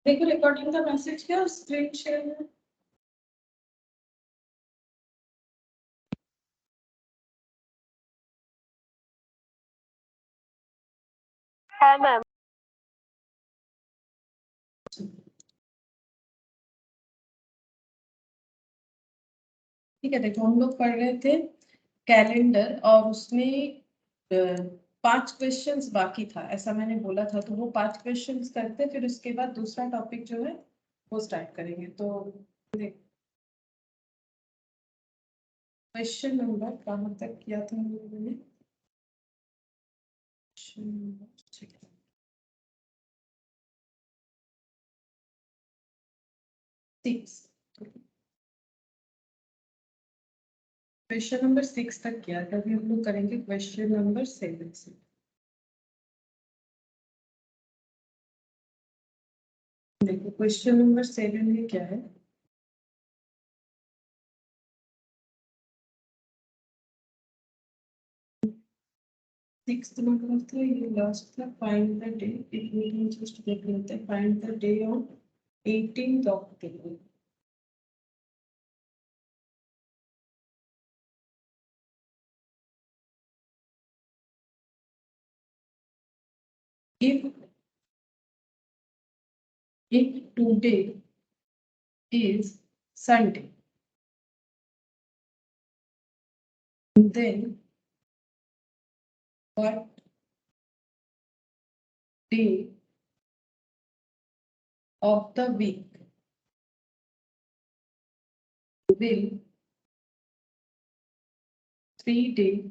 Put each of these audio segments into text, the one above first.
देखो रिकॉर्डिंग का मैसेज क्या स्क्रीन शेयर में है मैम। ठीक है। देखो हम लोग पढ़ रहे थे कैलेंडर और उसमें 5 क्वेश्चंस बाकी था, ऐसा मैंने बोला था। तो वो 5 क्वेश्चंस करते फिर उसके बाद दूसरा टॉपिक जो है वो स्टार्ट करेंगे। तो क्वेश्चन नंबर कहाँ तक किया था हम लोगों ने? क्वेश्चन नंबर 6 तक किया था। अभी हम लोग करेंगे क्वेश्चन नंबर 7 से। देखो क्वेश्चन नंबर 7 में क्या है? सिक्स्थ नंबर था, ये लास्ट था। Find the day. एक मिनट जस्ट देख लेते हैं। Find the day on 18th October. If today is Sunday, then what day of the week will 3 days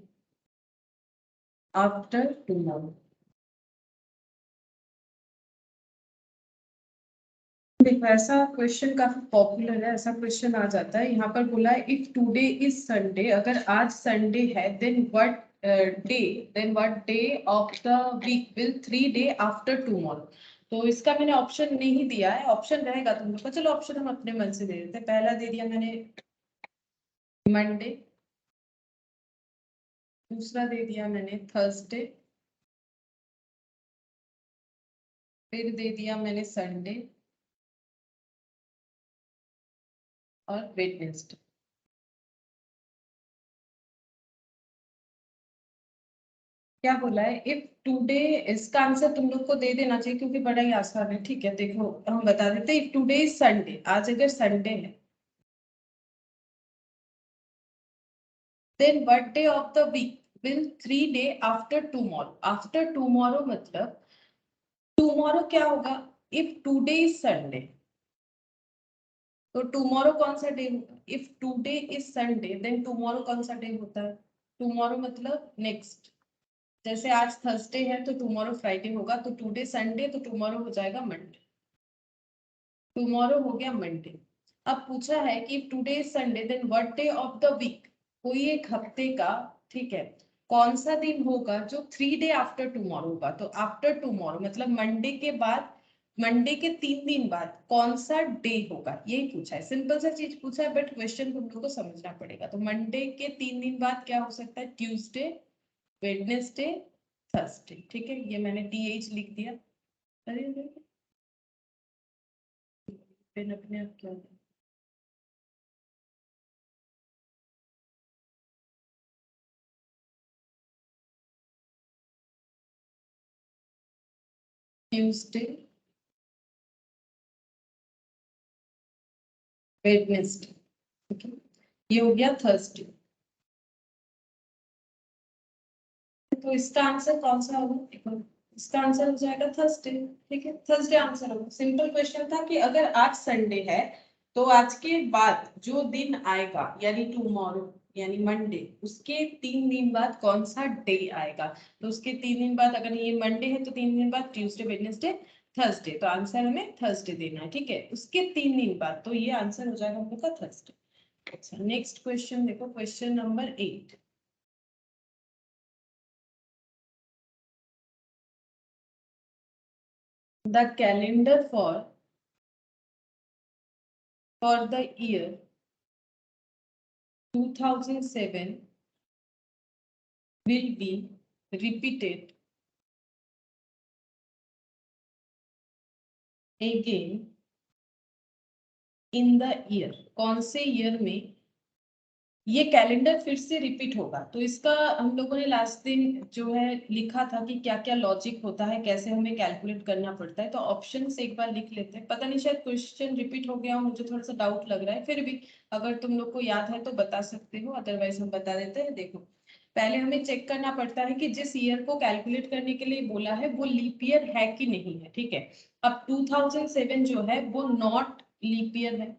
after tomorrow? देखो ऐसा क्वेश्चन काफी पॉपुलर है, ऐसा क्वेश्चन आ जाता है। यहाँ पर बोला है इफ टुडे इज संडे, अगर आज संडे है, then what day of the week will 3 day after tomorrow. तो इसका मैंने ऑप्शन नहीं दिया है, ऑप्शन रहेगा तुम लोग का। चलो ऑप्शन हम अपने मन से दे देते हैं। पहला दे दिया मैंने मंडे, दूसरा दे दिया मैंने थर्सडे, फिर दे दिया मैंने संडे और वेडनेसडे। क्या बोला है? इफ टुडे, इसका आंसर तुम लोग को दे देना चाहिए क्योंकि बड़ा ही आसान है। ठीक है, देखो हम बता देते हैं। इफ टुडे इज संडे, आज अगर संडे है, then what day of the week will 3 day after tomorrow. After tomorrow मतलब टुमारो क्या होगा? इफ टुडे इज संडे तो टुमारो कौन सा डे होगा? If today is Sunday then tomorrow कौन सा डे होता है? टुमारो मतलब नेक्स्ट। जैसे आज थर्सडे है तो टुमारो फ्राइडे होगा, तो टुडे संडे तो टुमारो हो जाएगा मंडे। टुमारो हो गया मंडे। अब पूछा है कि today Sunday then what day of the week, कोई एक हफ्ते का, ठीक है, कौन सा दिन होगा जो 3 डे आफ्टर टुमारो होगा। तो आफ्टर टुमारो मतलब मंडे के बाद, मंडे के 3 दिन बाद कौन सा डे होगा, यही पूछा है। सिंपल सा चीज पूछा है बट क्वेश्चन तुम लोग को समझना पड़ेगा। तो मंडे के 3 दिन बाद क्या हो सकता है? Tuesday, Wednesday, Thursday. ठीक है, ये मैंने TH लिख दिया। अरे पेन अपने आप क्या होता है? ट्यूसडे, वेडनेसडे, ठीक है, ये हो गया थर्सडे। तो इसका आंसर कौन सा होगा? इसका आंसर हो जाएगा थर्सडे। ठीक है, थर्सडे आंसर होगा। सिंपल क्वेश्चन था कि अगर आज संडे है तो आज के बाद जो दिन आएगा यानी टुमारो यानी मंडे, उसके 3 दिन बाद कौन सा डे आएगा। तो उसके 3 दिन बाद, अगर ये मंडे है तो 3 दिन बाद ट्यूसडे, वेडनेसडे, थर्सडे। तो आंसर हमें थर्सडे देना है। ठीक है, उसके 3 दिन बाद, तो ये आंसर हो जाएगा हम लोग का थर्सडे। अच्छा, नेक्स्ट क्वेश्चन देखो, question number 8। The calendar for the year 2007 will be repeated again in the year, कौन से ईयर में ये कैलेंडर फिर से रिपीट होगा। तो इसका हम लोगों ने लास्ट दिन जो है लिखा था कि क्या क्या लॉजिक होता है, कैसे हमें कैलकुलेट करना पड़ता है। तो ऑप्शन से एक बार लिख लेते हैं, पता नहीं शायद क्वेश्चन रिपीट हो गया, मुझे थोड़ा सा डाउट लग रहा है, फिर भी अगर तुम लोग को याद है तो बता सकते हो, अदरवाइज हम बता देते हैं। देखो पहले हमें चेक करना पड़ता है कि जिस ईयर को कैलकुलेट करने के लिए बोला है वो लीप ईयर है कि नहीं है, ठीक है। अब 2007 जो है वो नॉट लीप ईयर है,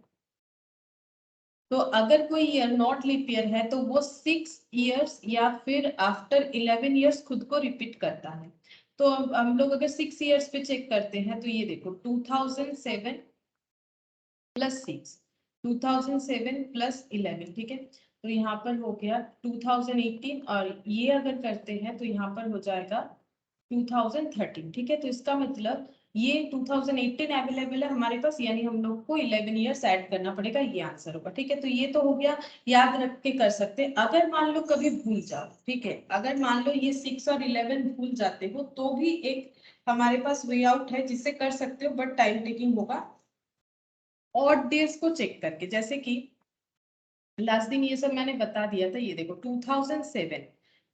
तो अगर कोई ईयर नॉट लीप ईयर है तो वो 6 इयर्स या फिर आफ्टर 11 इयर्स खुद को रिपीट करता है। तो अब हम लोग अगर 6 इयर्स पे चेक करते हैं तो ये देखो 2007 प्लस 6, 2007 प्लस 11, ठीक है। तो यहाँ पर हो गया 2018, और ये अगर करते हैं तो यहाँ पर हो जाएगा 2013, ठीक है। तो इसका मतलब ये 2018 अवेलेबल है हमारे पास, यानी हम लोग को 11 इयर्स ऐड करना पड़ेगा, ये आंसर होगा, ठीक है। तो ये तो हो गया, याद रख के कर सकते हैं। अगर मान लो कभी भूल जाओ, ठीक है, अगर मान लो ये 6 और 11 भूल जाते हो तो भी एक हमारे पास वे आउट है जिससे कर सकते हो, बट टाइम टेकिंग होगा। ऑड डेज को चेक करके, जैसे कि लास्ट दिन ये सब मैंने बता दिया था, ये देखो 2007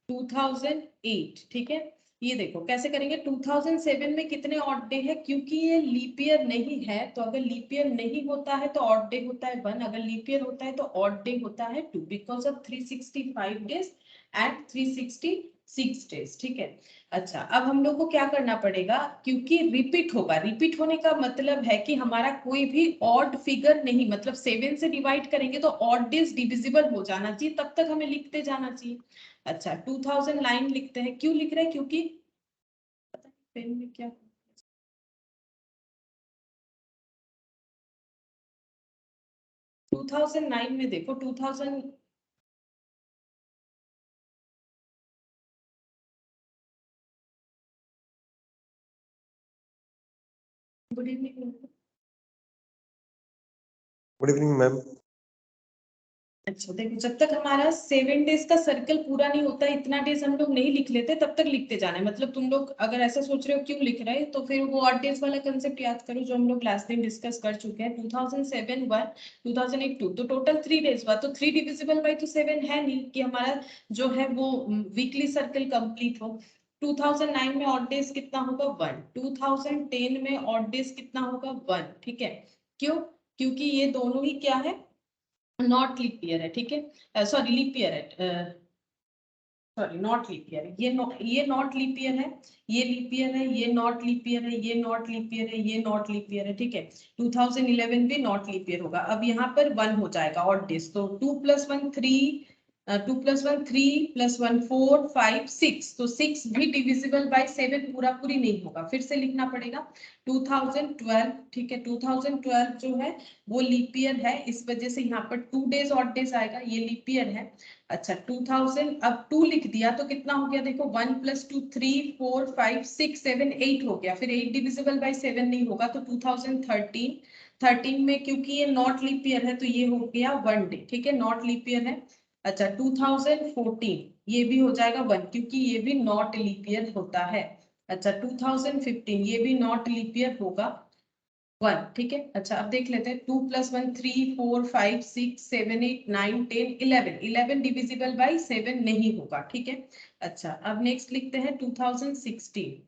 2008, ठीक है। ये देखो कैसे करेंगे, 2007 में कितने ऑड डे है, क्योंकि ये लीप ईयर नहीं है, तो अगर लीप ईयर नहीं होता है तो ऑड डे होता है 1, अगर लीप ईयर होता है तो ऑड डे होता है 2, because of 365 days and 366 days, ठीक है। अच्छा, अब हम लोग को क्या करना पड़ेगा, क्योंकि रिपीट होगा, रिपीट होने का मतलब है कि हमारा कोई भी ऑड फिगर नहीं, मतलब 7 से डिवाइड करेंगे तो ऑड डेज डिविजिबल हो जाना चाहिए, तब तक हमें लिखते जाना चाहिए। अच्छा 2009 लिखते हैं, क्यों लिख रहे हैं, क्योंकि पता नहीं पेन में क्या, 2009 में देखो 2000, good evening. Good evening ma'am. अच्छा देखो, जब तक हमारा 7 डेज का सर्कल पूरा नहीं होता, इतना डेज हम लोग नहीं लिख लेते, तब तक लिखते जाना है। मतलब तुम लोग अगर ऐसा सोच रहे हो क्यों लिख रहे हैं, तो फिर वो ऑड डेज वाला कंसेप्ट याद करो जो हम लोग लास्ट दिन डिस्कस कर चुके हैं। 2007 1, 2008 2, तो टोटल 3 डेज हुआ, तो 3 डिविजिबल बाई तो 7 है नहीं कि हमारा जो है वो वीकली सर्कल कंप्लीट हो। 2009 में ऑड डेज कितना होगा 1, 2010 में ऑड डेज कितना होगा 1, ठीक है। क्यों, क्योंकि ये दोनों ही क्या है, नॉट लीप ईयर है, ठीक है, सॉरी लीप ईयर है, सॉरी नॉट लीप ईयर है, ये नॉट लीप ईयर है, ये लीप ईयर है, ये नॉट लीप ईयर है, ये नॉट लीप ईयर है, ये नॉट लीप ईयर है, ठीक है। 2011 भी नॉट लीप ईयर होगा। अब यहाँ पर 1 हो जाएगा ऑड डेज, तो 2 + 1 3, 2 + 1 3 + 1 4 5 6, तो 6 भी डिविजिबल बाय 7 पूरा पूरी नहीं होगा, फिर से लिखना पड़ेगा। 2012, ठीक है, 2012 जो है वो लीप ईयर है, इस वजह से यहाँ पर 2 डेज ऑड डेज आएगा, ये लीप ईयर है। अच्छा 2000, अब 2 लिख दिया तो कितना हो गया, देखो 1 + 2 3 4 5 6 7 8 हो गया, फिर 8 डिविजिबल बाय 7 नहीं होगा, तो 2013, 13 में क्योंकि ये नॉट लीप ईयर है तो ये हो गया 1 डे, ठीक है, नॉट लीप ईयर है। अच्छा 2014 ये भी हो जाएगा 1, क्योंकि ये भी नॉट लीप ईयर होता है। अच्छा 2015 ये भी नॉट लीप ईयर होगा 1, ठीक है। अच्छा अब देख लेते हैं, 2 + 1 3 4 5 6 7 8 9 10 11, 11 डिविजिबल बाई 7 नहीं होगा, ठीक है। अच्छा अब नेक्स्ट लिखते हैं 2016,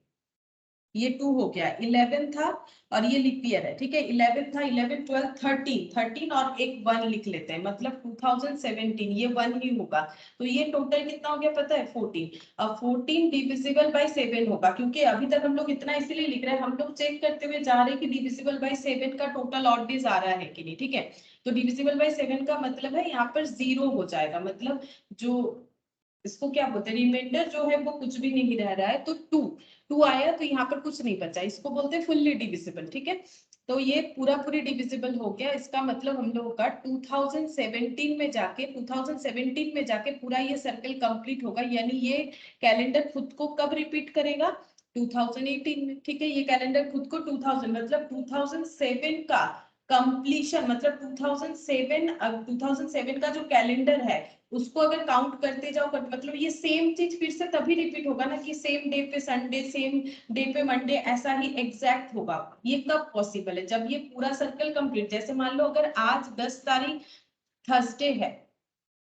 ये 2 हो गया, 11 था और ये लीप ईयर है, ठीक है, 11 था, 11 12 13, 13 और एक 1 लिख लेते हैं, मतलब 2017 ये 1 ही होगा, तो ये टोटल कितना हो गया पता है 14। अब 14 डिविजिबल बाय 7 होगा, क्योंकि अभी तक हम लोग इतना इसीलिए लिख रहे हैं, हम लोग चेक करते हुए जा रहे हैं कि डिविजिबल बाय 7 का टोटल ऑड डेज आ रहा है कि नहीं, ठीक है। तो डिविजिबल बाय 7 का मतलब है यहाँ पर 0 हो जाएगा, मतलब जो इसको क्या बोलते हैं, रिमाइंडर जो है वो कुछ भी नहीं रह रहा है, तो 2 आया तो यहाँ पर कुछ नहीं बचा, इसको बोलते हैं फुल्ली डिविजिबल, ठीक है। तो ये पूरा पूरी डिविजिबल हो गया, इसका मतलब हम लोगों का 2017 में जाके 2017 में जाके पूरा ये सर्कल कंप्लीट होगा, यानी ये कैलेंडर खुद को कब रिपीट करेगा 2018 में, ठीक है। ये कैलेंडर खुद को 2000 मतलब 2007 का कंप्लीशन मतलब 2007 का जो कैलेंडर है उसको अगर काउंट करते जाओ मतलब ये सेम चीज फिर से तभी रिपीट होगा ना कि सेम डे पे संडे, सेम डे पे मंडे, ऐसा ही एग्जैक्ट होगा। ये कब पॉसिबल है? जब ये पूरा सर्कल कंप्लीट, जैसे मान लो अगर आज 10 तारीख थर्सडे है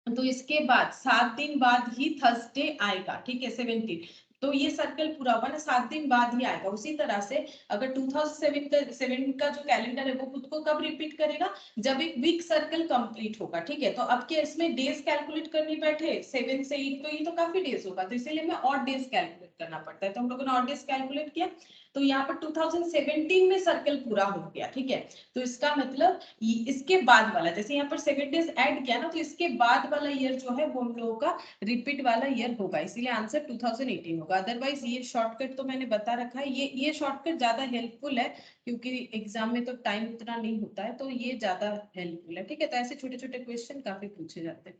तो इसके बाद 7 दिन बाद ही थर्सडे आएगा, ठीक है, 17, तो ये सर्कल पूरा होगा ना, 7 दिन बाद ही आएगा। उसी तरह से अगर 2007 का जो कैलेंडर है वो खुद को कब रिपीट करेगा? जब एक वीक सर्कल कंप्लीट होगा, ठीक है। तो अब क्या इसमें डेज कैलकुलेट करने बैठे 7 से 8, तो ये तो काफी डेज होगा, तो इसीलिए मैं ऑड डेज कैलकुलेट करना पड़ता है। तो हम लोगों ने ऑड डेज कैलकुलेट किया, तो यहाँ पर 2017 में सर्कल पूरा हो गया, ठीक है। तो इसका मतलब इसके बाद वाला, जैसे यहाँ पर 7 डेज ऐड किया ना, तो इसके बाद वाला ईयर जो है वो हम लोगों का रिपीट वाला ईयर होगा, इसीलिए आंसर 2018 होगा। अदरवाइज ये शॉर्टकट तो मैंने बता रखा है, ये शॉर्टकट ज्यादा हेल्पफुल है क्योंकि एग्जाम में तो टाइम उतना नहीं होता है, तो ये ज्यादा हेल्पफुल है, ठीक है। तो ऐसे छोटे छोटे क्वेश्चन काफी पूछे जाते हैं।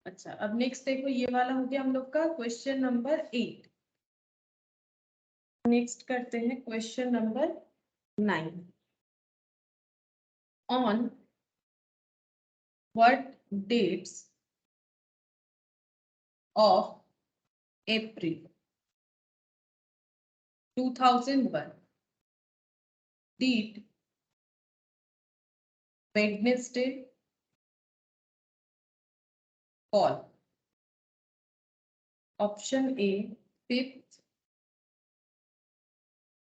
अच्छा, अब नेक्स्ट देखो, ये वाला हो गया हम लोग का क्वेश्चन नंबर 8। नेक्स्ट करते हैं question number 9। On what dates of April 2001 did Wednesday fall? Option A 5th,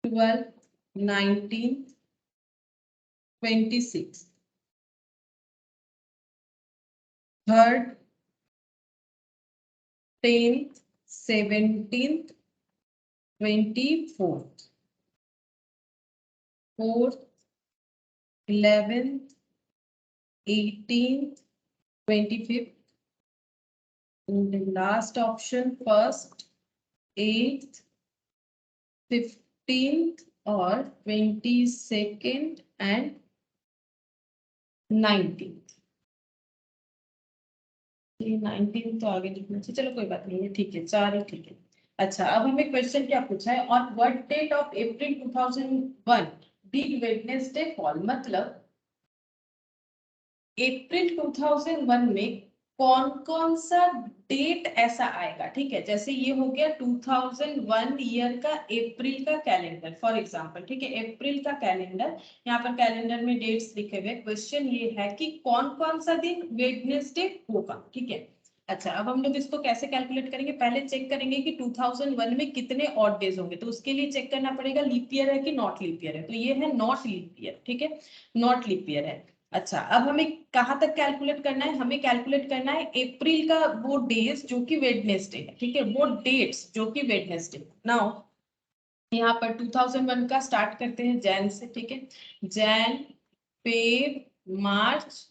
12th, 19th, 26th. Third, 10th, 17th, 24th. Fourth, 11th, 18th, 25th. And the last option, first, 8th, 15th और 22nd and 19th। 19 तो आगे लिखना चाहिए, चलो कोई बात नहीं है, ठीक है, 4 ही ठीक है। अच्छा, अब हमें क्वेश्चन क्या पूछा है? On what date of April 2001 did Wednesday fall? मतलब अप्रैल 2001 में कौन कौन सा डेट ऐसा आएगा, ठीक है। जैसे ये हो गया 2001 ईयर का अप्रैल का कैलेंडर, फॉर एग्जांपल, ठीक है, अप्रैल का कैलेंडर, यहाँ पर कैलेंडर में डेट्स लिखे हुए। क्वेश्चन ये है कि कौन कौन सा दिन वेडनेसडे होगा, ठीक है। अच्छा, अब हम लोग इसको कैसे कैलकुलेट करेंगे? पहले चेक करेंगे कि 2001 में कितने ऑड डेज होंगे, तो उसके लिए चेक करना पड़ेगा लीप ईयर है कि नॉट लीप ईयर है। तो ये है नॉट लीप ईयर, ठीक है, नॉट लीप ईयर है। अच्छा, अब हमें कहाँ तक कैलकुलेट करना है? हमें कैलकुलेट करना है अप्रैल का वो डेज जो कि वेडनेसडे है, ठीक है, वो डेट्स जो कि वेडनेसडे। नाउ यहाँ पर 2001 का स्टार्ट करते हैं जैन से, ठीक है, जैन, फेब, मार्च,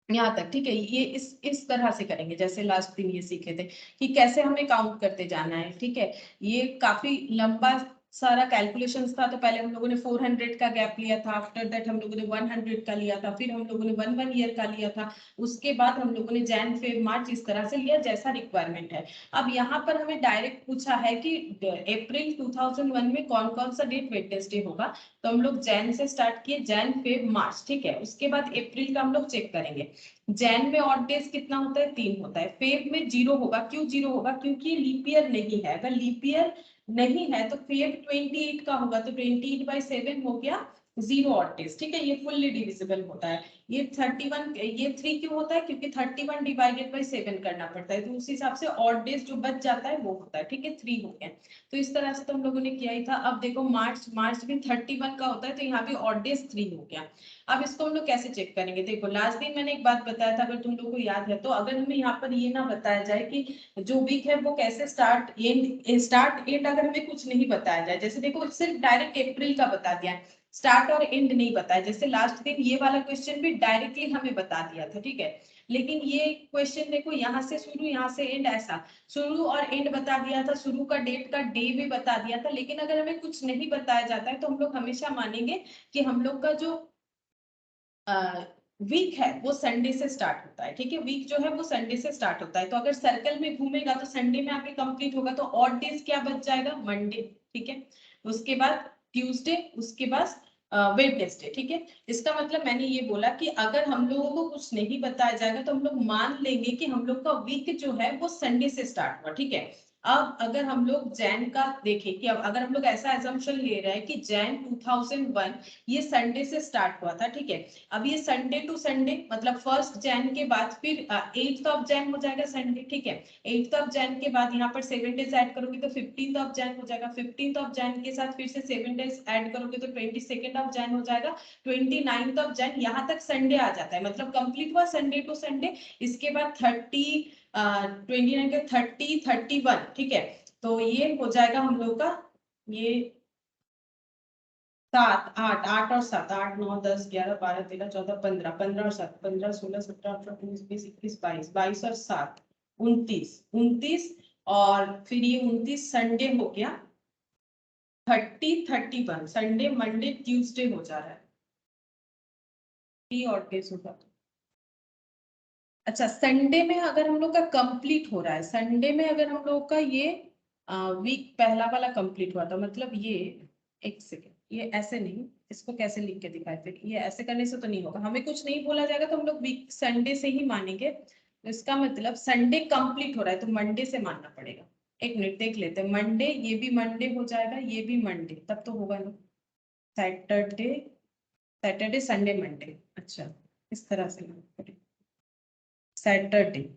यहाँ तक, ठीक है। ये इस तरह से करेंगे जैसे लास्ट दिन ये सीखे थे कि कैसे हमें काउंट करते जाना है, ठीक है। ये काफी लंबा सारा कैलकुलेशंस था, तो पहले हम लोगों ने 400 का गैप लिया था, आफ्टर दैट हम लोगों ने 100 का लिया था, फिर हम लोगों ने 1 ईयर का लिया था, उसके बाद हम लोगों ने जैन, फेब, मार्च इस तरह से लिया जैसा रिक्वायरमेंट है। अब यहाँ पर हमें डायरेक्ट पूछा है कि अप्रैल 2001 में कौन कौन सा डेट वेडनेसडे होगा, तो हम लोग जैन से स्टार्ट किए, जैन, फेब, मार्च, ठीक है। उसके बाद अप्रैल का हम लोग चेक करेंगे। जैन में ऑड डेज कितना होता है? 3 होता है। फेब में 0 होगा। क्यों 0 होगा? क्योंकि लीप ईयर नहीं है। अगर लीप ईयर नहीं है तो फेब 28 का होगा, तो 28/7 हो गया 0 ऑड डेज, ठीक है। ये फुल्ली डिविजिबल होता है। ये 31, ये 3 क्यों होता है? क्योंकि 31 डिवाइडेड बाई 7 करना पड़ता है, तो उस हिसाब से ऑड डेज जो बच जाता है वो होता है, ठीक है, 3 हो गया। तो इस तरह से तो हम लोगों ने किया ही था। अब देखो मार्च भी 31 का होता है, तो यहाँ भी ऑड डेज 3 हो गया। अब इसको हम लोग कैसे चेक करेंगे? देखो, लास्ट दिन मैंने एक बात बताया था, अगर तुम लोग को याद है, तो अगर हमें यहाँ पर ये ना बताया जाए कि जो वीक है वो कैसे स्टार्ट एंड अगर हमें कुछ नहीं बताया जाए, जैसे देखो सिर्फ डायरेक्ट अप्रैल का बता दिया है, स्टार्ट और एंड नहीं बताया, जैसे लास्ट दिन ये वाला क्वेश्चन भी डायरेक्टली हमें बता दिया था, ठीक है। लेकिन ये क्वेश्चन देखो, यहाँ से शुरू यहाँ से एंड, ऐसा शुरू और एंड बता दिया था, शुरू का डेट का डे भी बता दिया था। लेकिन अगर हमें कुछ नहीं बताया जाता है तो हम लोग हमेशा मानेंगे कि हम लोग का जो वीक है वो संडे से स्टार्ट होता है, ठीक है, वीक जो है वो संडे से स्टार्ट होता है। तो अगर सर्कल में घूमेगा तो संडे में आके कंप्लीट होगा, तो ऑड डेज क्या बच जाएगा? मंडे, ठीक है, उसके बाद ट्यूसडे, उसके बाद वेडनेसडे, ठीक है। इसका मतलब मैंने ये बोला कि अगर हम लोगों को कुछ नहीं बताया जाएगा तो हम लोग मान लेंगे कि हम लोग का वीक जो है वो संडे से स्टार्ट हुआ, ठीक है। अब अगर हम लोग जैन का देखें कि अब अगर हम लोग ऐसा एजम्पशन ले रहे हैं कि जैन 2001 ये संडे से स्टार्ट हुआ था, ठीक है। अब ये संडे टू संडे मतलब 1 जैन के बाद फिर 8th ऑफ जैन हो जाएगा संडे, ठीक है। 8th ऑफ जैन के बाद यहाँ पर 7 डेज ऐड करोगे तो 15th ऑफ जैन हो जाएगा। 15th ऑफ जैन के साथ फिर से 7 डेज ऐड करोगे तो 22nd ऑफ जैन हो जाएगा। 29th ऑफ जैन यहाँ तक संडे आ जाता है, मतलब कंप्लीट हुआ संडे टू संडे। इसके बाद 29 के 30 31, ठीक है। तो ये हो जाएगा हम लोग का ये 7 8 8 और 7 8 9 10 11 12 13 14 15 15 और 7 15 16 17 18 19 20 21 22 22 और 7 29 29 और फिर ये 29 संडे हो गया। 30 31 संडे मंडे ट्यूसडे हो जा रहा है, 3 और डेज होगा। अच्छा, संडे में अगर हम लोग का कंप्लीट हो रहा है, संडे में अगर हम लोग का ये वीक पहला वाला कंप्लीट हुआ था, मतलब ये एक सेकेंड, ये ऐसे नहीं, इसको कैसे लिख के दिखाए, फिर ये ऐसे करने से तो नहीं होगा, हमें कुछ नहीं बोला जाएगा तो हम लोग वीक संडे से ही मानेंगे। तो इसका मतलब संडे कंप्लीट हो रहा है तो मंडे से मानना पड़ेगा। एक मिनट देख लेते हैं, मंडे, ये भी मंडे हो जाएगा, ये भी मंडे, तब तो होगा ना। सैटरडे सैटरडे संडे मंडे, अच्छा इस तरह से मानना पड़ेगा। सैटरडे,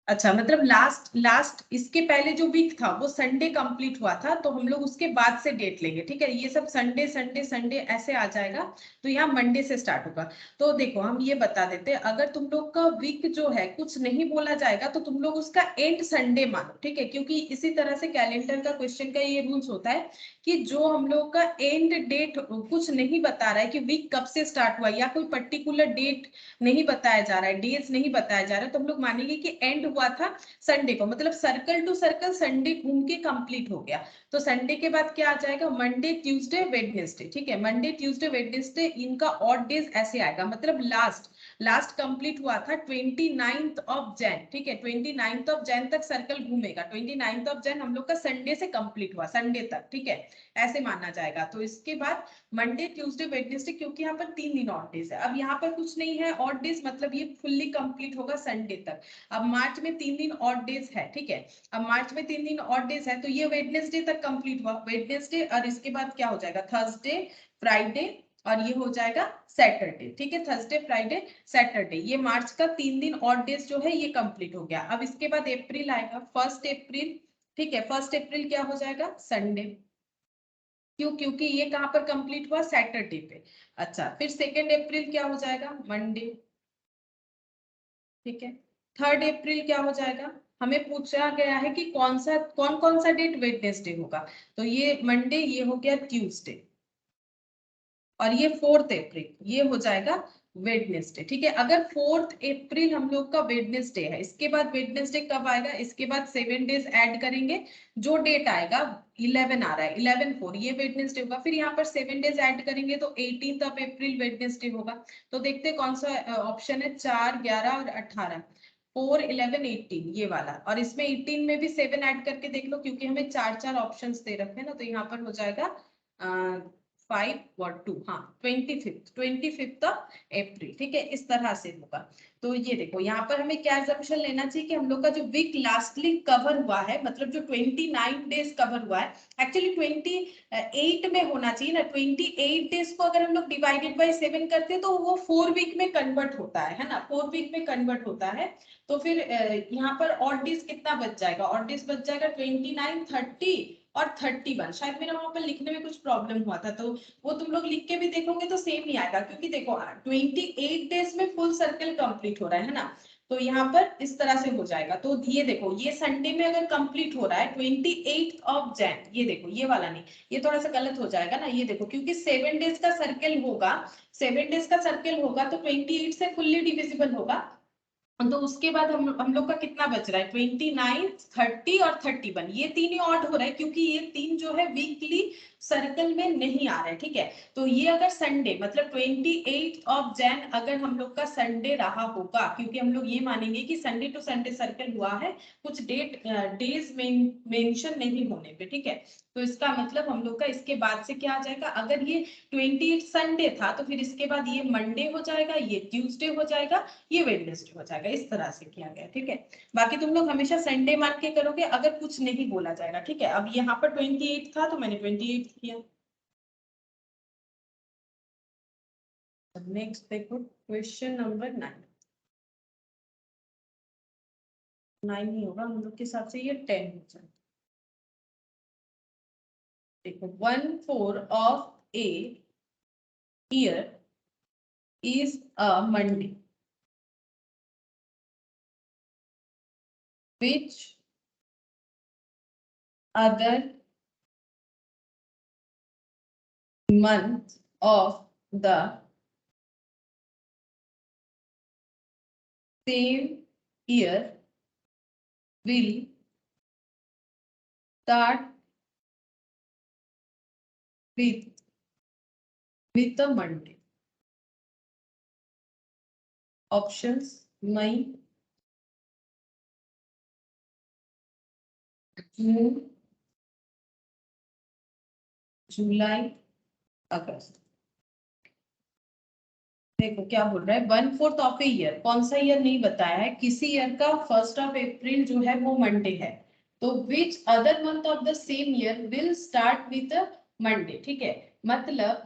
अच्छा मतलब लास्ट लास्ट इसके पहले जो वीक था वो संडे कंप्लीट हुआ था, तो हम लोग उसके बाद से डेट लेंगे, ठीक है। ये सब संडे संडे संडे ऐसे आ जाएगा, तो यहाँ मंडे से स्टार्ट होगा। तो देखो हम ये बता देते हैं, अगर तुम लोग का वीक जो है कुछ नहीं बोला जाएगा तो तुम लोग उसका एंड संडे मानो, ठीक है। क्योंकि इसी तरह से कैलेंडर का क्वेश्चन का ये रूल्स होता है कि जो हम लोग का एंड डेट कुछ नहीं बता रहा है कि वीक कब से स्टार्ट हुआ या कोई पर्टिकुलर डेट नहीं बताया जा रहा है, डेज नहीं बताया जा रहा है, तो हम लोग मानेंगे कि एंड हुआ था संडे को, मतलब सर्कल टू सर्कल संडे घूम के कंप्लीट हो गया। तो संडे के बाद क्या आ जाएगा, मंडे ट्यूसडे वेडनेसडे, ठीक है। मंडे ट्यूसडे वेडनेसडे इनका ऑड डेज ऐसे आएगा, मतलब लास्ट लास्ट कंप्लीट हुआ था 29th ऑफ जैन, ठीक है। 29th ऑफ जैन तक सर्कल घूमेगा, 29th ऑफ जैन हम लोग का संडे से कंप्लीट हुआ, संडे तक, ठीक है, ऐसे माना जाएगा। तो इसके बाद मंडे ट्यूसडे वेडनेसडे, क्योंकि यहाँ पर 3 दिन ऑड डेज है, अब यहाँ पर कुछ नहीं है ऑड डेज, मतलब ये फुल्ली कंप्लीट होगा संडे तक। अब मार्च में 3 दिन ऑड डेज है, ठीक है। अब मार्च में 3 दिन ऑड डेज है तो ये वेडनेसडे तक कंप्लीट हुआ, वेडनेसडे, और इसके बाद क्या हो जाएगा, थर्सडे फ्राइडे और ये हो जाएगा सैटरडे, ठीक है। थर्सडे फ्राइडे सैटरडे, ये मार्च का 3 दिन ऑड डेज जो है ये कंप्लीट हो गया। अब इसके बाद अप्रैल आएगा, 1 अप्रैल, ठीक है। 1 अप्रैल क्या हो जाएगा, संडे, क्यों, क्योंकि ये कहां पर कंप्लीट हुआ, सैटरडे पे। अच्छा, फिर 2 अप्रैल क्या हो जाएगा, मंडे, ठीक है। 3 अप्रैल क्या हो जाएगा, हमें पूछा गया है कि कौन कौन सा डेट वेडनेसडे होगा, तो ये मंडे, ये हो गया ट्यूसडे, और ये 4 अप्रैल ये हो जाएगा वेडनेसडे, ठीक है। अगर 4 अप्रैल हम लोग का वेडनेसडे है, इसके बाद वेडनेसडे कब आएगा, इसके बाद 7 डेज ऐड करेंगे, जो डेट आएगा 11 आ रहा है, 11/4 ये वेडनेसडे होगा। फिर यहाँ पर 7 डेज ऐड करेंगे तो 18th ऑफ अप्रैल वेडनेसडे होगा। तो देखते हैं कौन सा ऑप्शन है, 4 11 और 18, 4 11 18 ये वाला, और इसमें 18 में भी 7 ऐड करके देख लो, क्योंकि हमें 4 ऑप्शंस दे रखे हैं ना, तो यहाँ पर हो जाएगा 5 और 2, हाँ 25th ऑफ अप्रैल, ठीक है, इस तरह से होगा। तो ये देखो यहाँ पर हमें क्या एजम्पशन लेना चाहिए कि हम लोग का जो वीक लास्टली कवर हुआ है, मतलब जो 29 डेज कवर हुआ है, एक्चुअली 28 में होना चाहिए ना, 28 डेज को अगर हम लोग डिवाइडेड बाय 7 करते हैं तो वो 4 वीक में कन्वर्ट होता है ना, 4 वीक में कन्वर्ट होता है। तो फिर यहाँ पर ऑड डेज कितना बच जाएगा, ऑड डेज बच जाएगा 29 30 और 31, शायद मेरा वहां पर लिखने में कुछ प्रॉब्लम हुआ था, तो वो तुम लोग लिख के भी देखोगे तो सेम ही आएगा, क्योंकि देखो 28 डेज में फुल सर्कल कंप्लीट हो रहा है ना, तो यहाँ पर इस तरह से हो जाएगा। तो ये देखो, ये संडे में अगर कंप्लीट हो रहा है 28th ऑफ जैन, ये देखो ये वाला नहीं, ये थोड़ा सा गलत हो जाएगा ना, ये देखो क्योंकि 7 डेज का सर्कल होगा, 7 डेज का सर्कल होगा तो 28 से फुल्ली डिविजिबल होगा, तो उसके बाद हम लोग का कितना बच रहा है 29, 30 और 31, ये तीन ही ऑड हो रहा है क्योंकि ये तीन जो है वीकली सर्कल में नहीं आ रहा है, ठीक है। तो ये अगर संडे मतलब 28 ऑफ जैन अगर हम लोग का संडे रहा होगा, क्योंकि हम लोग ये मानेंगे कि संडे टू संडे सर्कल हुआ है, कुछ डेज मेंशन नहीं होने पे, ठीक है। तो इसका मतलब हम लोग का इसके बाद से क्या आ जाएगा, अगर ये 28 संडे था तो फिर इसके बाद ये मंडे हो जाएगा, ये ट्यूसडे हो जाएगा, ये वेडनेसडे हो जाएगा, इस तरह से किया गया, ठीक है। बाकी तुम लोग हमेशा संडे मान के करोगे अगर कुछ नहीं बोला जाएगा, ठीक है। अब यहाँ पर 28 था तो मैंने 28 किया। नेक्स्ट देखो क्वेश्चन नंबर 9 ही होगा हम लोग के हिसाब से, ये 10 हो जाए। देखो 1/4 of a year is a Monday which other month of the same year will start with a Monday. Options: मई, जून, जुलाई, अगस्त। देखो क्या बोल रहा है, 1/4 ऑफ ए ईयर, कौन सा ईयर नहीं बताया है, किसी ईयर का 1 अप्रैल जो है वो मंडे है। तो which other month of the same year will start with Monday, ठीक है। मतलब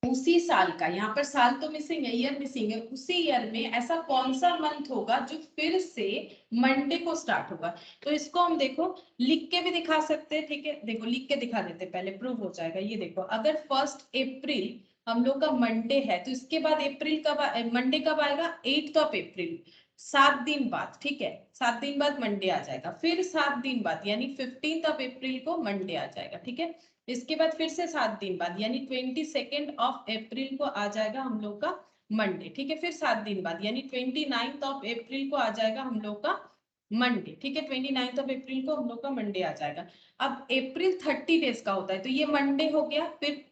उसी साल का, यहाँ पर साल तो मिसिंग है, ईयर मिसिंग है, उसी ईयर में ऐसा कौन सा मंथ होगा जो फिर से मंडे को स्टार्ट होगा। तो इसको हम देखो लिख के भी दिखा सकते हैं, ठीक है। देखो लिख के दिखा देते पहले, प्रूव हो जाएगा। ये देखो अगर 1 अप्रैल हम लोग का मंडे है तो इसके बाद अप्रैल कब, मंडे कब आएगा, 8 अप्रैल, 7 दिन बाद, ठीक है। 7 दिन बाद मंडे आ जाएगा, फिर 7 दिन बाद यानी 15 अप्रैल को मंडे आ जाएगा, ठीक है। इसके बाद फिर से 7 दिन बाद यानी 22 ऑफ अप्रैल को आ जाएगा हम लोग का मंडे, ठीक है। फिर 7 दिन बाद यानी 29 ऑफ अप्रैल को आ जाएगा हम लोग का मंडे, ठीक है। 29 ऑफ अप्रैल को हम लोग का मंडे आ जाएगा। अब अप्रैल 30 डेज का होता है, तो ये मंडे हो गया, फिर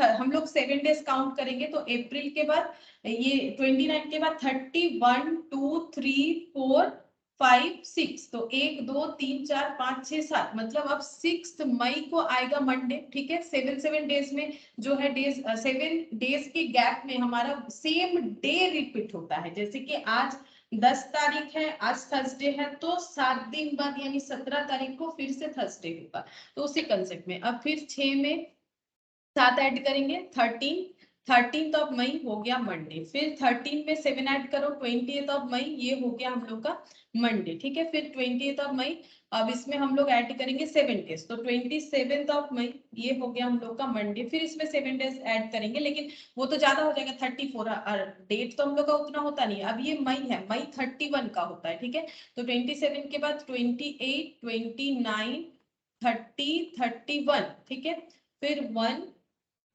हम लोग 7 डेज काउंट करेंगे, तो अप्रैल के बाद ये 29 के बाद 30, 1 2 3 4 5 6, तो 1 2 3 4 5 6 7, मतलब अब 6 मई को आएगा मंडे, ठीक है। 7 डेज में जो है डेज, 7 डेज के गैप में हमारा सेम डे रिपीट होता है। जैसे कि आज 10 तारीख है, आज थर्सडे है, तो 7 दिन बाद यानी 17 तारीख को फिर से थर्सडे होगा। तो उसी कंसेप्ट में अब फिर 6 में 7 ऐड करेंगे, 13 ऑफ मई हो गया मंडे, फिर 13 में 7 ऐड करो, 20 ऑफ मई, ये हो गया हम लोग का मंडे, ठीक है। फिर 20 ऑफ मई, अब इसमें हम लोग ऐड करेंगे 7 डेज, तो 27 ऑफ मई, ये हो गया हम लोग का मंडे, फिर इसमें 7 डेज ऐड करेंगे, लेकिन वो तो ज्यादा हो जाएगा 34, डेट तो हम लोग का उतना होता नहीं है। अब ये मई है, मई 31 का होता है, ठीक है। तो 27 के बाद 28, 29, 30, 31, ठीक है। फिर 1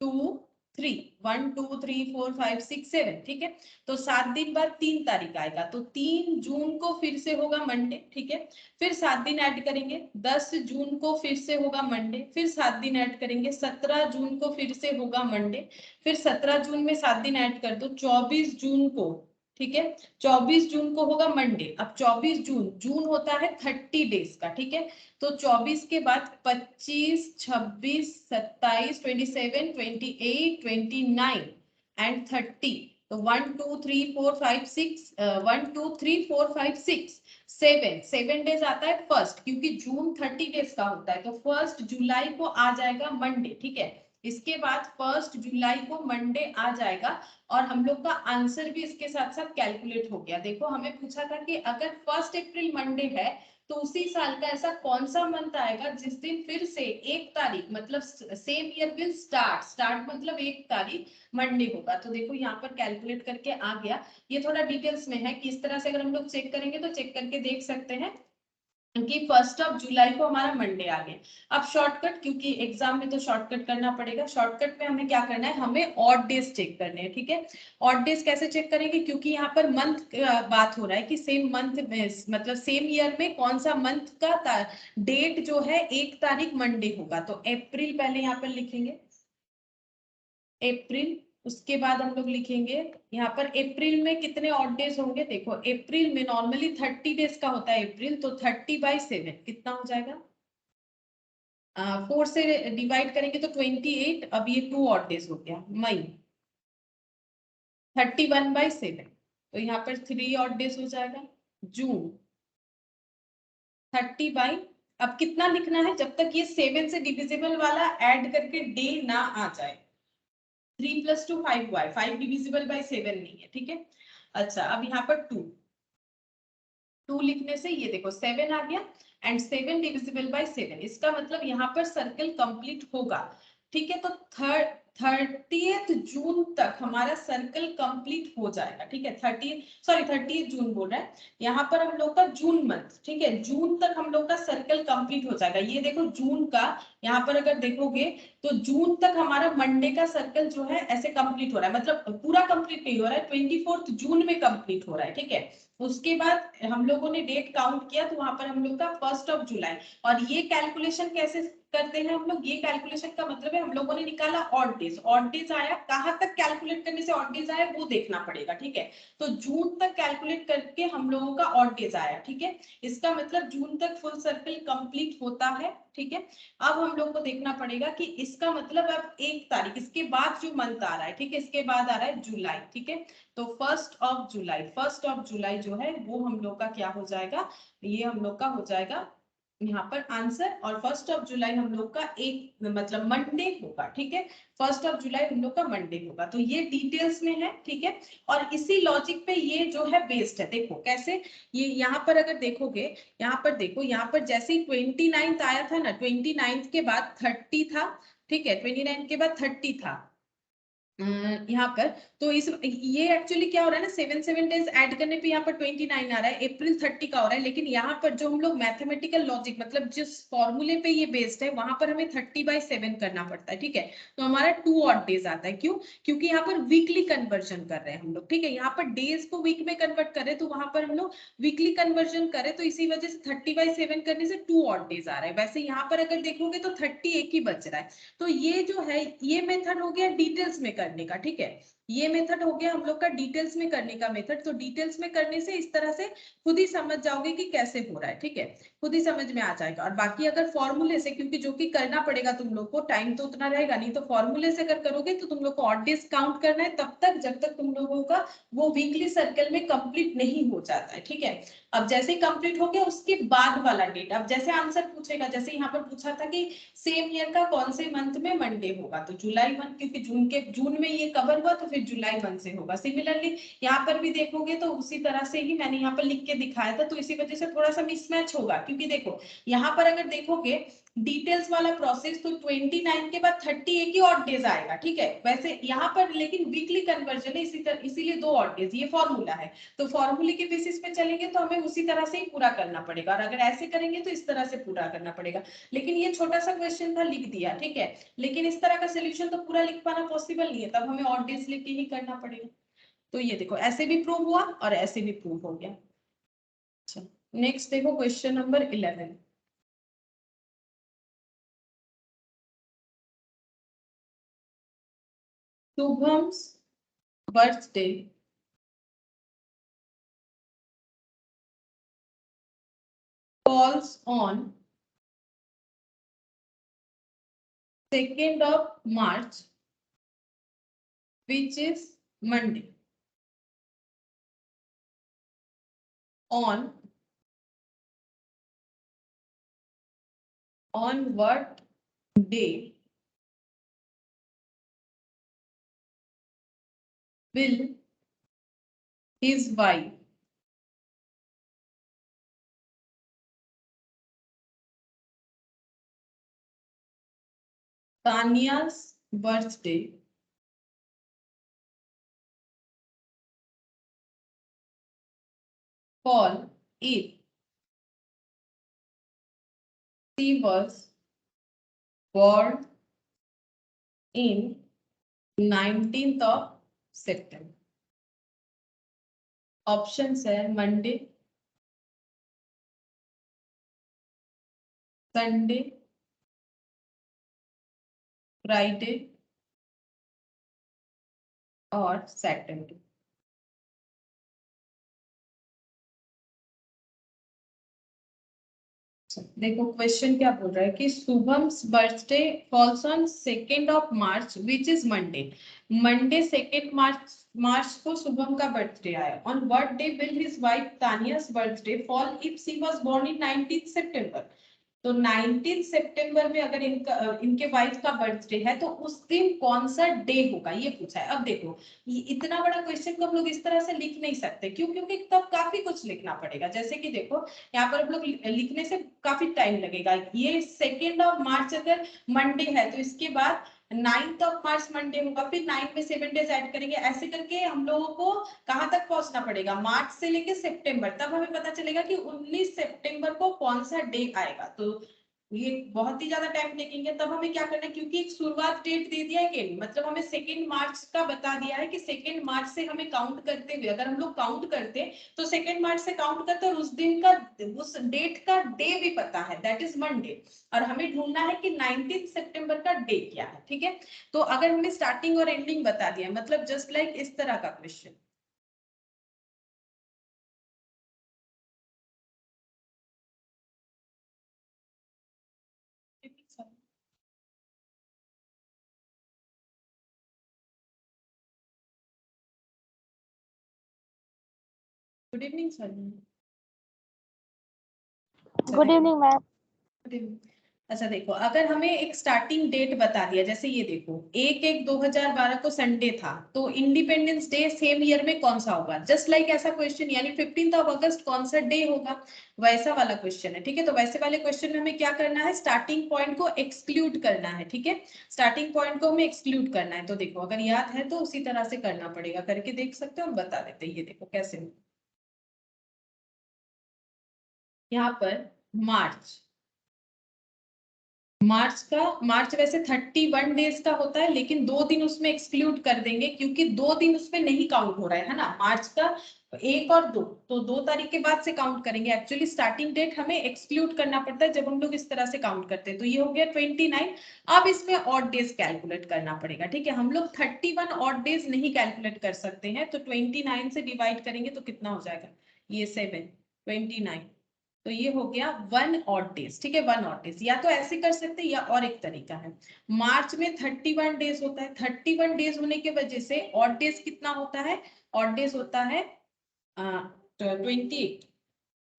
2 3, 1 2 3 4 5 6 7, ठीक है। तो 7 दिन बाद 3 तारीख आएगा, तो 3 जून को फिर से होगा मंडे, ठीक है। फिर 7 दिन ऐड करेंगे, 10 जून को फिर से होगा मंडे, फिर 7 दिन ऐड करेंगे, 17 जून को फिर से होगा मंडे, फिर 17 जून में 7 दिन ऐड कर दो, 24 जून को, ठीक है। 24 जून को होगा मंडे। अब 24 जून, जून होता है 30 डेज का, ठीक है। तो 24 के बाद 25, 26, 27, 27, 28, 29 एंड 30, तो 1 2 3 4 5 6, 1 2 3 4 5 6 7 डेज आता है फर्स्ट, क्योंकि जून 30 डेज का होता है, तो 1 जुलाई को आ जाएगा मंडे, ठीक है। इसके बाद 1 जुलाई को मंडे आ जाएगा, और हम लोग का आंसर भी इसके साथ साथ कैलकुलेट हो गया। देखो हमें पूछा था कि अगर 1 अप्रैल मंडे है तो उसी साल का ऐसा कौन सा मंथ आएगा जिस दिन फिर से 1 तारीख, मतलब सेम ईयर विल स्टार्ट मतलब 1 तारीख मंडे होगा। तो देखो यहाँ पर कैलकुलेट करके आ गया। ये थोड़ा डिटेल्स में है कि इस तरह से अगर हम लोग चेक करेंगे तो चेक करके देख सकते हैं। कि 1 जुलाई को हमारा मंडे आ गया। अब शॉर्टकट, क्योंकि एग्जाम में तो शॉर्टकट करना पड़ेगा, शॉर्टकट में हमें क्या करना है, हमें ऑड डेज चेक करने हैं, ठीक है। ऑड डेज कैसे चेक करेंगे, क्योंकि यहाँ पर मंथ बात हो रहा है कि सेम मंथ में, मतलब सेम ईयर में कौन सा मंथ का डेट जो है 1 तारीख मंडे होगा। तो अप्रैल पहले यहाँ पर लिखेंगे, अप्रैल। उसके बाद हम लोग लिखेंगे यहाँ पर अप्रैल में कितने ऑड डेज होंगे। देखो अप्रैल में नॉर्मली 30 डेज का होता है अप्रैल, तो 30/7 कितना हो जाएगा, 4 से डिवाइड करेंगे तो 28। अब ये 2 ऑड डेज हो गया। मई 31/7, तो यहाँ पर 3 ऑड डेज हो जाएगा। जून 30 बाई, अब कितना लिखना है, जब तक ये 7 से डिविजिबल वाला ऐड करके डे ना आ जाए। 3 + 2 5y, 5 डिविजिबल बाई 7 नहीं है, ठीक है। अच्छा अब यहाँ पर 2 लिखने से ये देखो 7 आ गया, एंड 7 डिविजिबल बाई 7, इसका मतलब यहाँ पर सर्कल कंप्लीट होगा, ठीक है। तो 30 जून तक हमारा सर्कल कंप्लीट हो जाएगा, ठीक है। 30 जून बोल रहा है यहाँ पर हम लोग का जून मंथ, ठीक है। जून तक हम लोग का सर्कल कंप्लीट हो जाएगा। ये देखो जून का, यहाँ पर अगर देखोगे तो जून तक हमारा मंडे का सर्कल जो है ऐसे कंप्लीट हो रहा है, मतलब पूरा कंप्लीट नहीं हो रहा है, 24 जून में कंप्लीट हो रहा है, ठीक है। उसके बाद हम लोगों ने डेट काउंट किया तो वहां पर हम लोग का 1 जुलाई। और ये कैलकुलेशन कैसे करते हैं हम लोग, ये कैलकुलेशन का मतलब है हम लोगों ने निकाला ऑड डेज, ऑड डेज आया, कहां तक कैलकुलेट करने से ऑड डेज आया वो देखना पड़ेगा, ठीक है। तो जून तक कैलकुलेट करके हम लोगों का ऑड डेज आया, ठीक है। इसका मतलब जून तक फुल सर्कल कंप्लीट होता है, ठीक है। अब हम लोग को देखना पड़ेगा कि इसका मतलब अब 1 तारीख, इसके बाद जो मंथ आ रहा है, ठीक है, इसके बाद आ रहा है जुलाई, ठीक है। तो 1 जुलाई, 1 जुलाई जो है वो हम लोग का क्या हो जाएगा, ये हम लोग का हो जाएगा यहाँ पर आंसर। और 1 जुलाई हम लोग का एक मतलब मंडे होगा, ठीक है। 1 जुलाई हम लोग का मंडे होगा, तो ये डिटेल्स में है, ठीक है। और इसी लॉजिक पे ये जो है बेस्ड है। देखो कैसे, ये यहाँ पर अगर देखोगे, यहाँ पर देखो, यहाँ पर जैसे ही 29 आया था ना, 29 के बाद 30 था, ठीक है, 29 के बाद 30 था यहाँ पर। तो इस ये एक्चुअली क्या हो रहा है ना, 7 डेज ऐड करने पे यहाँ पर 29 आ रहा है, अप्रैल 30 का हो रहा है। लेकिन यहाँ पर जो हम लोग मैथमेटिकल लॉजिक, मतलब जिस फॉर्मूले पे ये बेस्ड है, वहां पर हमें 30/7 करना पड़ता है, ठीक है। तो हमारा 2 ऑड डेज आता है। क्यों, क्योंकि यहाँ पर वीकली कन्वर्जन कर रहे हैं हम लोग, ठीक है। यहाँ पर डेज को वीक में कन्वर्ट कर रहे हैं, तो वहां पर हम लोग वीकली कन्वर्जन करें, तो इसी वजह से 30/7 करने से 2 ऑड डेज आ रहा है। वैसे यहाँ पर अगर देखोगे तो 30 एक ही बच रहा है। तो ये जो है ये मेथड हो गया डिटेल्स में करने का, ठीक है। ये मेथड हो गया हम लोग का डिटेल्स में करने का मेथड। तो डिटेल्स में करने से इस तरह से खुद ही समझ जाओगे कि कैसे हो रहा है, ठीक है, खुद ही समझ में आ जाएगा। और बाकी अगर फॉर्मूले से, क्योंकि जो कि करना पड़ेगा तुम लोग को, टाइम तो उतना रहेगा नहीं, तो फॉर्मूले से अगर करोगे तो तुम लोग को ऑड डेज काउंट करना है तब तक जब तक तुम लोगों का वो वीकली सर्कल में कंप्लीट नहीं हो जाता है, ठीक है। अब जैसे ही कंप्लीट हो गया उसके बाद वाला डेट, अब जैसे आंसर पूछेगा, जैसे यहाँ पर पूछा था कि सेम ईयर का कौन से मंथ में मंडे होगा, तो जुलाई मंथ, क्योंकि जून में ये कवर हुआ तो फिर जुलाई मंथ से होगा। सिमिलरली यहाँ पर भी देखोगे तो उसी तरह से ही मैंने यहाँ पर लिख के दिखाया था, तो इसी वजह से थोड़ा सा मिसमैच होगा। क्योंकि देखो यहाँ पर अगर देखोगे डिटेल्स वाला प्रोसेस, तो 29 के बाद 30 एक ही ऑड डेज आएगा, ठीक है। वैसे यहाँ पर लेकिन वीकली कन्वर्जन है, इसीलिए 2 ऑड डेज, ये फॉर्मूला है। तो फॉर्मूले के बेसिस पे चलेंगे तो हमें उसी तरह से ही पूरा करना पड़ेगा, और अगर ऐसे करेंगे तो इस तरह से पूरा करना पड़ेगा। लेकिन ये छोटा सा क्वेश्चन था, लिख दिया, ठीक है। लेकिन इस तरह का सोल्यूशन तो पूरा लिख पाना पॉसिबल नहीं है, तब हमें ऑड डेज लेके ही करना पड़ेगा। तो ये देखो ऐसे भी प्रूव हुआ और ऐसे भी प्रूव हो गया। अच्छा नेक्स्ट देखो question number 11। Shubham's birthday falls on 2nd of March, which is Monday. On what day will his wife Tanya's birthday fall if she was born in 19th of September. Options है Monday, Sunday, Friday और Saturday. देखो question क्या बोल रहा है कि Shubham's birthday falls on 2nd of March which is Monday. Monday 2nd March को शुभम का बर्थडे आया। On what day will his wife Tania's birthday fall if she was born in 19 सितंबर। तो 19 सितंबर में अगर इनके वाइफ का बर्थडे है तो उस दिन कौन सा डे होगा ये पूछा है। अब देखो ये इतना बड़ा क्वेश्चन को हम लोग इस तरह से लिख नहीं सकते, क्यों? क्योंकि तब काफी कुछ लिखना पड़ेगा। जैसे कि देखो यहाँ पर हम लोग लिखने से काफी टाइम लगेगा। ये 2nd ऑफ मार्च अगर मंडे है तो इसके बाद 9th ऑफ मार्च मंडे होगा, फिर 9 में 7 डेज ऐड करेंगे, ऐसे करके हम लोगों को कहां तक पहुंचना पड़ेगा? मार्च से लेके सितंबर, तब हमें पता चलेगा कि 19 सितंबर को कौन सा डे आएगा। तो ये बहुत ही ज्यादा टाइम लेंगे। तब हमें क्या करना है, क्योंकि एक शुरुआत डेट दे दिया है कि मतलब हमें 2nd मार्च का बता दिया है कि 2nd मार्च से हमें काउंट करते हुए, अगर हम लोग काउंट करते तो 2nd मार्च से काउंट करते और उस दिन का, उस डेट का डे भी पता है, दैट इज मंडे। और हमें ढूंढना है कि 19 सितंबर का डे क्या है। ठीक है, तो अगर हमें स्टार्टिंग और एंडिंग बता दिया, मतलब जस्ट लाइक इस तरह का question. Good evening sir. Good evening, ma'am. अच्छा देखो, अगर हमें एक स्टार्टिंग डेट बता दिया, जैसे ये देखो 1/1/2012 को संडे था, तो इंडिपेंडेंस डे सेम ईयर में कौन सा होगा? जस्ट लाइक ऐसा क्वेश्चन, यानी 15th ऑफ अगस्त कौन सा डे होगा, वैसा वाला क्वेश्चन है। ठीक है, तो वैसे वाले क्वेश्चन में हमें क्या करना है? स्टार्टिंग पॉइंट को एक्सक्लूड करना है। ठीक है, स्टार्टिंग पॉइंट को हमें एक्सक्लूड करना है। तो देखो अगर याद है तो उसी तरह से करना पड़ेगा, करके देख सकते हो और बता देते हैं। ये देखो कैसे, यहाँ पर मार्च वैसे 31 डेज का होता है, लेकिन 2 दिन उसमें एक्सक्लूड कर देंगे क्योंकि 2 दिन उसमें नहीं काउंट हो रहा है ना। मार्च का 1 और 2, तो 2 तारीख के बाद से काउंट करेंगे। एक्चुअली स्टार्टिंग डेट हमें एक्सक्लूड करना पड़ता है जब हम लोग इस तरह से काउंट करते हैं। तो ये हो गया 29। अब इसमें ऑड डेज कैलकुलेट करना पड़ेगा। ठीक है, हम लोग 31 ऑड डेज नहीं कैलकुलेट कर सकते हैं, तो 29 से डिवाइड करेंगे तो कितना हो जाएगा? ये 7, 29, तो ये हो गया 1 ऑड डेज। ठीक है, 1 ऑड डेज, या तो ऐसे कर सकते हैं या और एक तरीका है। मार्च में 31 डेज होता है, 31 डेज होने की वजह से ऑड डेज कितना होता है? ऑड डेज होता है 28,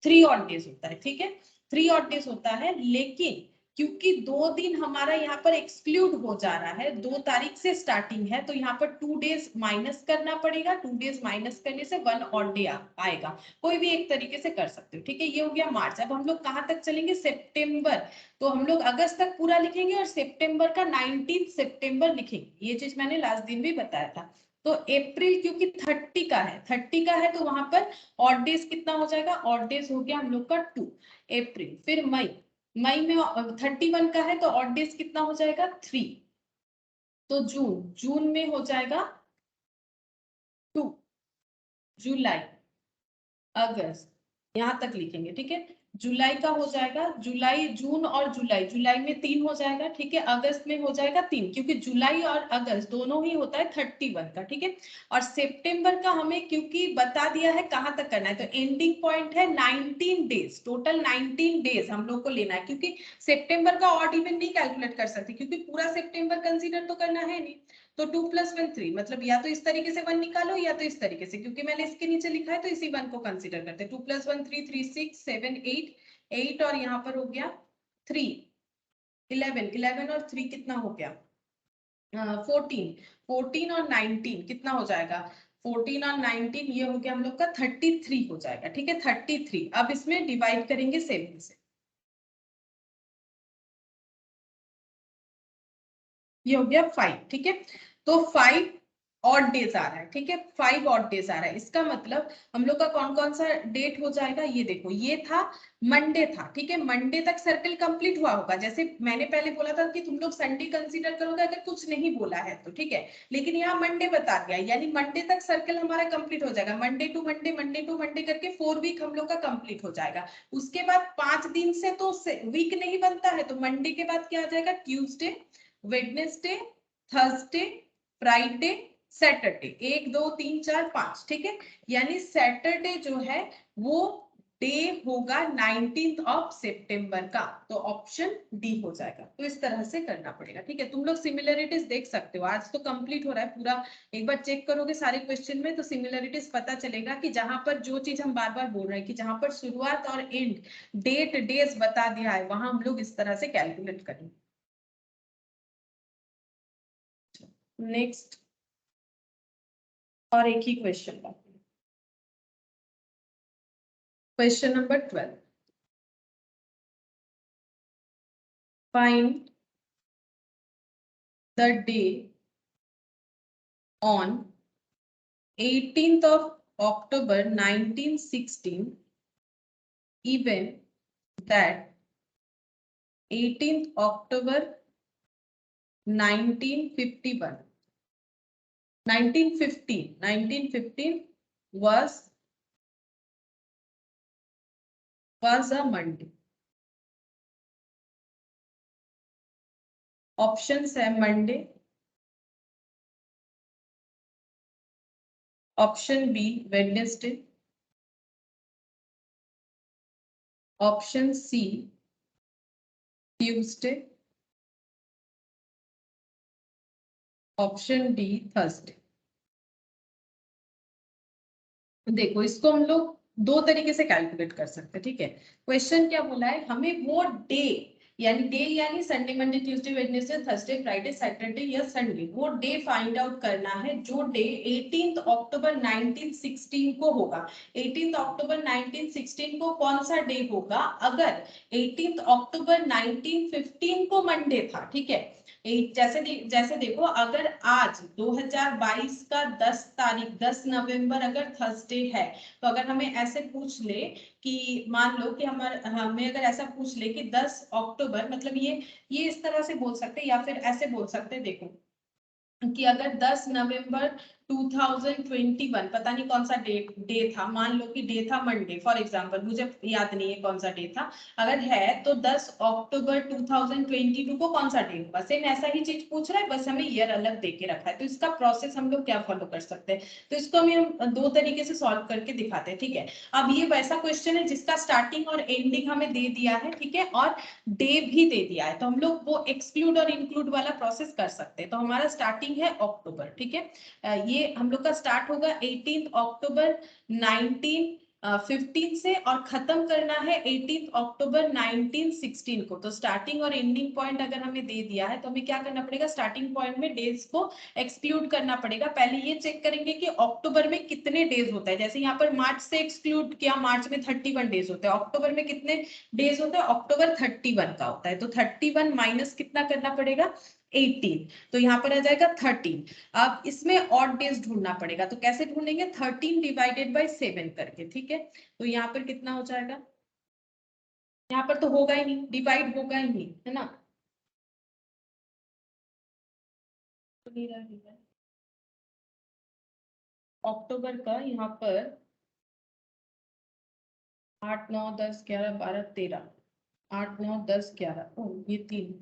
3 ऑड डेज होता है। ठीक है, 3 ऑड डेज होता है, लेकिन क्योंकि 2 दिन हमारा यहाँ पर एक्सक्लूड हो जा रहा है, 2 तारीख से स्टार्टिंग है, तो यहाँ पर 2 डेज माइनस करना पड़ेगा। 2 डेज माइनस करने से 1 ऑड डे आएगा। कोई भी एक तरीके से कर सकते हो। ठीक है, ये हो गया मार्च। अब हम लोग कहाँ तक चलेंगे? सितंबर। तो हम लोग अगस्त तक पूरा लिखेंगे और सितंबर का 19 सितंबर लिखेंगे। ये चीज मैंने लास्ट दिन भी बताया था। तो अप्रैल क्योंकि 30 का है तो वहां पर ऑड डेज कितना हो जाएगा? ऑड डेज हो गया हम लोग का 2 अप्रैल। फिर मई में 31 का है तो ऑड डेज कितना हो जाएगा? 3। तो जून में हो जाएगा 2, जुलाई, अगस्त, यहां तक लिखेंगे। ठीक है, जुलाई का हो जाएगा, जुलाई, जून और जुलाई, जुलाई में 3 हो जाएगा। ठीक है, अगस्त में हो जाएगा 3, क्योंकि जुलाई और अगस्त दोनों ही होता है 31 का। ठीक है, और सितंबर का हमें क्योंकि बता दिया है कहां तक करना है, तो एंडिंग पॉइंट है 19 डेज, टोटल 19 डेज हम लोग को लेना है। क्योंकि सितंबर का ऑड इवन नहीं कैलकुलेट कर सकते, क्योंकि पूरा सितंबर कंसीडर तो करना है नहीं। तो 2 + 1 3, मतलब या तो इस तरीके से 1 निकालो या तो इस तरीके से, क्योंकि मैंने इसके नीचे लिखा है तो इसी 1 को कंसीडर करते हैं। 2 + 1 3, 3 6 7 8, 8 और यहाँ पर हो गया 3, 11, 11 और 3 कितना हो गया? 14, 14 और 19 कितना हो जाएगा? 14 और 19 ये हो गया हम लोग का 33 हो जाएगा। ठीक है, 33। अब इसमें डिवाइड करेंगे 7 से, ये हो गया 5। ठीक है, तो 5 ऑड डेज आ रहा है, ठीक है, 5 ऑड डेज आ रहा है। इसका मतलब हम लोग का कौन कौन सा डेट हो जाएगा, ये देखो, ये था मंडे था, ठीक है, मंडे तक सर्कल कंप्लीट हुआ होगा। जैसे मैंने पहले बोला था कि तुम लोग संडे कंसीडर करोगे अगर कुछ नहीं बोला है तो, ठीक है, लेकिन यहाँ मंडे बता दिया, यानी मंडे तक सर्कल हमारा कंप्लीट हो जाएगा। Monday to Monday, Monday to Monday करके 4 वीक हम लोग का कंप्लीट हो जाएगा। उसके बाद 5 दिन से तो वीक नहीं बनता है, तो मंडे के बाद क्या आ जाएगा, Tuesday, Wednesday, Thursday, Friday, Saturday, 1 2 3 4 5, ठीक है, यानी सैटरडे जो है वो डे होगा 19th ऑफ सितंबर का, तो ऑप्शन डी हो जाएगा। तो इस तरह से करना पड़ेगा, ठीक है। तुम लोग सिमिलरिटीज देख सकते हो, आज तो कंप्लीट हो रहा है पूरा, एक बार चेक करोगे सारे क्वेश्चन में तो सिमिलरिटीज पता चलेगा कि जहां पर जो चीज हम बार बार बोल रहे हैं कि जहां पर शुरुआत और एंड डेट डेज बता दिया है वहां हम लोग इस तरह से कैलकुलेट करेंगे। नेक्स्ट और एक ही क्वेश्चन बाकी, question number 12, find the day on 18th of October 1916 even that 18th October 1951 1915 was a Monday। Options है Monday, option B Wednesday, option C Tuesday, option D Thursday. देखो इसको हम लोग दो तरीके से कैलकुलेट कर सकते हैं, ठीक है। क्वेश्चन क्या बोला है, हमें वो डे यानी Sunday Monday Tuesday Wednesday Thursday Friday Saturday या संडे, वो डे फाइंड आउट करना है जो डे 18 अक्टूबर 1916 को होगा। 18 अक्टूबर 1916 को कौन सा डे होगा, अगर 18 अक्टूबर 1915 को मंडे था, ठीक है। जैसे देखो, अगर आज 2022 का 10 नवंबर अगर थर्सडे है, तो अगर हमें ऐसे पूछ ले कि मान लो कि हमें अगर ऐसा पूछ ले कि 10 अक्टूबर, मतलब ये इस तरह से बोल सकते हैं या फिर ऐसे बोल सकते हैं, देखो कि अगर 10 नवंबर 2021, पता नहीं कौन सा डे था, मान लो कि डे था मंडे फॉर एग्जांपल, मुझे याद नहीं है कौन सा डे था, अगर है तो 10 अक्टूबर 2022 को कौन सा डे होगा, सेम ऐसा ही चीज पूछ रहा है, बस हमें ईयर अलग देके रखा है। तो इसका प्रोसेस हम लोग क्या फॉलो कर सकते हैं, तो इसको हम दो तरीके से सॉल्व करके दिखाते हैं, ठीक है। अब ये वैसा क्वेश्चन है जिसका स्टार्टिंग और एंडिंग हमें दे दिया है, ठीक है, और डे भी दे दिया है, तो हम लोग वो एक्सक्लूड और इंक्लूड वाला प्रोसेस कर सकते हैं। तो हमारा स्टार्टिंग है अक्टूबर, ठीक है, ये हम लोग का स्टार्ट होगा 18 अक्टूबर 1915 से और खत्म करना है 18 अक्टूबर 1916 को। तो स्टार्टिंग और एंडिंग पॉइंट अगर हमें दे दिया है तो हमें क्या करना पड़ेगा, स्टार्टिंग पॉइंट में डेज को एक्सक्लूड करना पड़ेगा। पहले ये चेक करेंगे कि अक्टूबर में कितने डेज होता है, जैसे यहाँ पर मार्च से एक्सक्लूड किया, मार्च में 31 डेज होते हैं, अक्टूबर में कितने डेज होते हैं, अक्टूबर 31 का होता है, तो 31 माइनस कितना करना पड़ेगा 18, तो यहाँ पर आ जाएगा 13। अब इसमें ऑड डेज ढूंढना पड़ेगा, तो कैसे ढूंढेंगे, 13 डिवाइडेड बाय 7 करके, ठीक है। तो यहाँ पर कितना हो जाएगा, यहाँ पर तो होगा ही नहीं, डिवाइड होगा ही नहीं, है ना, तो नहीं रहा अक्टूबर का यहाँ पर 8 9 10 11 12 13, 8 9 10 11, ये 3,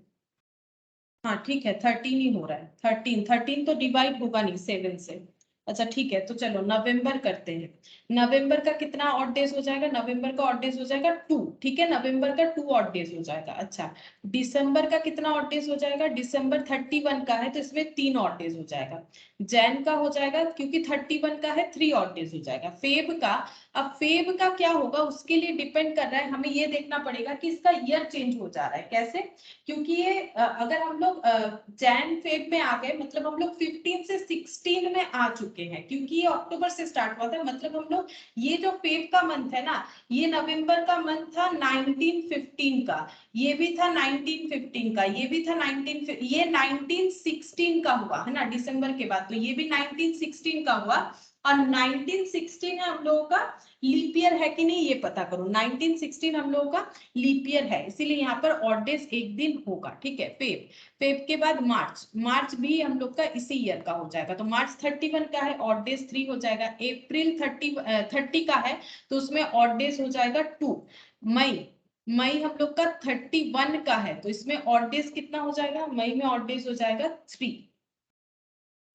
हाँ ठीक है 13 ही हो रहा है, 13 तो डिवाइड होगा नहीं 7 से। अच्छा ठीक है, तो चलो नवंबर करते हैं। नवंबर का कितना ऑड डेज हो जाएगा, नवंबर का ऑड डेज हो जाएगा 2, ठीक है, नवंबर का 2 ऑड डेज हो जाएगा। अच्छा, दिसंबर का कितना ऑड डेज हो जाएगा, दिसंबर 31 का है तो इसमें 3 ऑड डेज हो जाएगा। जैन का हो जाएगा क्योंकि 31 का है 3 ऑड डेज हो जाएगा। फेब का अब फेब का क्या होगा उसके लिए डिपेंड कर रहा है, हमें ये देखना पड़ेगा कि इसका ईयर चेंज हो जा रहा है कैसे, क्योंकि ये अगर हम लोग जैन फेब में आ गए मतलब हम लोग 15 से 16 में आ चुके हैं, क्योंकि ये अक्टूबर से स्टार्ट हुआ था, मतलब हम लोग ये जो फेब का मंथ है ना, ये नवंबर का मंथ था 1915 का, ये भी था 1915 का, ये भी था 1916 का हुआ है ना दिसंबर के बाद, तो ये भी 1916 का हुआ, और 1916 है हम लोगों का लीप ईयर है कि नहीं ये पता करो, 1916 हम लोगों का लीप ईयर है, इसीलिए यहाँ पर ऑड डेज एक दिन होगा, ठीक है। फेब, फेब के बाद मार्च, मार्च भी हम लोग का इसी ईयर का हो जाएगा, तो मार्च 31 का है, ऑड डेज 3 हो जाएगा। अप्रैल 30 का है, तो उसमें ऑड डेज हो जाएगा 2। मई, मई हम लोग का 31 का है, तो इसमें ऑड डेज कितना हो जाएगा, मई में ऑड डेज हो जाएगा 3।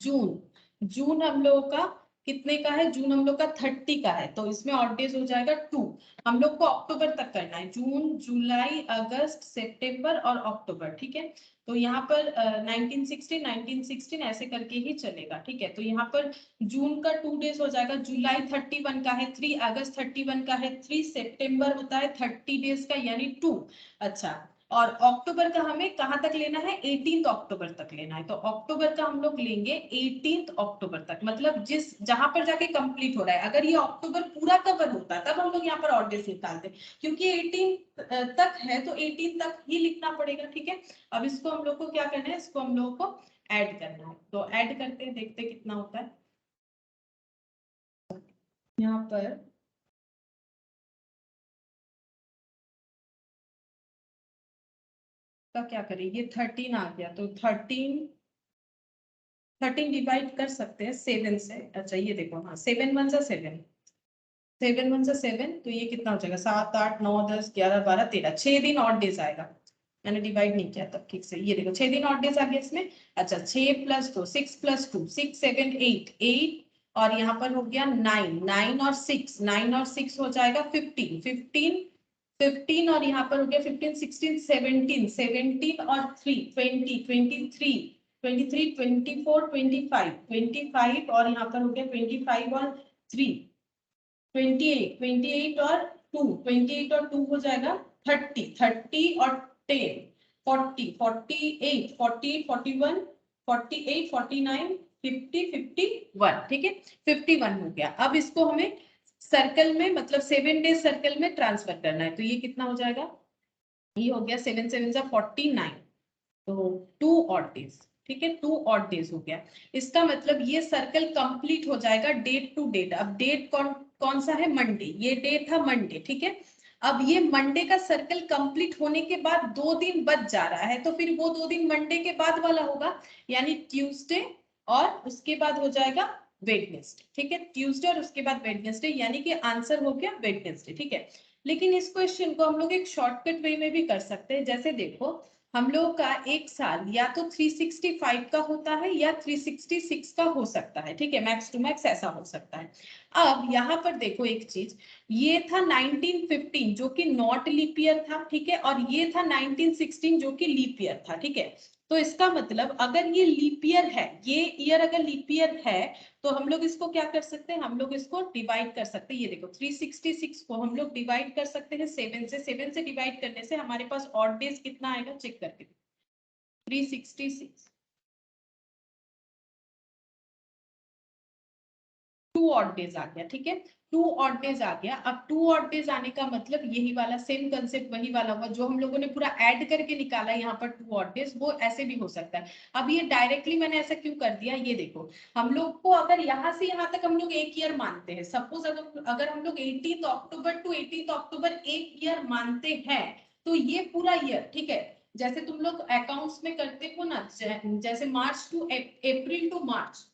जून, जून हम लोगों का कितने का है, जून हम लोग का 30 का है, तो इसमें ऑड डेज हो जाएगा 2। हम लोग को अक्टूबर तक करना है, जून जुलाई अगस्त सितंबर और अक्टूबर, ठीक है। तो यहाँ पर 1916 ऐसे करके ही चलेगा, ठीक है। तो यहाँ पर जून का 2 डेज हो जाएगा, जुलाई 31 का है 3, अगस्त 31 का है 3, सितंबर होता है 30 डेज का यानी 2। अच्छा, और अक्टूबर का हमें कहां तक लेना है, 18 अक्टूबर तक लेना है, तो अक्टूबर का हम लोग लेंगे 18 अक्टूबर तक, मतलब जिस जहां पर जाके कंप्लीट हो रहा है, अगर ये अक्टूबर पूरा कवर होता तब हम लोग यहाँ पर ऑड डेज निकालते, क्योंकि 18 तक है तो 18 तक ही लिखना पड़ेगा, ठीक है। अब इसको हम लोग को क्या करना है, इसको हम लोग को ऐड करना है, तो ऐड करते हैं, देखते हैं कितना होता है। यहाँ पर का क्या करें, ये 13 आ गया, तो 13 डिवाइड कर सकते हैं 7 से। अच्छा ये देखो, हाँ 7 1 जा 7, 7 1 जा 7, तो ये कितना हो जाएगा, 7 8 9 10 11 12 13, 6 दिन ऑड डेज आएगा, मैंने डिवाइड नहीं किया तब ठीक से, ये देखो 6 दिन ऑड डेज आ गया इसमें। अच्छा 6 + 2 6 + 2 6 7 8 8, और यहाँ पर हो गया 9 9 और 6 9 और 6 हो जाएगा 15 15 15, और यहाँ पर हो गया 15 16 17 17 और 3 20 23 23 24 25 25, और यहाँ पर हो गया 25 और 3 28 28 और 2 28 और 2 हो जाएगा 30 30 और 10 40 48 48 41 48 49 50 51, ठीक है 51 हो गया। अब इसको हमें सर्कल में मतलब 7 डेज सर्कल में ट्रांसफर करना है, तो ये कितना हो जाएगा, ये हो गया 7 7 जा 49, तो 2 ऑड डेज, ठीक है 2 ऑड डेज हो गया। इसका मतलब ये सर्कल कंप्लीट हो जाएगा डेट टू डेट। अब डेट कौन कौन सा है, मंडे, ये डेट था मंडे, ठीक है। अब ये मंडे का सर्कल कंप्लीट होने के बाद 2 दिन बच जा रहा है, तो फिर वो 2 दिन मंडे के बाद वाला होगा, यानी ट्यूसडे और उसके बाद हो जाएगा वेडनेसडे, ठीक है ट्यूसडे और उसके बाद वेडनेसडे, यानी कि आंसर हो गया वेडनेसडे, ठीक है। लेकिन इस क्वेश्चन को हम लोग एक शॉर्टकट वे में भी कर सकते हैं, जैसे देखो हम लोग का एक साल या तो 365 का होता है या 366 का हो सकता है, ठीक है मैक्स टू मैक्स ऐसा हो सकता है। अब यहाँ पर देखो एक चीज, ये था 1915 जो कि नॉट लीप ईयर था, ठीक है, और ये था 1916 जो कि लीप ईयर था, ठीक है। तो इसका मतलब अगर ये लीप ईयर है, ये ईयर अगर लीप ईयर है, तो हम लोग इसको क्या कर सकते हैं, हम लोग इसको डिवाइड कर सकते हैं, ये देखो 366 को हम लोग डिवाइड कर सकते हैं 7 से, 7 से डिवाइड करने से हमारे पास ऑड डेज कितना आएगा चेक करके, 366 2 ऑड डेज आ गया, ठीक है 2 ऑड डेज आ गया। अब 2 ऑड डेज आने का मतलब यही वाला सेम कंसेप्ट वही वाला हुआ जो हम लोगों ने पूरा ऐड करके निकाला यहाँ पर 2 ऑड डेज, वो ऐसे भी हो सकता है। अब ये डायरेक्टली मैंने ऐसा क्यों कर दिया, ये देखो हम लोग को अगर यहाँ से यहाँ तक हम लोग एक ईयर मानते हैं, सपोज अगर हम लोग 18 अक्टूबर टू 18 अक्टूबर एक ईयर मानते हैं, तो ये पूरा ईयर, ठीक है, जैसे तुम लोग अकाउंट्स में करते हो ना, जैसे मार्च टू अप्रैल टू मार्च,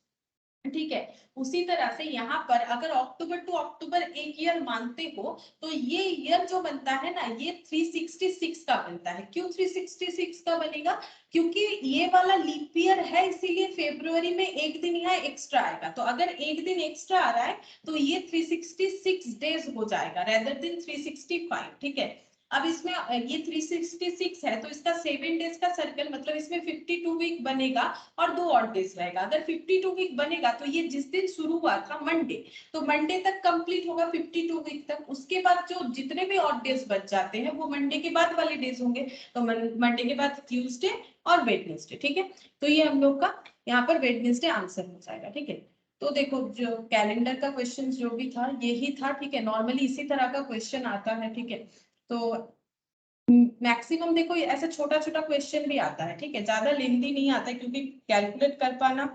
ठीक है, उसी तरह से यहाँ पर अगर अक्टूबर टू अक्टूबर एक ईयर मानते हो, तो ये ईयर जो बनता है ना, ये 366 का बनता है। क्यों 366 का बनेगा, क्योंकि ये वाला लीप ईयर है, इसीलिए फरवरी में एक दिन यहाँ एक्स्ट्रा आएगा, तो अगर एक दिन एक्स्ट्रा आ रहा है तो ये 366 डेज हो जाएगा रेदर देन 365, ठीक है। अब इसमें ये 366 है तो इसका 7 डेज का सर्कल मतलब इसमें 52 वीक बनेगा और 2 ऑड डेज रहेगा। अगर 52 वीक बनेगा तो ये जिस दिन शुरू हुआ था मंडे, तो मंडे तक कंप्लीट होगा 52 वीक तक। उसके बाद जो जितने भी ऑड डेज बच जाते हैं वो मंडे के बाद वाले डेज होंगे, तो मंडे के बाद ट्यूसडे और वेडनेसडे। ठीक है, तो ये हम लोग का यहाँ पर वेडनेसडे आंसर हो जाएगा। ठीक है, तो देखो जो कैलेंडर का क्वेश्चन जो भी था यही था। ठीक है, नॉर्मली इसी तरह का क्वेश्चन आता है। ठीक है, तो मैक्सिमम देखो ऐसा छोटा छोटा क्वेश्चन भी आता है। ठीक है, ज्यादा लेंथी नहीं आता है क्योंकि कैलकुलेट कर पाना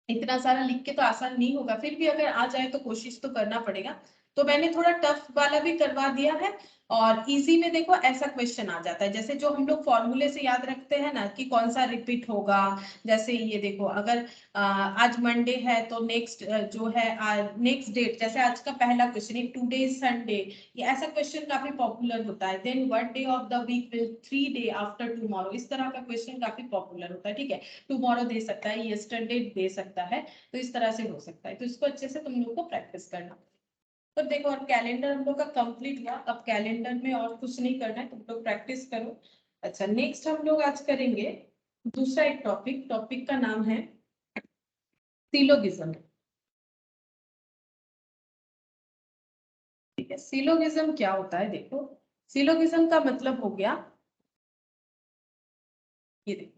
इतना सारा लिख के तो आसान नहीं होगा, फिर भी अगर आ जाए तो कोशिश तो करना पड़ेगा। तो मैंने थोड़ा टफ वाला भी करवा दिया है और इजी में देखो ऐसा क्वेश्चन आ जाता है जैसे जो हम लोग फॉर्मूले से याद रखते हैं ना कि कौन सा रिपीट होगा। जैसे ये देखो अगर आज मंडे है तो नेक्स्ट जो है नेक्स्ट डेट, जैसे आज का पहला क्वेश्चन टुडे इज संडे, ये ऐसा क्वेश्चन काफी पॉपुलर होता है। Then what day of the week will 3 day after tomorrow, इस तरह का क्वेश्चन काफी पॉपुलर होता है। ठीक है, टुमारो दे सकता है, यस्टरडे दे सकता है, तो इस तरह से हो सकता है। तो इसको अच्छे से तुम लोग को प्रैक्टिस करना। तो देखो और कैलेंडर हम लोग का कंप्लीट हुआ, अब कैलेंडर में और कुछ नहीं करना है, तुम लोग प्रैक्टिस करो। अच्छा, नेक्स्ट हम लोग आज करेंगे दूसरा एक टॉपिक, टॉपिक का नाम है सिलोगिज्म। ठीक है, सिलोगिज्म क्या होता है देखो, सिलोगिज्म का मतलब हो गया, ये देखो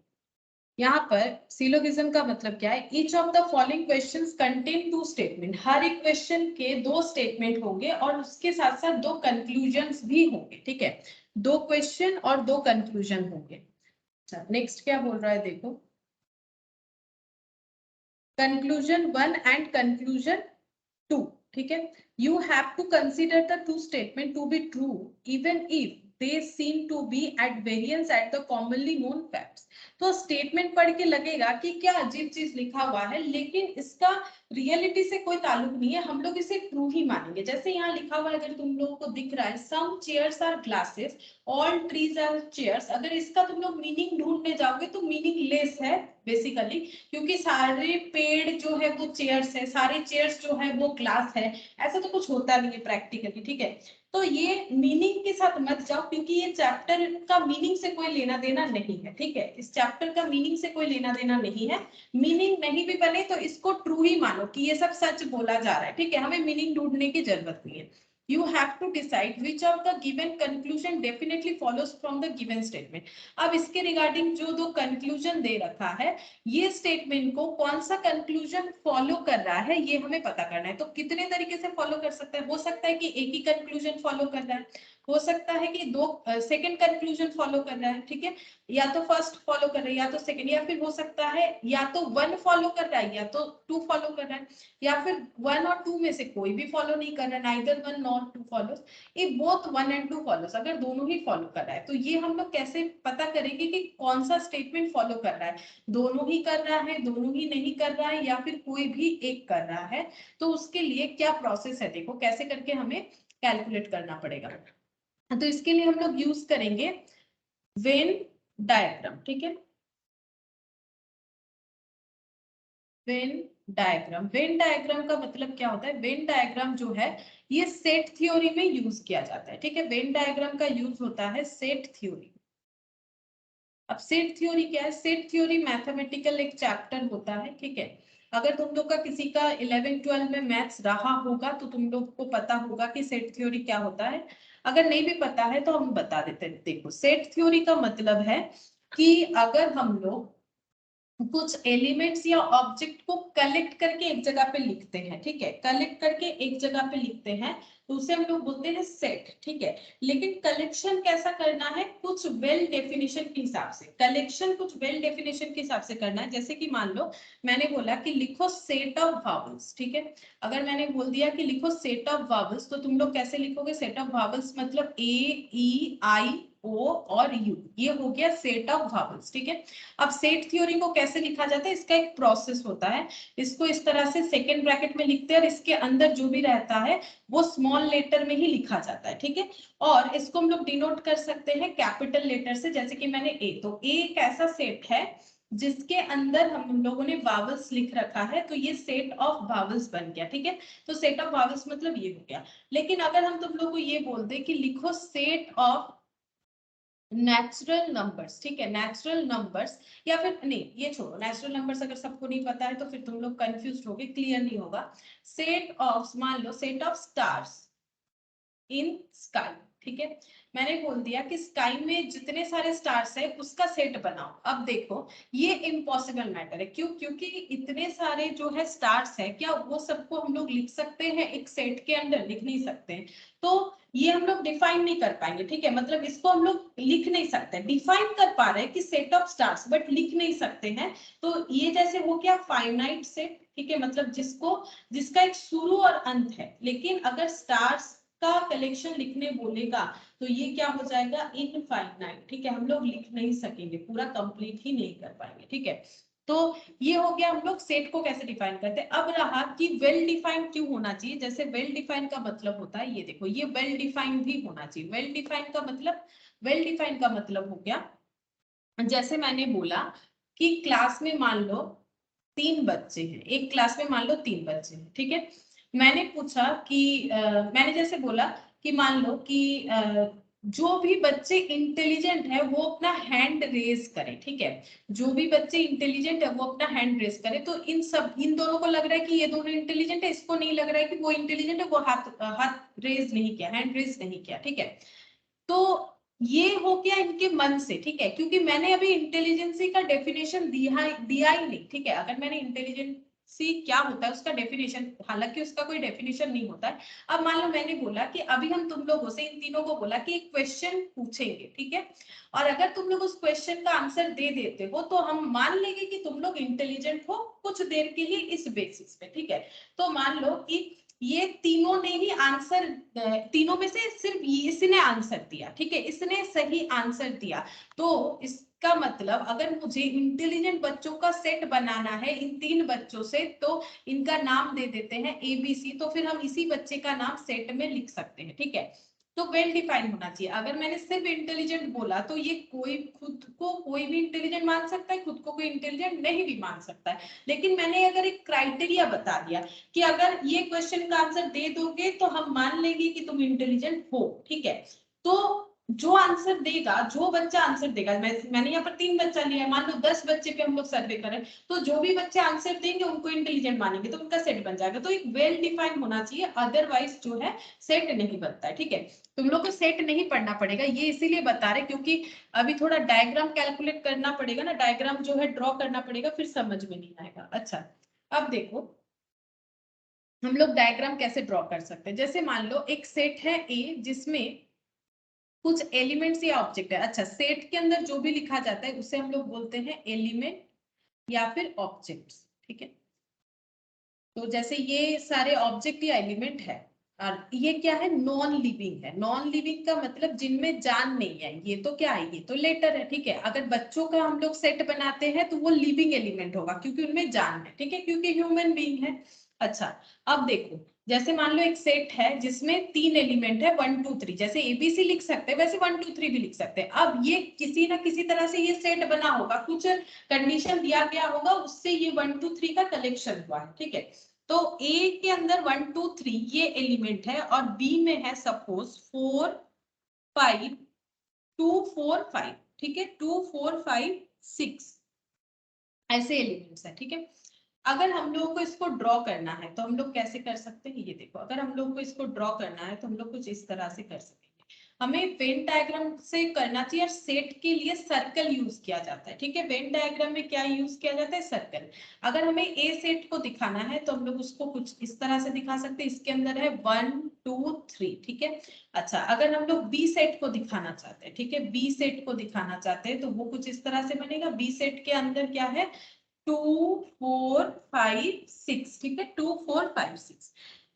यहाँ पर सिलोगिज्म का मतलब क्या है, each of the following questions contain 2 statement, हर एक क्वेश्चन के 2 स्टेटमेंट होंगे और उसके साथ साथ 2 कंक्लूजन्स भी होंगे। ठीक है, 2 क्वेश्चन और 2 कंक्लूजन होंगे। अच्छा, नेक्स्ट क्या बोल रहा है देखो, कंक्लूजन 1 एंड कंक्लूजन 2। ठीक है, you have to consider the 2 statement to be true even if they seem to be at variance at the commonly known facts। तो स्टेटमेंट पढ़ के लगेगा कि क्या अजीब चीज लिखा हुआ है, लेकिन इसका रियलिटी से कोई ताल्लुक नहीं है, हम लोग इसे ट्रू ही मानेंगे। जैसे यहाँ लिखा हुआ है, अगर तुम लोगों को दिख रहा है some chairs are glasses, all trees are chairs, अगर इसका तुम लोग मीनिंग ढूंढने जाओगे तो मीनिंग लेस है बेसिकली, क्योंकि सारे पेड़ जो है वो चेयर्स है, सारे चेयर्स जो है वो ग्लास है, ऐसा तो कुछ होता नहीं है प्रैक्टिकली। ठीक है, तो ये मीनिंग के साथ मत जाओ क्योंकि ये चैप्टर का मीनिंग से कोई लेना देना नहीं है। ठीक है, इस चैप्टर का मीनिंग से कोई लेना देना नहीं है, मीनिंग नहीं भी बने तो इसको ट्रू ही मानो कि ये सब सच बोला जा रहा है। ठीक है, हमें मीनिंग ढूंढने की जरूरत नहीं है। You have to decide which of the given conclusion definitely follows from the given statement। अब इसके रिगार्डिंग जो 2 कंक्लूजन दे रखा है, ये स्टेटमेंट को कौन सा कंक्लूजन फॉलो कर रहा है ये हमें पता करना है। तो कितने तरीके से फॉलो कर सकता है, हो सकता है कि एक ही कंक्लूजन फॉलो कर रहा है, हो सकता है कि 2 सेकंड कंक्लूजन फॉलो कर रहा है। ठीक है, या तो फर्स्ट फॉलो कर रहा है या तो सेकंड, या फिर हो सकता है या तो 1 फॉलो कर रहा है या तो 2 फॉलो कर रहा है, या फिर 1 और 2 में से कोई भी फॉलो नहीं कर रहा है, neither 1 nor 2 follows, if both 1 and 2 follows, अगर दोनों ही फॉलो कर रहा है। तो ये हम लोग कैसे पता करेंगे कि कौन सा स्टेटमेंट फॉलो कर रहा है, दोनों ही कर रहा है, दोनों ही नहीं कर रहा है, या फिर कोई भी एक कर रहा है। तो उसके लिए क्या प्रोसेस है देखो, कैसे करके हमें कैलकुलेट करना पड़ेगा। तो इसके लिए हम लोग यूज करेंगे वेन डायग्राम। ठीक है, वेन डायग्राम, वेन डायग्राम का मतलब क्या होता है, वेन डायग्राम जो है ये सेट थ्योरी में यूज किया जाता है। ठीक है, वेन डायग्राम का यूज होता है सेट थ्योरी। अब सेट थ्योरी क्या है, सेट थ्योरी मैथमेटिकल एक चैप्टर होता है। ठीक है, अगर तुम लोग का किसी का 11-12 में मैथ्स रहा होगा तो तुम लोग को पता होगा कि सेट थ्योरी क्या होता है। अगर नहीं भी पता है तो हम बता देते हैं। देखो, सेट थ्योरी का मतलब है कि अगर हम लोग कुछ एलिमेंट्स या ऑब्जेक्ट को कलेक्ट करके एक जगह पे लिखते हैं, ठीक है, कलेक्ट करके एक जगह पे लिखते हैं तो उसे हम लोग बोलते हैं सेट। ठीक है, लेकिन कलेक्शन कैसा करना है, कुछ वेल डेफिनेशन के हिसाब से, कलेक्शन कुछ वेल डेफिनेशन के हिसाब से करना है। जैसे कि मान लो मैंने बोला कि लिखो सेट ऑफ वावल्स। ठीक है, अगर मैंने बोल दिया कि लिखो सेट ऑफ वावल्स तो तुम लोग कैसे लिखोगे, सेट ऑफ वावल्स मतलब ए ई आई ओ और यू, ये हो गया सेट ऑफ वावल्स। ठीक है, अब सेट थ्योरी को कैसे लिखा जाता है, इसका एक प्रोसेस होता है। इसको इस तरह से सेकंड ब्रैकेट में लिखते हैं और इसके अंदर जो भी रहता है वो स्मॉल लेटर में ही लिखा जाता है। ठीक है, और इसको हम लोग डिनोट कर सकते हैं कैपिटल लेटर से, जैसे कि मैंने ए, तो ए एक ऐसा सेट है जिसके अंदर हम लोगों ने वावल्स लिख रखा है, तो ये सेट ऑफ वावल्स बन गया। ठीक है, तो सेट ऑफ वावल्स मतलब ये हो गया। लेकिन अगर हम तुम लोग को ये बोल दे कि लिखो सेट ऑफ नेचुरल नंबर्स, ठीक है, नेचुरल नंबर्स, या फिर नहीं ये छोड़ो, नेचुरल नंबर्स अगर सबको नहीं पता है तो फिर तुम लोग कंफ्यूज होगे, क्लियर नहीं होगा। सेट ऑफ, मान लो set of stars in sky, ठीक है, मैंने बोल दिया कि स्काई में जितने सारे स्टार्स है उसका सेट बनाओ। अब देखो ये इम्पॉसिबल मैटर है, क्यों? क्योंकि इतने सारे जो है स्टार्स है, क्या वो सबको हम लोग लिख सकते हैं एक सेट के अंदर? लिख नहीं सकते हैं, तो ये हम लोग डिफाइन नहीं कर पाएंगे, ठीक है, मतलब इसको हम लोग लिख नहीं सकते, डिफाइन कर पा रहे हैं कि सेट ऑफ स्टार्स, बट लिख नहीं सकते हैं। तो ये जैसे हो गया फाइनाइट सेट, ठीक है, मतलब जिसका एक शुरू और अंत है, लेकिन अगर स्टार्स का कलेक्शन लिखने बोलेगा तो ये क्या हो जाएगा? इनफाइनाइट, ठीक है, हम लोग लिख नहीं सकेंगे, पूरा कंप्लीट ही नहीं कर पाएंगे, ठीक है। तो ये हो गया हम लोग सेट को कैसे डिफाइन करते हैं। अब रहा कि वेल डिफाइंड क्यों होना चाहिए। जैसे वेल डिफाइंड का मतलब होता है, ये देखो, ये वेल डिफाइंड भी होना चाहिए। वेल डिफाइंड का मतलब, वेल डिफाइंड का मतलब हो गया, जैसे मैंने बोला कि क्लास में मान लो 3 बच्चे हैं, एक क्लास में मान लो 3 बच्चे हैं, ठीक है, मैंने पूछा कि मैंने जैसे बोला कि मान लो कि जो भी बच्चे इंटेलिजेंट है वो अपना हैंड रेज करें, ठीक है, जो भी बच्चे इंटेलिजेंट है वो अपना हैंड रेज करें। तो इन दोनों को लग रहा है कि ये दोनों इंटेलिजेंट है, इसको नहीं लग रहा है कि वो इंटेलिजेंट है, वो हाथ रेज नहीं किया, हैंड रेज नहीं किया, ठीक है। तो ये हो गया इनके मन से, ठीक है, क्योंकि मैंने अभी इंटेलिजेंसी का डेफिनेशन दिया ही नहीं, ठीक है। अगर मैंने इंटेलिजेंसी क्या होता है उसका डेफिनेशन, हालांकि उसका कोई डेफिनेशन नहीं होता है। अब मान लो मैंने बोला कि अभी हम तुम लोगों से, इन तीनों को बोला कि एक क्वेश्चन पूछेंगे, ठीक है, और अगर तुम लोग उस क्वेश्चन का आंसर दे देते हो तो हम मान लेंगे कि तुम लोग इंटेलिजेंट हो कुछ देर के लिए इस बेसिस पे, ठीक है। तो मान लो कि ये तीनों ने ही आंसर, तीनों में से सिर्फ इसने आंसर दिया, ठीक है, इसने सही आंसर दिया। तो इसका मतलब अगर मुझे इंटेलिजेंट बच्चों का सेट बनाना है इन 3 बच्चों से, तो इनका नाम दे देते हैं ABC, तो फिर हम इसी बच्चे का नाम सेट में लिख सकते हैं, ठीक है। तो वेल डिफाइंड होना चाहिए। अगर मैंने सिर्फ इंटेलिजेंट बोला तो ये कोई खुद को कोई भी इंटेलिजेंट मान सकता है, खुद को कोई इंटेलिजेंट नहीं भी मान सकता है। लेकिन मैंने अगर एक क्राइटेरिया बता दिया कि अगर ये क्वेश्चन का आंसर दे दोगे तो हम मान लेंगे कि तुम इंटेलिजेंट हो, ठीक है। तो जो आंसर देगा, जो बच्चा आंसर देगा, मैंने यहाँ पर 3 बच्चा लिया, मान लो 10 बच्चे पे हम लोग सर्वे करें, तो जो भी बच्चे आंसर देंगे उनको इंटेलिजेंट मानेंगे, तो उनका सेट बन जाएगा। तो एक वेल डिफाइंड होना चाहिए, अदरवाइज जो है सेट नहीं बनता है, ठीक है। तुम लोग को सेट नहीं पढ़ना पड़ेगा, ये इसीलिए बता रहे क्योंकि अभी थोड़ा डायग्राम कैलकुलेट करना पड़ेगा ना, डायग्राम जो है ड्रॉ करना पड़ेगा, फिर समझ में नहीं आएगा। अच्छा, अब देखो हम लोग डायग्राम कैसे ड्रॉ कर सकते हैं। जैसे मान लो एक सेट है ए जिसमें कुछ एलिमेंट्स या ऑब्जेक्ट है। अच्छा, सेट के अंदर जो भी लिखा जाता है उसे हम लोग बोलते हैं एलिमेंट या फिर ऑब्जेक्ट्स, ठीक है। तो जैसे ये सारे ऑब्जेक्ट या एलिमेंट है, और ये क्या है? नॉन लिविंग है। नॉन लिविंग का मतलब जिनमें जान नहीं है। ये तो क्या है? ये तो लेटर है, ठीक है। अगर बच्चों का हम लोग सेट बनाते हैं तो वो लिविंग एलिमेंट होगा क्योंकि उनमें जान है, ठीक है, क्योंकि ह्यूमन बीइंग है। अच्छा, अब देखो जैसे मान लो एक सेट है जिसमें 3 एलिमेंट है, 1 2 3, जैसे ABC लिख सकते हैं वैसे 1 2 3 भी लिख सकते हैं। अब ये किसी ना किसी तरह से ये सेट बना होगा, कुछ कंडीशन दिया गया होगा, उससे ये 1 2 3 का कलेक्शन हुआ है, ठीक है। तो ए के अंदर 1 2 3 ये एलिमेंट है और बी में है सपोज 4 5 2 4 5, ठीक है, 2 4 5 6 ऐसे एलिमेंट्स है, ठीक है। अगर हम लोगों को इसको ड्रॉ करना है तो हम लोग कैसे कर सकते हैं? ये देखो, अगर हम लोग को इसको ड्रॉ करना है तो हम लोग कुछ इस तरह से कर सकेंगे। हमें वेन डायग्राम से करना चाहिए और सेट के लिए सर्कल यूज किया जाता है, ठीक है। वेन डायग्राम में क्या यूज किया जाता है? सर्कल। अगर हमें ए सेट को दिखाना है तो हम लोग उसको कुछ इस तरह से दिखा सकते हैं, इसके अंदर है 1 2 3, ठीक है। अच्छा, अगर हम लोग बी सेट को दिखाना चाहते हैं, ठीक है, बी सेट को दिखाना चाहते हैं तो वो कुछ इस तरह से बनेगा। बी सेट के अंदर क्या है? 2 4 5 6, ठीक है, 2 4 5 6।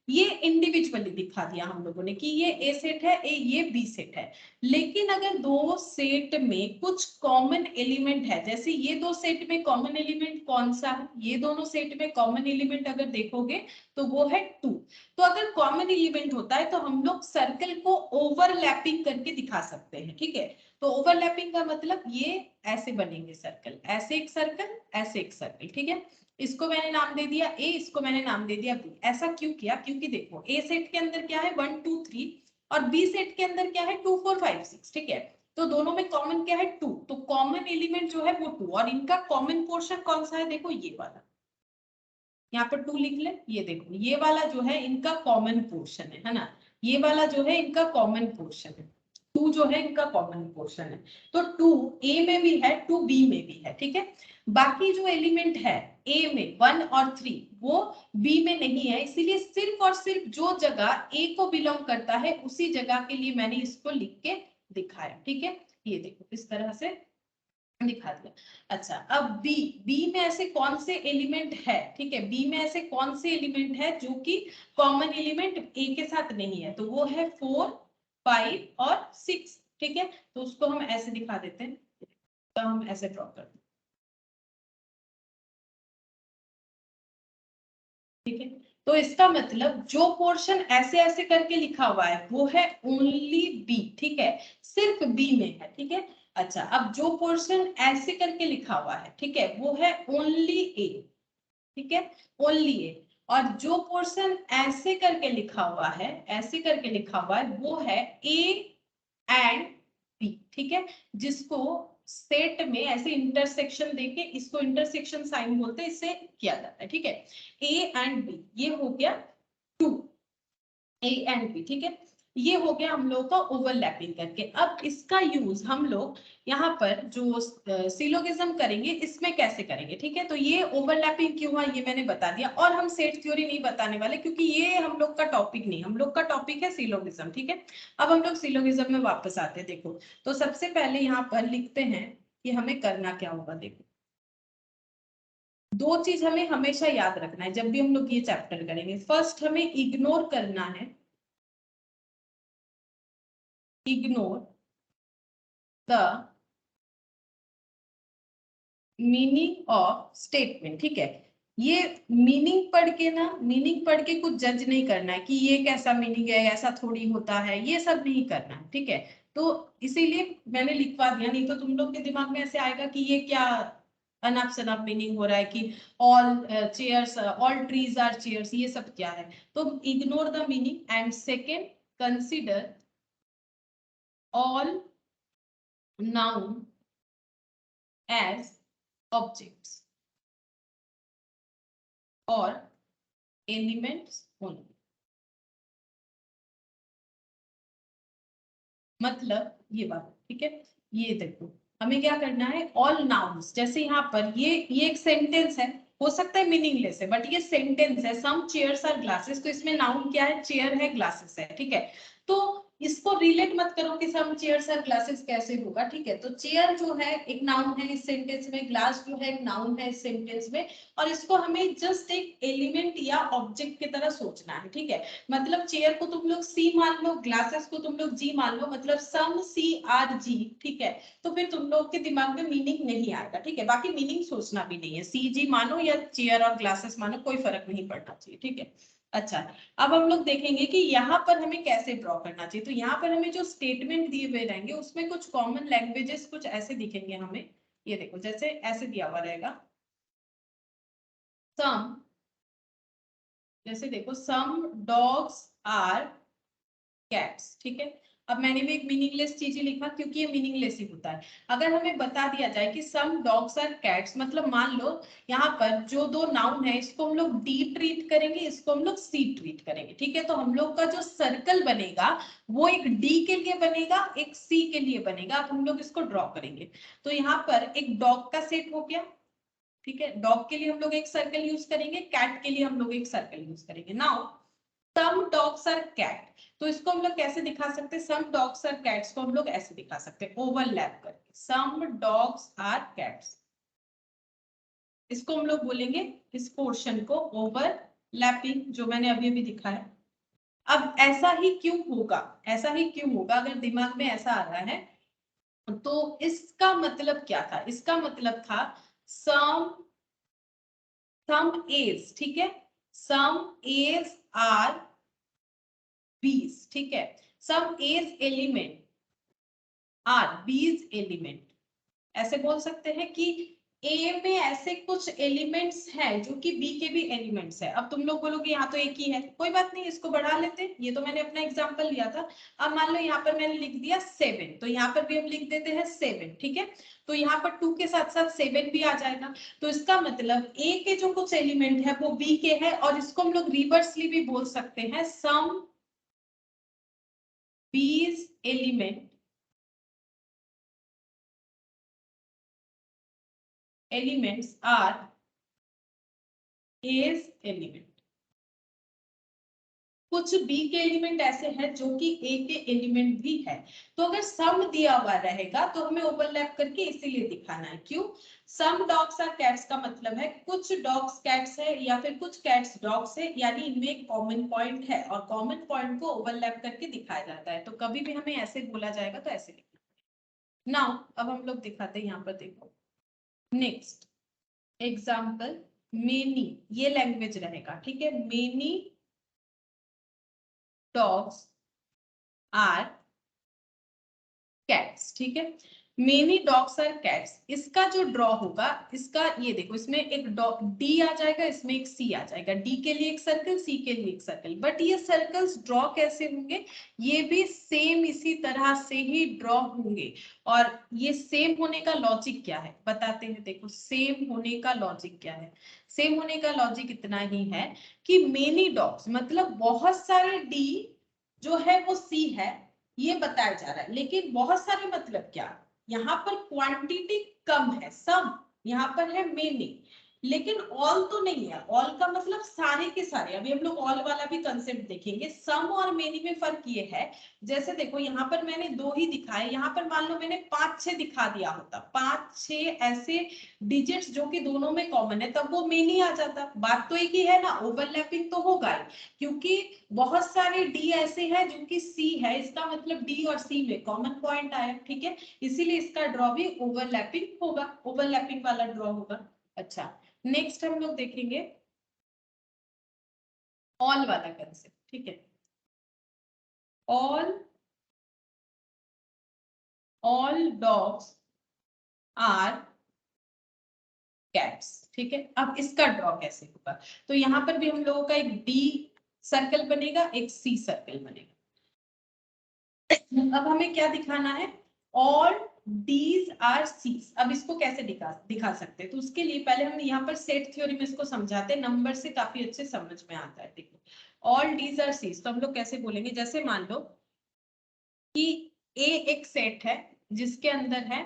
ये इंडिविजुअली दिखा दिया हम लोगों ने कि ये ए सेट है, ये बी सेट है। लेकिन अगर दो सेट में कुछ कॉमन एलिमेंट है, जैसे ये दो सेट में कॉमन एलिमेंट कौन सा है? ये दोनों सेट में कॉमन एलिमेंट अगर देखोगे तो वो है 2। तो अगर कॉमन एलिमेंट होता है तो हम लोग सर्कल को ओवरलैपिंग करके दिखा सकते हैं, ठीक है। तो ओवरलैपिंग का मतलब ये ऐसे बनेंगे सर्कल, ऐसे एक सर्कल, ऐसे एक सर्कल, ठीक है। इसको मैंने नाम दे दिया ए, इसको मैंने नाम दे दिया बी। ऐसा क्यों किया? क्योंकि देखो ए सेट के अंदर क्या है? 1 2 3 और बी सेट के अंदर क्या है? 2 4 5 6, ठीक है। तो दोनों में कॉमन क्या है 2, तो कॉमन एलिमेंट जो है वो 2, और इनका कॉमन पोर्शन कौन सा है, देखो ये वाला, यहाँ पर 2 लिख ले, ये देखो ये वाला जो है इनका कॉमन पोर्शन है ना, ये वाला जो है इनका कॉमन पोर्शन है, 2 जो है इनका कॉमन पोर्शन है। तो 2 ए में भी है, 2 बी में भी है, ठीक है। बाकी जो एलिमेंट है ए में 1 और 3 वो बी में नहीं है, इसीलिए सिर्फ और सिर्फ जो जगह ए को बिलोंग करता है उसी जगह के लिए मैंने इसको लिख के दिखाया, ठीक है। ये देखो इस तरह से दिखा दिया। अच्छा, अब बी, बी में ऐसे कौन से एलिमेंट है, ठीक है, बी में ऐसे कौन से एलिमेंट है जो कि कॉमन एलिमेंट ए के साथ नहीं है, तो वो है 4, 5 और 6, ठीक है। तो उसको हम ऐसे दिखा देते हैं, तो हम ऐसे ड्रॉ करते हैं, ठीक है। तो इसका मतलब जो पोर्शन ऐसे ऐसे करके लिखा हुआ है वो है ओनली बी, ठीक है, सिर्फ बी में है, ठीक है। अच्छा, अब जो पोर्शन ऐसे करके लिखा हुआ है, ठीक है, वो है ओनली ए, ठीक है, ओनली ए। और जो पोर्शन ऐसे करके लिखा हुआ है, ऐसे करके लिखा हुआ है, वो है ए एंड बी, ठीक है, जिसको सेट में ऐसे इंटरसेक्शन देके, इसको इंटरसेक्शन साइन बोलते हैं, इससे किया जाता है, ठीक है। ए एंड बी, ये हो गया 2, ए एंड बी, ठीक है। ये हो गया हम लोगों का ओवरलैपिंग करके। अब इसका यूज हम लोग यहाँ पर जो सिलोगिज्म करेंगे इसमें कैसे करेंगे, ठीक है। तो ये ओवरलैपिंग क्यों हुआ ये मैंने बता दिया, और हम सेट थ्योरी नहीं बताने वाले क्योंकि ये हम लोग का टॉपिक नहीं, हम लोग का टॉपिक है सिलोगिज्म, ठीक है। अब हम लोग सिलोगिज्म में वापस आते हैं। देखो, तो सबसे पहले यहाँ पर लिखते हैं कि हमें करना क्या होगा। देखो, दो चीज हमें हमेशा याद रखना है जब भी हम लोग ये चैप्टर करेंगे। फर्स्ट, हमें इग्नोर करना है, ignore the meaning of statement, ठीक है। ये मीनिंग पढ़ के ना, मीनिंग पढ़ के कुछ जज नहीं करना है कि ये कैसा मीनिंग है, ऐसा थोड़ी होता है, ये सब नहीं करना है, ठीक है। तो इसीलिए मैंने लिखवा दिया, नहीं तो तुम लोग के दिमाग में ऐसे आएगा कि ये क्या अनफ सनफ मीनिंग हो रहा है कि all chairs, all trees are chairs, ये सब क्या है। तो ignore the meaning. And second, consider all noun as objects और एलिमेंट्स ओनली। मतलब ये बात, ठीक है। ये देखो, हमें क्या करना है, ऑल नाउन्स, जैसे यहाँ पर ये एक सेंटेंस है, हो सकता है मीनिंगलेस है बट ये सेंटेंस है, सम चेयर्स आर ग्लासेस, तो इसमें नाउन क्या है, चेयर है, ग्लासेस है, ठीक है। तो इसको रिलेट मत करो कि सम चेयर्स आर ग्लासेस कैसे होगा, ठीक है। तो चेयर जो है एक नाउन है इस सेंटेंस में, ग्लास जो है एक नाउन है इस सेंटेंस में, और इसको हमें जस्ट एक एलिमेंट या ऑब्जेक्ट की तरह सोचना है, ठीक है। मतलब चेयर को तुम लोग सी मान लो, ग्लासेस को तुम लोग जी मान लो, मतलब सम सी आर जी, ठीक है। तो फिर तुम लोग के दिमाग में मीनिंग नहीं आएगा, ठीक है। बाकी मीनिंग सोचना भी नहीं है, सी जी मानो या चेयर और ग्लासेस मानो, कोई फर्क नहीं पड़ना चाहिए, ठीक है। अच्छा, अब हम लोग देखेंगे कि यहाँ पर हमें कैसे ड्रॉ करना चाहिए। तो यहाँ पर हमें जो स्टेटमेंट दिए हुए रहेंगे उसमें कुछ कॉमन लैंग्वेजेस कुछ ऐसे दिखेंगे हमें। ये देखो, जैसे ऐसे दिया हुआ रहेगा, सम, जैसे देखो, सम डॉग्स आर कैट्स, ठीक है। अब मैंने भी एक मीनिंगलेस चीज ही लिखा क्योंकि ये मीनिंगलेस ही होता है। अगर हमें बता दिया जाए कि सम डॉग्स आर कैट्स, मतलब मान लो यहाँ पर जो दो नाउन है इसको हम लोग डी ट्रीट करेंगे, इसको हम लोग सी ट्रीट करेंगे, ठीक है। तो हम लोग का जो सर्कल बनेगा वो एक डी के लिए बनेगा, एक सी के लिए बनेगा। अब हम लोग इसको ड्रॉ करेंगे। तो यहाँ पर एक डॉग का सेट हो गया, ठीक है, डॉग के लिए हम लोग एक सर्कल यूज करेंगे, कैट के लिए हम लोग एक सर्कल यूज करेंगे। Now some dogs are cat, तो इसको हम लोग कैसे दिखा सकते हैं, सम डॉग्स आर कैट्स को हम लोग ऐसे दिखा सकते हैं, ओवरलैप करके, सम डॉग्स आर कैट्स, इसको हम लोग बोलेंगे, इस पोर्शन को ओवरलैपिंग, जो मैंने अभी अभी दिखाया। अब ऐसा ही क्यों होगा, ऐसा ही क्यों होगा, अगर दिमाग में ऐसा आ रहा है तो इसका मतलब क्या था, इसका मतलब था सम, सम एज, ठीक है, सम एज आर बीज, ठीक है, some A's element are B's element, ऐसे बोल सकते हैं कि ए में ऐसे कुछ एलिमेंट्स हैं जो कि बी के भी एलिमेंट्स है। अब तुम लोग बोलोगे यहाँ तो एक ही है, कोई बात नहीं, इसको बढ़ा लेते हैं। ये तो मैंने अपना एग्जांपल लिया था। अब मान लो यहाँ पर मैंने लिख दिया 7, तो यहाँ पर भी हम लिख देते हैं 7, ठीक है। तो यहाँ पर 2 के साथ साथ 7 भी आ जाएगा। तो इसका मतलब ए के जो कुछ एलिमेंट है वो बी के है, और इसको हम लोग रिवर्सली भी बोल सकते हैं, सम बीज एलिमेंट्स आर एज एलिमेंट। कुछ बी के एलिमेंट ऐसे हैं जो कि ए के एलिमेंट भी है। तो अगर सम दिया हुआ रहेगा तो हमें ओवरलैप करके इसीलिए दिखाना है। क्यों? सम डॉग्स आर कैट्स का मतलब है कुछ डॉग्स कैट्स है या फिर कुछ कैट्स डॉग्स है, यानी इनमें एक कॉमन पॉइंट है और कॉमन पॉइंट को ओवरलैप करके दिखाया जाता है। तो कभी भी हमें ऐसे बोला जाएगा तो ऐसे लिखना। नाउ अब हम लोग दिखाते हैं, यहाँ पर देखो नेक्स्ट एग्जाम्पल, मेनी, ये लैंग्वेज रहेगा, ठीक है। मेनी dogs are cats, ठीक है। मेनी डॉग्स आर कैट्स, इसका जो ड्रॉ होगा, इसका ये देखो, इसमें एक डी आ जाएगा, इसमें एक सी आ जाएगा। डी के लिए एक सर्कल, सी के लिए एक सर्कल। बट ये सर्कल्स ड्रॉ कैसे होंगे? ये भी सेम इसी तरह से ही ड्रॉ होंगे। और ये सेम होने का लॉजिक क्या है बताते हैं। देखो सेम होने का लॉजिक क्या है। सेम होने का लॉजिक इतना ही है कि मेनी डॉग्स मतलब बहुत सारे डी जो है वो सी है, ये बताया जा रहा है। लेकिन बहुत सारे मतलब क्या, यहाँ पर क्वांटिटी कम है, सम, यहाँ पर है मेनी, लेकिन ऑल तो नहीं है। ऑल का मतलब सारे के सारे। अभी हम लोग ऑल वाला भी कंसेप्ट देखेंगे। सम और मेनी में फर्क ये है, जैसे देखो यहाँ पर मैंने 2 ही दिखाए, यहाँ पर मान लो मैंने 5-6 दिखा दिया होता, 5-6 ऐसे डिजिट्स जो कि दोनों में कॉमन है, तब वो मेनी आ जाता। बात तो एक ही है ना, ओवरलैपिंग तो होगा ही, क्योंकि बहुत सारे डी ऐसे हैं जो कि सी है, इसका मतलब डी और सी में कॉमन पॉइंट आया, ठीक है। इसीलिए इसका ड्रॉ भी ओवरलैपिंग होगा, ओवरलैपिंग वाला ड्रॉ होगा। अच्छा, नेक्स्ट हम लोग देखेंगे ऑल वाला कंसेप्ट, ठीक है। ऑल डॉग्स आर कैट्स, ठीक है। अब इसका ड्रॉ कैसे होगा? तो यहाँ पर भी हम लोगों का एक डी सर्कल बनेगा, एक सी सर्कल बनेगा। अब हमें क्या दिखाना है? All Ds are Cs. अब इसको कैसे दिखा सकते हैं? तो उसके लिए पहले हम यहाँ पर सेट थ्योरी में इसको समझाते हैं, नंबर से काफी अच्छे समझ में आता है। देखो ऑल डीज आर सीज, तो हम लोग कैसे बोलेंगे? जैसे मान लो कि ए एक सेट है जिसके अंदर है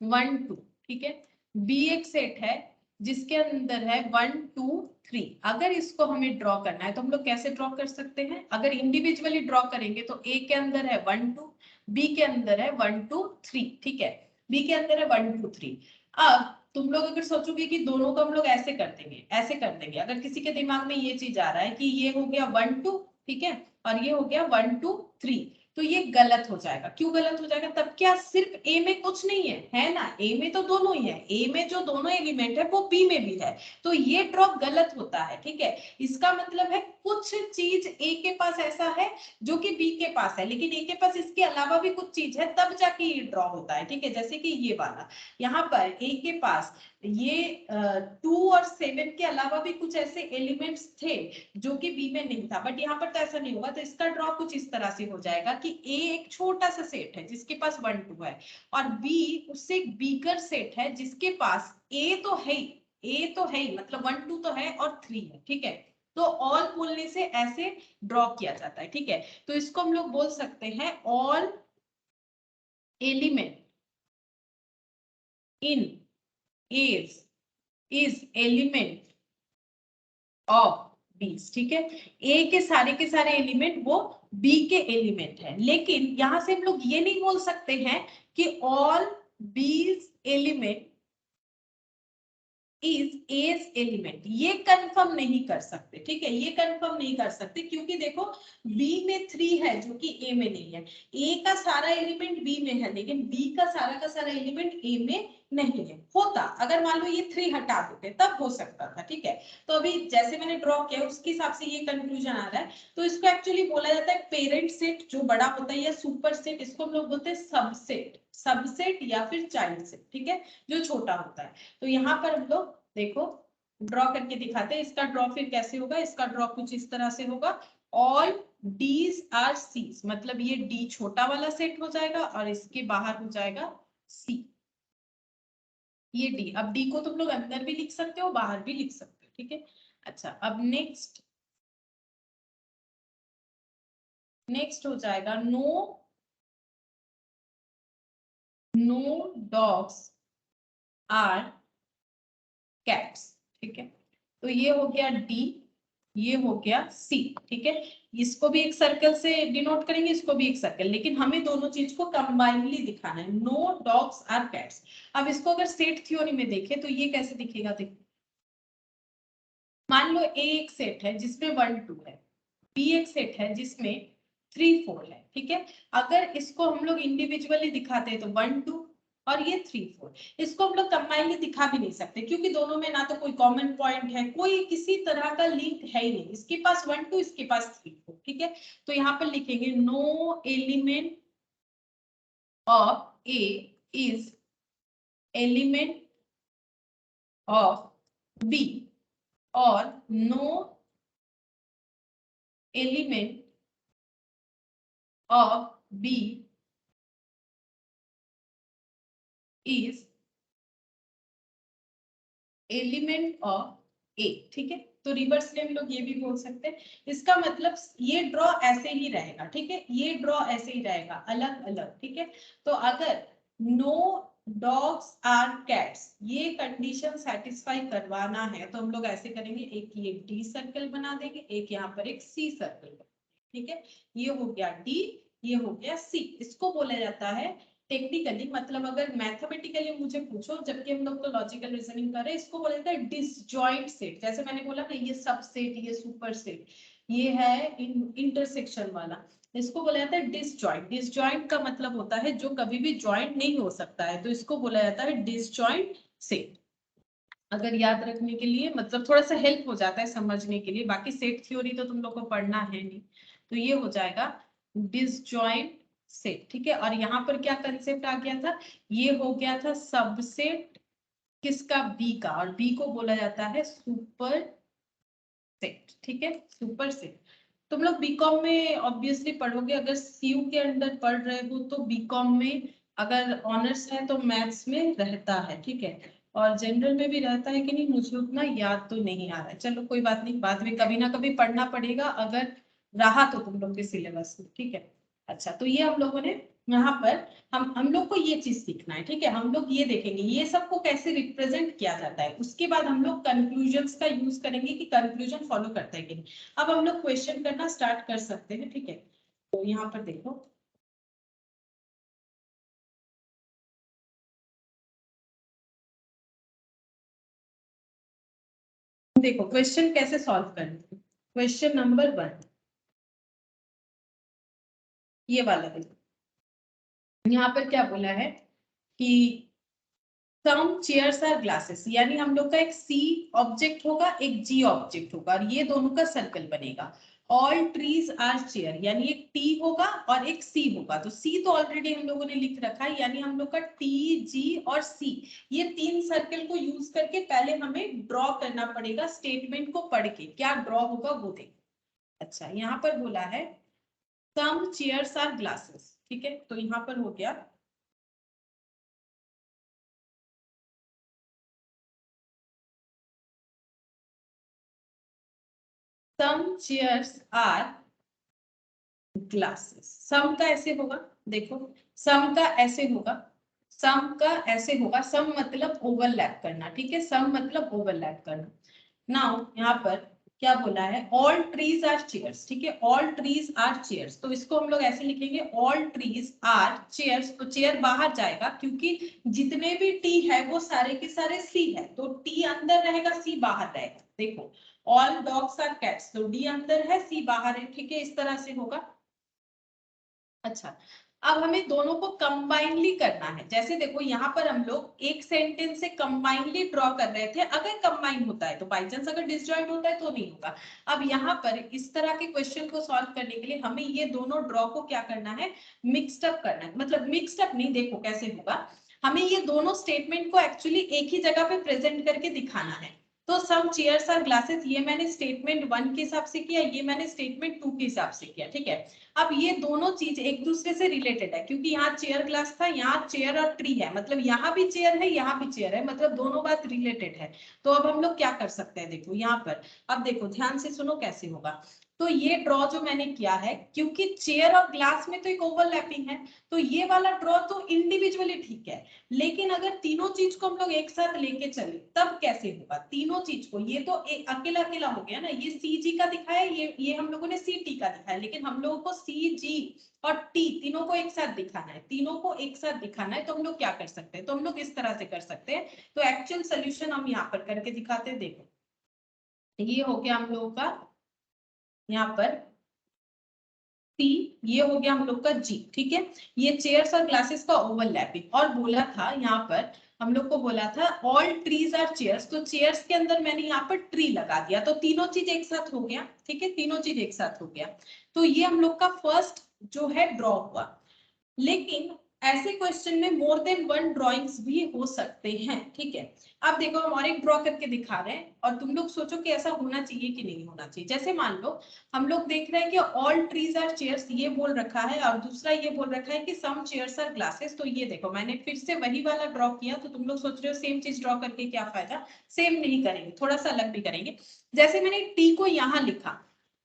1 2, ठीक है। बी एक सेट है जिसके अंदर है 1 2 3। अगर इसको हमें ड्रॉ करना है तो हम लोग कैसे ड्रॉ कर सकते हैं? अगर इंडिविजुअली ड्रॉ करेंगे तो ए के अंदर है 1 2, बी के अंदर है 1 2 3, ठीक है। बी के अंदर है 1 2 3। अब तुम लोग अगर सोचोगे कि दोनों को हम लोग ऐसे कर देंगे, ऐसे कर देंगे, अगर किसी के दिमाग में ये चीज आ रहा है कि ये हो गया 1 2, ठीक है, और ये हो गया 1 2 3, तो ये गलत हो जाएगा। क्यों गलत हो जाएगा? तब क्या सिर्फ ए में कुछ नहीं है ना? ए में तो दोनों ही है। ए में जो दोनों एलिमेंट है वो बी में भी है, तो ये ड्रॉप गलत होता है, ठीक है। इसका मतलब है कुछ चीज ए के पास ऐसा है जो कि बी के पास है, लेकिन ए के पास इसके अलावा भी कुछ चीज है, तब जाके ये ड्रॉ होता है, ठीक है। जैसे कि ये वाला, यहाँ पर ए के पास ये 2 और 7 के अलावा भी कुछ ऐसे एलिमेंट्स थे जो कि बी में नहीं था, बट यहाँ पर तो ऐसा नहीं होगा। तो इसका ड्रॉ कुछ इस तरह से हो जाएगा कि ए एक छोटा सा सेट है जिसके पास 1 2 है, और बी उससे एक बिगर सेट है जिसके पास ए तो है ही, ए तो है ही, मतलब 1 2 तो है और 3 है, ठीक है। तो ऑल बोलने से ऐसे ड्रॉ किया जाता है, ठीक है। तो इसको हम लोग बोल सकते हैं all element in is element of B, ठीक है। ए के सारे एलिमेंट वो बी के एलिमेंट है, लेकिन यहां से हम लोग ये नहीं बोल सकते हैं कि ऑल बीज एलिमेंट इज एज एलिमेंट। ये कंफर्म नहीं कर सकते, ठीक है। ये कंफर्म नहीं कर सकते क्योंकि देखो बी में 3 है जो कि ए में नहीं है। ए का सारा एलिमेंट बी में है, लेकिन बी का सारा एलिमेंट ए में नहीं है। होता अगर मान लो ये 3 हटा देते तब हो सकता था, ठीक है। तो अभी जैसे मैंने ड्रॉ किया उसके हिसाब से ये कंक्लूजन आ रहा है। तो इसको एक्चुअली बोला जाता है पेरेंट सेट जो बड़ा होता है, या सुपर सेट, इसको हम लोग बोलते हैं सबसेट। सबसेट या फिर चाइल्ड सेट, ठीक है, जो छोटा होता है। तो यहाँ पर हम लोग देखो ड्रॉ करके दिखाते हैं। इसका ड्रॉ फिर कैसे होगा, इसका ड्रॉ कुछ इस तरह से होगा, ऑल डीज आर सीज, मतलब ये डी छोटा वाला सेट हो जाएगा और इसके बाहर हो जाएगा सी, ये डी। अब डी को तुम लोग अंदर भी लिख सकते हो, बाहर भी लिख सकते हो, ठीक है। अच्छा, अब नेक्स्ट हो जाएगा नो डॉग्स आर कैट्स, ठीक है। तो ये हो गया डी, ये हो गया सी, ठीक है। इसको भी एक सर्कल से डिनोट करेंगे, इसको भी एक सर्कल, लेकिन हमें दोनों चीज को कंबाइनली दिखाना है, नो डॉग्स आर कैट्स। अब इसको अगर सेट थ्योरी में देखें तो ये कैसे दिखेगा, देखो मान लो ए एक सेट है जिसमें 1 2 है, बी एक सेट है जिसमें 3 4 है, ठीक है। अगर इसको हम लोग इंडिविजुअली दिखाते हैं तो 1 2 और ये 3 4, इसको हम लोग कंबाइनली दिखा भी नहीं सकते क्योंकि दोनों में ना तो कोई कॉमन पॉइंट है, कोई किसी तरह का लिंक है ही नहीं, इसके पास 1 2, इसके पास 3 4, ठीक है। तो यहाँ पर लिखेंगे no element of A is element of B और no element of B is element of A, ठीक है। तो रिवर्स में हम लोग ये भी बोल सकते हैं। इसका मतलब ये ड्रॉ ऐसे ही रहेगा, ठीक है, ये ड्रॉ ऐसे ही रहेगा अलग अलग, ठीक है। तो अगर नो डॉग्स आर कैट्स ये कंडीशन सेटिस्फाई करवाना है तो हम लोग ऐसे करेंगे, एक ये डी सर्कल बना देंगे, एक यहाँ पर एक सी सर्कल, ठीक है। ये हो गया डी, ये हो गया सी। इसको बोला जाता है टेक्निकली, मतलब अगर मैथमेटिकली मुझे पूछो, जबकि हम लोग तो लॉजिकल रीजनिंग कर रहे हैं, इसको बोला जाता है डिसजॉइंट सेट। जैसे मैंने बोला ना, ये सबसेट, ये सुपर सेट, ये है इंटरसेक्शन वाला, इसको बोला जाता है डिसजॉइंट। डिसजॉइंट का मतलब होता है जो कभी भी जॉइंट नहीं हो सकता है, तो इसको बोला जाता है डिसजॉइंट सेट। अगर याद रखने के लिए, मतलब थोड़ा सा हेल्प हो जाता है समझने के लिए, बाकी सेट थ्योरी तो तुम लोग को पढ़ना है नहीं। तो ये हो जाएगा डिसजॉइंट सेट, ठीक है। और यहाँ पर क्या कंसेप्ट आ गया था, ये हो गया था सबसेट किसका, बी का, और बी को बोला जाता है सुपर सेट, ठीक है, सुपर सेट। तुम लोग बीकॉम में ऑब्वियसली पढ़ोगे, अगर सीयू के अंदर पढ़ रहे हो तो बीकॉम में अगर ऑनर्स है तो मैथ्स में रहता है, ठीक है। और जनरल में भी रहता है कि नहीं मुझे उतना याद तो नहीं आ रहा है, चलो कोई बात नहीं, बाद में कभी ना कभी पढ़ना पड़ेगा अगर रहा तो तुम लोग के सिलेबस में, ठीक है। अच्छा, तो ये हम लोगों ने यहाँ पर हम लोग को ये चीज सीखना है, ठीक है। हम लोग ये देखेंगे ये सबको कैसे रिप्रेजेंट किया जाता है, उसके बाद हम लोग कंक्लूजन्स का यूज करेंगे कि कंक्लूजन फॉलो करता है कि नहीं। अब हम लोग क्वेश्चन करना स्टार्ट कर सकते हैं, ठीक है। तो यहाँ पर देखो, देखो क्वेश्चन कैसे सॉल्व करना है। क्वेश्चन नंबर 1 ये वाला देखो, यहाँ पर क्या बोला है कि सम चेयर्स आर ग्लासेस, यानी हम लोग का एक सी ऑब्जेक्ट होगा, एक जी ऑब्जेक्ट होगा, और ये दोनों का सर्कल बनेगा। ऑल ट्रीज आर चेयर, यानी एक टी होगा और एक सी होगा। तो सी तो ऑलरेडी हम लोगों ने लिख रखा है, यानी हम लोग का टी जी और सी, ये 3 सर्कल को यूज करके पहले हमें ड्रॉ करना पड़ेगा। स्टेटमेंट को पढ़ के क्या ड्रॉ होगा वो देखो। अच्छा, यहाँ पर बोला है सम चेयर्स आर ग्लासेस, ठीक है। तो यहाँ पर हो गया सम चेयर्स आर ग्लासेस। सम का ऐसे होगा, देखो सम का ऐसे होगा, सम का ऐसे होगा, सम मतलब ओवरलैप करना, ठीक है, सम मतलब ओवरलैप करना। नाउ यहाँ पर क्या बोला है, ऑल ट्रीज आर चेयर्स, ठीक है, ऑल ट्रीज आर चेयर्स। तो इसको हम लोग ऐसे लिखेंगे, ऑल ट्रीज आर चेयर्स। तो चेयर बाहर जाएगा क्योंकि जितने भी टी है वो सारे के सारे सी है, तो टी अंदर रहेगा, सी बाहर रहेगा। देखो ऑल डॉग्स आर कैट्स, तो डी अंदर है सी बाहर है, ठीक है, इस तरह से होगा। अच्छा, अब हमें दोनों को कंबाइनली करना है। जैसे देखो यहाँ पर हम लोग एक सेंटेंस से कंबाइनली ड्रॉ कर रहे थे, अगर कंबाइन होता है तो बाई चांस, अगर डिसजॉइंट होता है तो नहीं होगा। अब यहाँ पर इस तरह के क्वेश्चन को सॉल्व करने के लिए हमें ये दोनों ड्रॉ को क्या करना है, मिक्सड अप करना है। मतलब मिक्सड अप नहीं, देखो कैसे होगा, हमें ये दोनों स्टेटमेंट को एक्चुअली एक ही जगह पे प्रेजेंट करके दिखाना है। तो सम चेयर्स और ग्लासेस, ये मैंने स्टेटमेंट 1 के हिसाब से किया, ये मैंने स्टेटमेंट 2 के हिसाब से किया, ठीक है। अब ये दोनों चीज एक दूसरे से रिलेटेड है, क्योंकि यहाँ चेयर ग्लास था, यहाँ चेयर और ट्री है, मतलब यहाँ भी चेयर है, यहाँ भी चेयर है, मतलब दोनों बात रिलेटेड है। तो अब हम लोग क्या कर सकते हैं, देखो यहाँ पर, अब देखो ध्यान से सुनो कैसे होगा। तो ये ड्रॉ जो मैंने किया है, क्योंकि चेयर और ग्लास में तो एक ओवरलैपिंग है, तो ये वाला ड्रॉ तो इंडिविजुअली ठीक है। लेकिन अगर तीनों चीज को हम लोग एक साथ लेके चले तब कैसे होगा, तीनों चीज को, ये तो अकेला अकेला हो गया ना, ये सी जी का दिखाया, ये हम लोगों ने सी टी का दिखाया, लेकिन हम लोगों को सी जी और टी तीनों को एक साथ दिखाना है, तीनों को एक साथ दिखाना है। तो हम लोग क्या कर सकते हैं, तो हम लोग इस तरह से कर सकते हैं। तो एक्चुअल सोल्यूशन हम यहाँ पर करके दिखाते हैं। देखो ये हो गया हम लोगों का यहाँ पर टी, ये हो गया हम लोग का जी, ठीक है। ये चेयर्स और ग्लासेस का ओवरलैपिंग, और बोला था यहाँ पर हम लोग को बोला था ऑल ट्रीज आर चेयर्स, तो चेयर्स के अंदर मैंने यहाँ पर ट्री लगा दिया, तो तीनों चीज एक साथ हो गया, ठीक है, तीनों चीज एक साथ हो गया। तो ये हम लोग का फर्स्ट जो है ड्रॉ हुआ। लेकिन ऐसे क्वेश्चन में मोर देन वन ड्रॉइंग्स भी हो सकते हैं, ठीक है। अब देखो हम और एक ड्रॉ करके दिखा रहे हैं, और तुम लोग सोचो कि ऐसा होना चाहिए कि नहीं होना चाहिए। जैसे मान लो हम लोग देख रहे हैं कि ऑल ट्रीज आर चेयर्स, ये बोल रखा है, और दूसरा ये बोल रखा है कि सम चेयर्स आर ग्लासेस। तो ये देखो मैंने फिर से वही वाला ड्रॉ किया, तो तुम लोग सोच रहे हो सेम चीज ड्रॉ करके क्या फायदा, सेम नहीं करेंगे, थोड़ा सा अलग भी करेंगे। जैसे मैंने टी को यहाँ लिखा,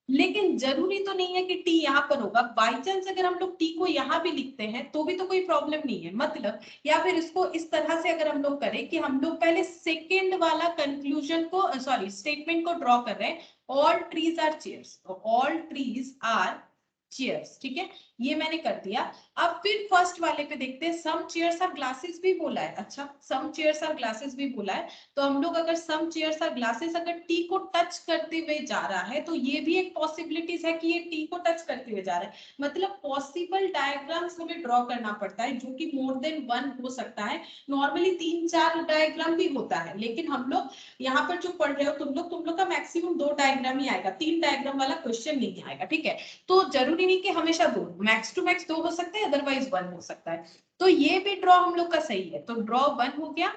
लेकिन जरूरी तो नहीं है कि टी यहाँ पर होगा, बाई चांस अगर हम लोग टी को यहाँ भी लिखते हैं तो भी तो कोई प्रॉब्लम नहीं है, मतलब। या फिर इसको इस तरह से अगर हम लोग करें कि हम लोग पहले सेकेंड वाला कंक्लूजन को, सॉरी स्टेटमेंट को ड्रॉ कर रहे हैं, all trees are chairs, all trees are chairs, ठीक है, ये मैंने कर दिया। अब फिर फर्स्ट वाले पे देखते हैं, सम चेयर्स आर ग्लासेस भी बोला है, अच्छा सम चेयर्स आर ग्लासेस भी बोला है, तो हम लोग अगर सम चेयर्स आर ग्लासेस अगर टी को टच करते हुए जा रहा है, तो ये भी एक पॉसिबिलिटीज है कि ये टी को टच करते हुए जा रहा है। मतलब पॉसिबल डायग्राम्स हमें ड्रॉ करना पड़ता है, जो कि मोर देन वन हो सकता है। नॉर्मली 3-4 डायग्राम भी होता है, लेकिन हम लोग यहाँ पर जो पढ़ रहे हो तुम लोग का मैक्सिमम 2 डायग्राम ही आएगा, 3 डायग्राम वाला क्वेश्चन नहीं आएगा, ठीक है। तो जरूरी नहीं कि हमेशा 2, मैक्स टू मैक्स 2 हो सकता है, अदरवाइज 1 हो सकता है। तो ये भी ड्रॉ हम लोग का सही है, तो ड्रॉ 1 हो गया,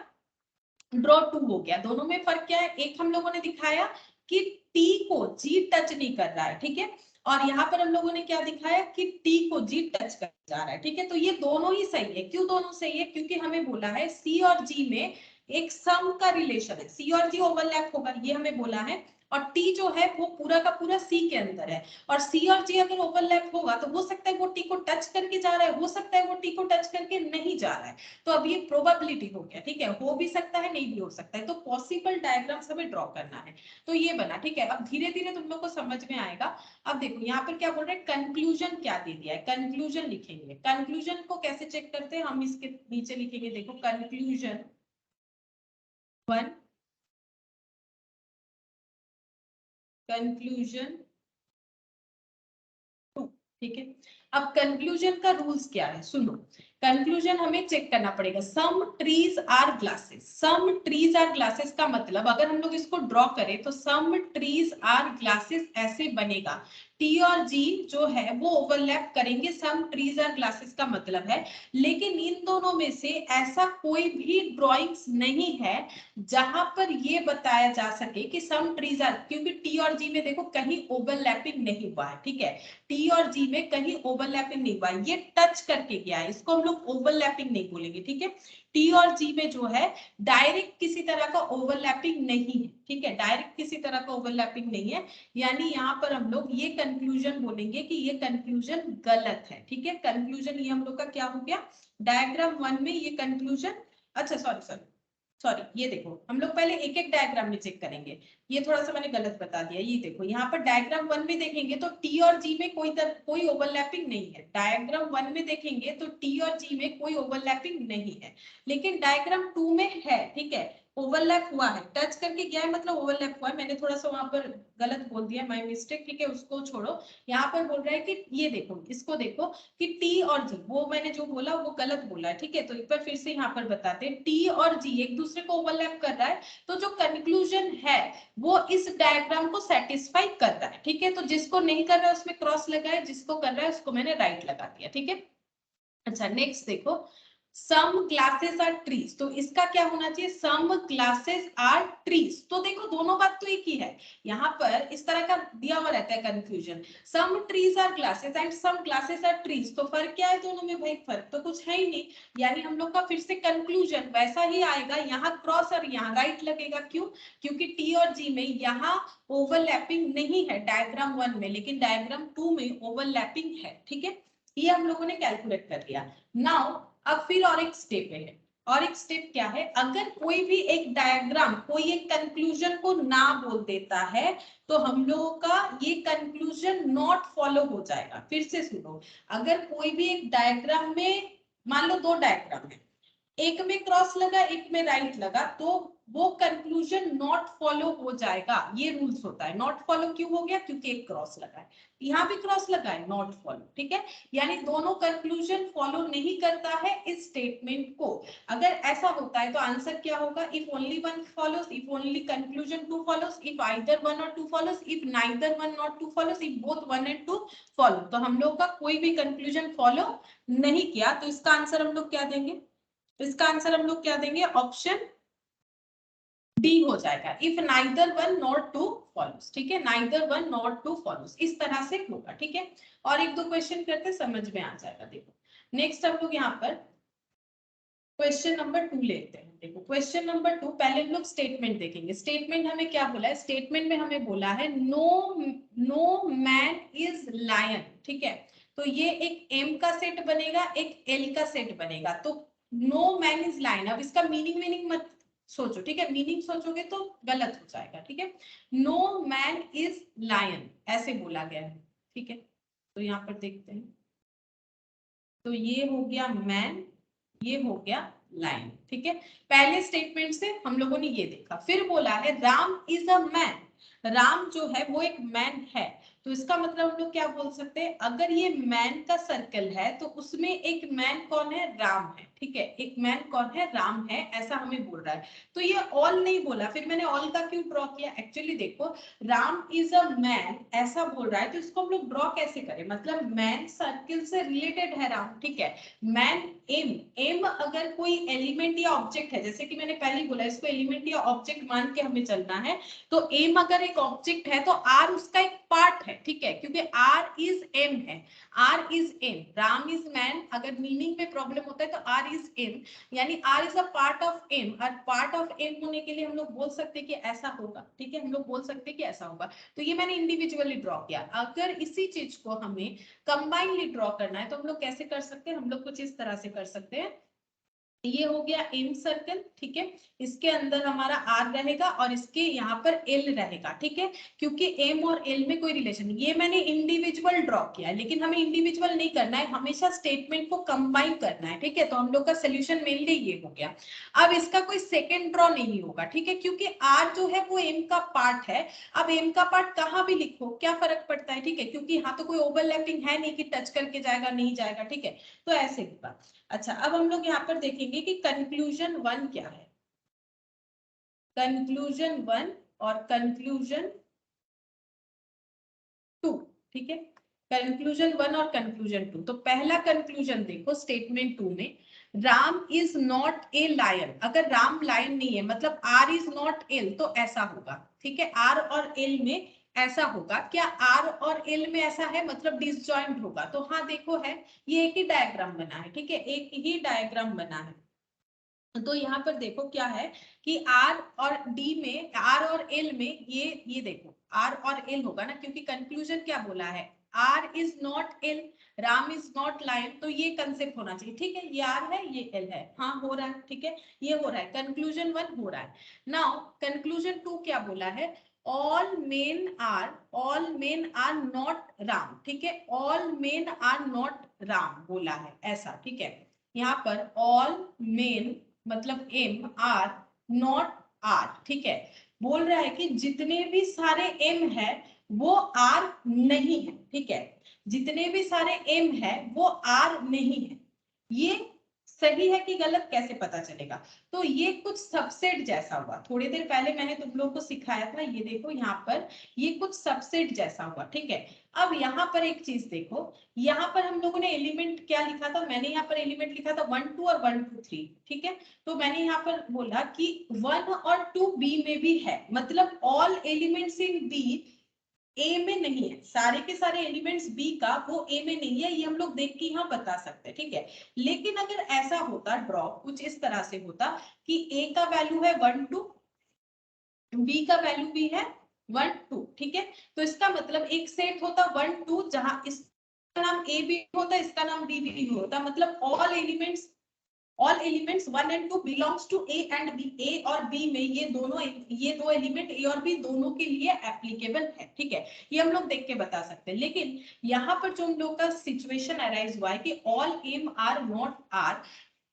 ड्रॉ 2 हो गया। दोनों में फर्क क्या है, एक हम लोगों ने दिखाया कि टी को जी टच नहीं कर रहा है, ठीक है, और यहाँ पर हम लोगों ने क्या दिखाया कि टी को जी टच कर जा रहा है, ठीक है। तो ये दोनों ही सही है। क्यों दोनों सही है, क्योंकि हमें बोला है सी और जी में एक सम का रिलेशन है, सी और जी ओवरलैप होगा, ये हमें बोला है, और टी जो है वो पूरा का पूरा सी के अंदर है, और सी और जी अगर ओवरलैप होगा तो हो सकता है वो टी को टच करके जा रहा है, हो सकता है वो टी को टच करके नहीं जा रहा है। तो अब ये प्रोबेबिलिटी हो गया, ठीक है, हो भी सकता है नहीं भी हो सकता है, तो पॉसिबल डायग्राम्स हमें ड्रॉ करना है। तो ये बना, ठीक है। अब धीरे धीरे तुम लोग को समझ में आएगा। अब देखो यहाँ पर क्या बोल रहे हैं, कंक्लूजन क्या दे दिया है, कंक्लूजन लिखेंगे। कंक्लूजन को कैसे चेक करते हैं, हम इसके नीचे लिखेंगे, देखो कंक्लूजन 1, कंक्लूजन 2, ठीक है। अब कंक्लूजन का रूल्स क्या है, सुनो। कंक्लूजन हमें चेक करना पड़ेगा, some trees are glasses, some trees are glasses का मतलब अगर हम लोग इसको ड्रॉ करें तो सम ट्रीज आर ग्लासेस ऐसे बनेगा, टी और जी जो है वो ओवरलैप करेंगे, सम ट्रीज आर ग्लासेस का मतलब है। लेकिन इन दोनों में से ऐसा कोई भी ड्रॉइंग्स नहीं है जहां पर ये बताया जा सके कि सम ट्रीज आर, क्योंकि टी और जी में देखो कहीं ओवरलैपिंग नहीं हुआ है, ठीक है, टी और जी में कहीं ओवरलैपिंग नहीं हुआ, ये टच करके गया है, इसको हम लोग ओवरलैपिंग नहीं बोलेंगे, ठीक है। टी और जी में जो है डायरेक्ट किसी तरह का ओवरलैपिंग नहीं है, ठीक है, डायरेक्ट किसी तरह का ओवरलैपिंग नहीं है, यानी यहाँ पर हम लोग ये कंक्लूजन बोलेंगे कि ये कंक्लूजन गलत है, ठीक है। कंक्लूजन ये हम लोग का क्या हो गया, डायग्राम 1 में ये कंक्लूजन, अच्छा सॉरी सॉरी सॉरी, ये देखो हम लोग पहले एक एक डायग्राम में चेक करेंगे। ये थोड़ा सा मैंने गलत बता दिया। ये देखो यहाँ पर डायग्राम 1 में देखेंगे तो टी और जी में कोई ओवरलैपिंग नहीं है। डायग्राम 1 में देखेंगे तो टी और जी में कोई ओवरलैपिंग नहीं है, लेकिन डायग्राम 2 में है। ठीक है, ओवरलैप हुआ है, टच करके गया है मतलब ओवरलैप हुआ है। मैंने थोड़ा सा वहां पर गलत बोल दिया, माय मिस्टेक। ठीक है, उसको छोड़ो। यहाँ पर बोल रहा है कि ये देखो, इसको देखो कि टी और जी, वो मैंने जो बोला वो गलत बोला है। ठीक है, तो एक बार फिर से यहाँ पर बताते हैं, टी और जी एक दूसरे को ओवरलैप कर रहा है, तो जो कंक्लूजन है वो इस डायग्राम को सेटिस्फाई कर रहा है। ठीक है, तो जिसको नहीं कर रहा है उसमें क्रॉस लगा है, जिसको कर रहा है उसको मैंने राइट लगा दिया। ठीक है, अच्छा नेक्स्ट देखो, सम ग्लासेस आर ट्रीज, तो इसका क्या होना चाहिए, सम ग्लासेस आर ट्रीज। तो देखो दोनों बात तो एक ही है, यहाँ पर इस तरह का दिया हुआ रहता है confusion, some trees are glasses and some glasses are trees. तो फर्क क्या है दोनों में भाई, फर्क तो कुछ है ही नहीं। यानी हम लोग का फिर से कंक्लूजन वैसा ही आएगा, यहाँ क्रॉस और यहाँ राइट लगेगा। क्यों, क्योंकि टी और जी में यहाँ ओवरलैपिंग नहीं है डायग्राम 1 में, लेकिन डायग्राम 2 में ओवरलैपिंग है। ठीक है, ये हम लोगों ने कैलकुलेट कर लिया। नाउ अब फिर और एक स्टेप है, और एक स्टेप क्या है, अगर कोई भी एक डायग्राम कोई एक कंक्लूजन को ना बोल देता है तो हम लोगों का ये कंक्लूजन नॉट फॉलो हो जाएगा। फिर से सुनो, अगर कोई भी एक डायग्राम में, मान लो 2 डायग्राम है, एक में क्रॉस लगा एक में राइट लगा, तो वो कंक्लूजन नॉट फॉलो हो जाएगा। ये रूल्स होता है। नॉट फॉलो क्यों हो गया, क्योंकि एक क्रॉस लगा है, यहाँ भी क्रॉस लगा है, नॉट फॉलो। ठीक है, यानी दोनों कंक्लूजन फॉलो नहीं करता है इस स्टेटमेंट को। अगर ऐसा होता है तो आंसर क्या होगा, if only one follows, if only conclusion 2 follows, if either 1 और 2 follows, if neither 1 not 2 follows, if both 1 and 2 follow. तो हम लोग का कोई भी कंक्लूजन फॉलो नहीं किया, तो इसका आंसर हम लोग क्या देंगे, इसका आंसर हम लोग क्या देंगे, ऑप्शन डी हो जाएगा, if neither one not two follows. ठीक है, neither one not two follows, इस तरह से होगा। ठीक है, और एक दो क्वेश्चन करते समझ में आ जाएगा। देखो नेक्स्ट हम लोग यहाँ पर क्वेश्चन नंबर 2 लेते हैं। देखो क्वेश्चन नंबर 2, पहले हम लोग स्टेटमेंट देखेंगे। स्टेटमेंट हमें क्या बोला है, स्टेटमेंट में हमें बोला है नो मैन इज लायन। ठीक है, तो ये एक एम का सेट बनेगा, एक एल का सेट बनेगा। तो नो मैन इज लायन, अब इसका मीनिंग मत सोचो। ठीक है, मीनिंग सोचोगे तो गलत हो जाएगा। ठीक है, नो मैन इज लायन ऐसे बोला गया है। ठीक है, तो यहाँ पर देखते हैं, तो ये हो गया मैन, ये हो गया लाइन। ठीक है, पहले स्टेटमेंट से हम लोगों ने ये देखा। फिर बोला है Ram is a man, Ram जो है वो एक मैन है। तो इसका मतलब हम लोग क्या बोल सकते हैं, अगर ये मैन का सर्कल है तो उसमें एक मैन कौन है, राम है। ठीक है, एक मैन कौन है, राम है, ऐसा हमें बोल रहा है। तो ये ऑल नहीं बोला, फिर मैंने ऑल का क्यों ड्रॉ किया, एक्चुअली देखो राम इज अ मैन ऐसा बोल रहा है, तो इसको हम लोग ड्रॉ कैसे करें, मतलब मैन सर्किल से रिलेटेड है राम। ठीक है, मैन एम अगर कोई एलिमेंट या ऑब्जेक्ट है, जैसे कि मैंने पहले ही बोला इसको एलिमेंट या ऑब्जेक्ट मान के हमें चलना है, तो एम अगर एक ऑब्जेक्ट है तो आर उसका एक पार्ट है। ठीक है, क्योंकि आर इज एम है, R is M, Ram is man, अगर मीनिंग में प्रॉब्लम होता है तो आर इज एम, यानी R is a part of M, और पार्ट ऑफ एम होने के लिए हम लोग बोल सकते हैं कि ऐसा होगा। ठीक है, हम लोग बोल सकते हैं कि ऐसा होगा। तो ये मैंने इंडिविजुअली ड्रॉ किया। अगर इसी चीज को हमें कंबाइनली ड्रॉ करना है तो हम लोग कैसे कर सकते हैं, हम लोग कुछ इस तरह से कर सकते हैं। ये हो गया एम सर्कल। ठीक है, इसके अंदर हमारा आर रहेगा और इसके यहाँ पर एल रहेगा। ठीक है, क्योंकि एम और एल में कोई रिलेशन नहीं, ये मैंने इंडिविजुअल ड्रॉ किया है, लेकिन हमें इंडिविजुअल नहीं करना है, हमेशा स्टेटमेंट को कंबाइन करना है। ठीक है, तो हम लोग का सोल्यूशन मेनली ये हो गया। अब इसका कोई सेकेंड ड्रॉ नहीं होगा। ठीक है, क्योंकि आर जो है वो एम का पार्ट है। अब एम का पार्ट कहाँ भी लिखो क्या फर्क पड़ता है। ठीक है, क्योंकि यहाँ तो कोई ओवरलैपिंग है नहीं कि टच करके जाएगा नहीं जाएगा। ठीक है, तो ऐसे होगा। अच्छा, अब हम लोग यहाँ पर देखेंगे कि कंक्लूजन 1 क्या है, कंक्लूजन 1 और कंक्लूजन 2। ठीक है, कंक्लूजन 1 और कंक्लूजन 2। तो पहला कंक्लूजन देखो स्टेटमेंट 2 में, Ram is not a lion. अगर राम लायन नहीं है मतलब आर इज नॉट एल, तो ऐसा होगा। ठीक है, आर और एल में ऐसा होगा। क्या आर और एल में ऐसा है, मतलब डिसजॉइंट होगा। तो हाँ देखो है, ये एक ही डायग्राम बना है। ठीक है, एक ही डायग्राम बना है। तो यहाँ पर देखो क्या है कि आर और डी में, आर और एल में, ये देखो आर और एल होगा ना, क्योंकि कंक्लूजन क्या बोला है, R is not L, Ram is not lion, तो ये कंसेप्ट होना चाहिए। ठीक है, ये आर है ये एल है, हाँ हो रहा है। ठीक है, ये हो रहा है, कंक्लूजन 1 हो रहा है। नाउ कंक्लूजन 2 क्या बोला है, all men are not Ram, ठीक है, all men are not Ram बोला है ऐसा, ठीक है। यहाँ पर ऑल मेन मतलब एम आर नॉट आर, ठीक है, बोल रहा है कि जितने भी सारे एम है वो आर नहीं है, ठीक है, जितने भी सारे एम है वो आर नहीं है। ये सही है कि गलत कैसे पता चलेगा? तो ये कुछ सबसेट जैसा हुआ, थोड़ी देर पहले मैंने तुम लोग को सिखाया था, ये देखो यहाँ पर ये कुछ सबसेट जैसा हुआ, ठीक है। अब यहाँ पर एक चीज देखो, यहाँ पर हम लोगों ने एलिमेंट क्या लिखा था, मैंने यहाँ पर एलिमेंट लिखा था 1 2 और 1 2 3, ठीक है। तो मैंने यहाँ पर बोला कि 1 और 2 बी में भी है, मतलब ऑल एलिमेंट्स इन बी ए में नहीं है, सारे के सारे एलिमेंट्स बी का वो ए में नहीं है, ये हम लोग देख के यहाँ बता सकते हैं, ठीक है। लेकिन अगर ऐसा होता ड्रॉ कुछ इस तरह से होता कि ए का वैल्यू है 1 2, बी का वैल्यू भी है 1 2, ठीक है, तो इसका मतलब एक सेट होता 1 2 जहां इसका नाम ए भी होता, इसका नाम बी भी होता, मतलब all elements 1 and 2 belongs to A and B, A और बी में ये दो एलिमेंट ए और बी दोनों के लिए एप्लीकेबल है, ठीक है, ये हम लोग देख के बता सकते हैं। लेकिन यहाँ पर जो हम लोग का सिचुएशन अराइज हुआ है कि all M are not R,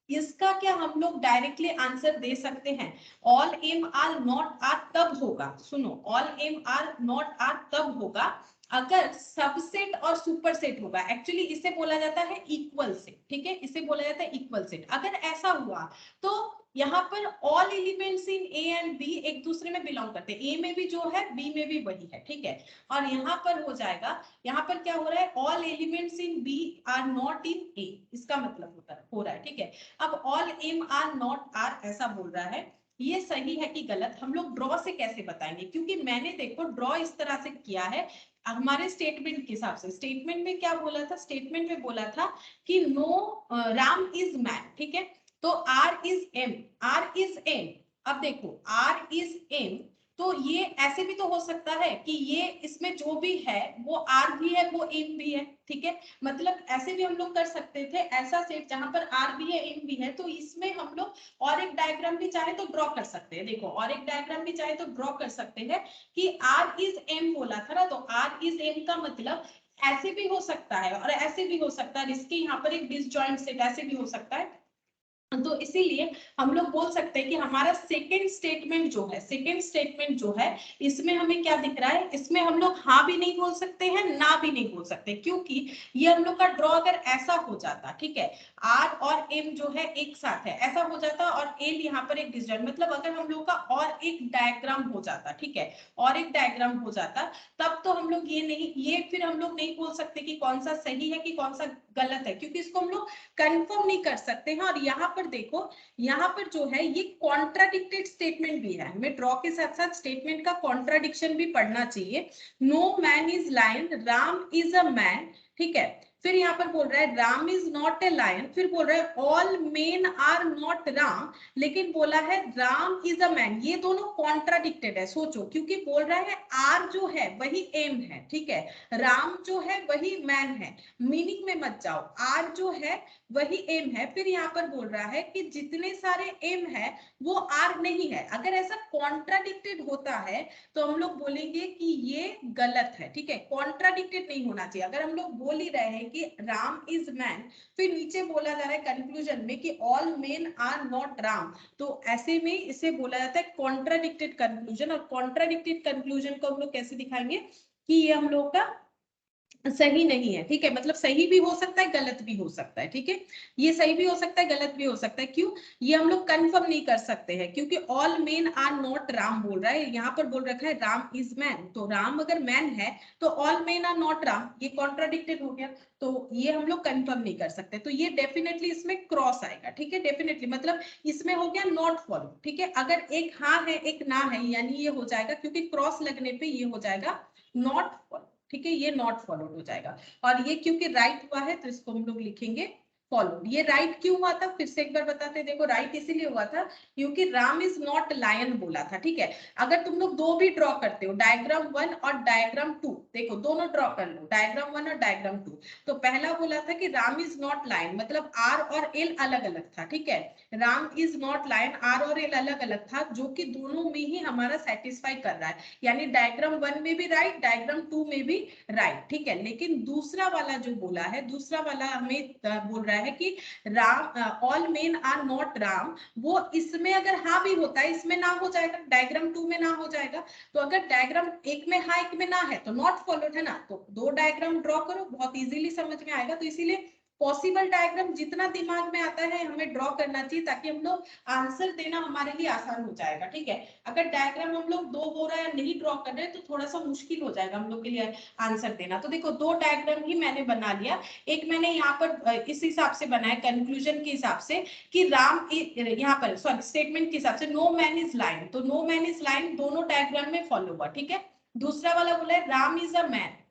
इसका क्या हम लोग डायरेक्टली आंसर दे सकते हैं? All M are not R तब होगा, सुनो, all M are not R तब होगा अगर सबसेट और सुपरसेट होगा, एक्चुअली इसे बोला जाता है इक्वल सेट, ठीक है, इसे बोला जाता है इक्वल सेट। अगर ऐसा हुआ तो यहाँ पर all elements in A and B एक दूसरे में बिलोंग करते हैं, ए में भी जो है बी में भी वही है, ठीक है। और यहाँ पर हो जाएगा, यहाँ पर क्या हो रहा है, all elements in B are not in A, इसका मतलब हो रहा है, ठीक है। अब all M are not R ऐसा बोल रहा है, ये सही है कि गलत हम लोग ड्रॉ से कैसे बताएंगे? क्योंकि मैंने देखो ड्रॉ इस तरह से किया है हमारे स्टेटमेंट के हिसाब से। स्टेटमेंट में क्या बोला था, स्टेटमेंट में बोला था कि नो राम इज मैन, ठीक है, तो R is M, R is M. अब देखो आर इज एम, तो ये ऐसे भी तो हो सकता है कि ये इसमें जो भी है वो आर भी है वो एम भी है, ठीक है, मतलब ऐसे भी हम लोग कर सकते थे, ऐसा सेट जहां पर आर भी है एम भी है, तो इसमें हम लोग और एक डायग्राम भी चाहे तो ड्रॉ कर सकते हैं। देखो और एक डायग्राम भी चाहे तो ड्रॉ कर सकते हैं कि आर इज एम बोला था ना, तो आर इज एम का मतलब ऐसे भी हो सकता है और ऐसे भी हो सकता है, इसके यहाँ पर एक डिसजॉइंट सेट ऐसे भी हो सकता है। तो इसीलिए हम लोग बोल सकते हैं कि हमारा सेकंड स्टेटमेंट जो है इसमें हमें क्या दिख रहा है, इसमें हम लोग हाँ भी नहीं बोल सकते हैं ना भी नहीं बोल सकते, क्योंकि ये हम लोग का ड्रॉ अगर ऐसा हो जाता, ठीक है, आर और एम जो है एक साथ है ऐसा हो जाता, और एल यहाँ पर एक डिसजॉइंट, मतलब अगर हम लोग का और एक डायग्राम हो जाता, ठीक है, और एक डायग्राम हो जाता, तब तो हम लोग ये फिर हम लोग नहीं बोल सकते कि कौन सा सही है कि कौन सा गलत है, क्योंकि इसको हम लोग कंफर्म नहीं कर सकते हैं। और यहाँ पर देखो, यहाँ पर जो है ये कॉन्ट्राडिक्टेड स्टेटमेंट भी है, हमें ड्रॉ के साथ साथ स्टेटमेंट का कॉन्ट्राडिक्शन भी पढ़ना चाहिए। No man is lion, Ram is a man, ठीक है, फिर यहाँ पर बोल रहा है Ram is not a lion, फिर बोल रहा है all men are not Ram, लेकिन बोला है राम इज अ मैन, ये दोनों कॉन्ट्राडिक्टेड है। सोचो, क्योंकि बोल रहा है आर जो है वही एम है, ठीक है, राम जो है वही मैन है, मीनिंग में मत जाओ, आर जो है वही एम है, फिर यहाँ पर बोल रहा है कि जितने सारे एम है वो आर नहीं है। अगर ऐसा कॉन्ट्राडिक्टेड होता है तो हम लोग बोलेंगे कि ये गलत है, ठीक है, कॉन्ट्राडिक्टेड नहीं होना चाहिए। अगर हम लोग बोल ही रहे हैं कि राम इज मैन, फिर नीचे बोला जा रहा है कंक्लूजन में कि all men are not Ram, तो ऐसे में इसे बोला जाता है कॉन्ट्राडिक्टेड कंक्लूजन। और कॉन्ट्राडिक्टेड कंक्लूजन को हम लोग कैसे दिखाएंगे कि ये हम लोग का सही नहीं है, ठीक है, मतलब सही भी हो सकता है गलत भी हो सकता है, ठीक है, ये सही भी हो सकता है गलत भी हो सकता है। क्यों? ये हम लोग कंफर्म नहीं कर सकते हैं, क्योंकि all men are not Ram बोल रहा है, यहाँ पर बोल रखा है राम इज मैन, तो राम अगर मैन है तो all men are not Ram, ये कॉन्ट्राडिक्टेड हो गया, तो ये हम लोग कंफर्म नहीं कर सकते, तो ये डेफिनेटली इसमें क्रॉस आएगा, ठीक है, डेफिनेटली मतलब इसमें हो गया नॉट फॉलो, ठीक है, अगर एक हाँ है एक ना है यानी ये हो जाएगा, क्योंकि क्रॉस लगने पे ये हो जाएगा नॉट फॉलो, ठीक है, ये नॉट फॉलोड हो जाएगा। और ये क्योंकि राइट हुआ है तो इसको हम लोग लिखेंगे फॉलो। ये राइट क्यों हुआ था, फिर से एक बार बताते हैं। देखो राइट इसीलिए हुआ था क्योंकि राम इज नॉट लायन बोला था, ठीक है। अगर तुम लोग दो भी ड्रॉ करते हो, डायग्राम 1 और डायग्राम 2, देखो दोनों ड्रॉ कर लो, डायग्राम 1 और डायग्राम 2। तो पहला बोला था कि राम इज नॉट लायन, मतलब आर और एल अलग अलग था, ठीक है। Ram is not lion, R और एल अलग अलग था, जो कि दोनों में ही हमारा सेटिस्फाई कर रहा है, यानी डायग्राम 1 में भी राइट, डायग्राम 2 में भी राइट, ठीक है। लेकिन दूसरा वाला जो बोला है, दूसरा वाला हमें बोल रहा है कि Ram, all men are not Ram, वो इसमें अगर हाँ भी होता है, इसमें ना हो जाएगा, डायग्राम 2 में ना हो जाएगा। तो अगर डायग्राम एक में हाँ एक में ना है तो नॉट फॉलोड है ना, तो दो डायग्राम ड्रॉ करो, बहुत इजीली समझ में आएगा। तो इसीलिए पॉसिबल डायग्राम जितना दिमाग में आता है हमें ड्रॉ करना चाहिए, ताकि हम लोग आंसर देना हमारे लिए आसान हो जाएगा, ठीक है। अगर डायग्राम हम लोग दो बोल रहे हैं नहीं ड्रॉ कर रहे हैं तो थोड़ा सा मुश्किल हो जाएगा हम लोग के लिए आंसर देना। तो देखो दो डायग्राम ही मैंने बना लिया, एक मैंने यहाँ पर इस हिसाब से बनाया कंक्लूजन के हिसाब से कि राम, यहाँ पर सॉरी स्टेटमेंट के हिसाब से नो मैन इज लाइन, तो नो मैन इज लाइन दोनों डायग्राम में फॉलो हुआ, ठीक है। दूसरा वाला बोला है राम इज अ मैन,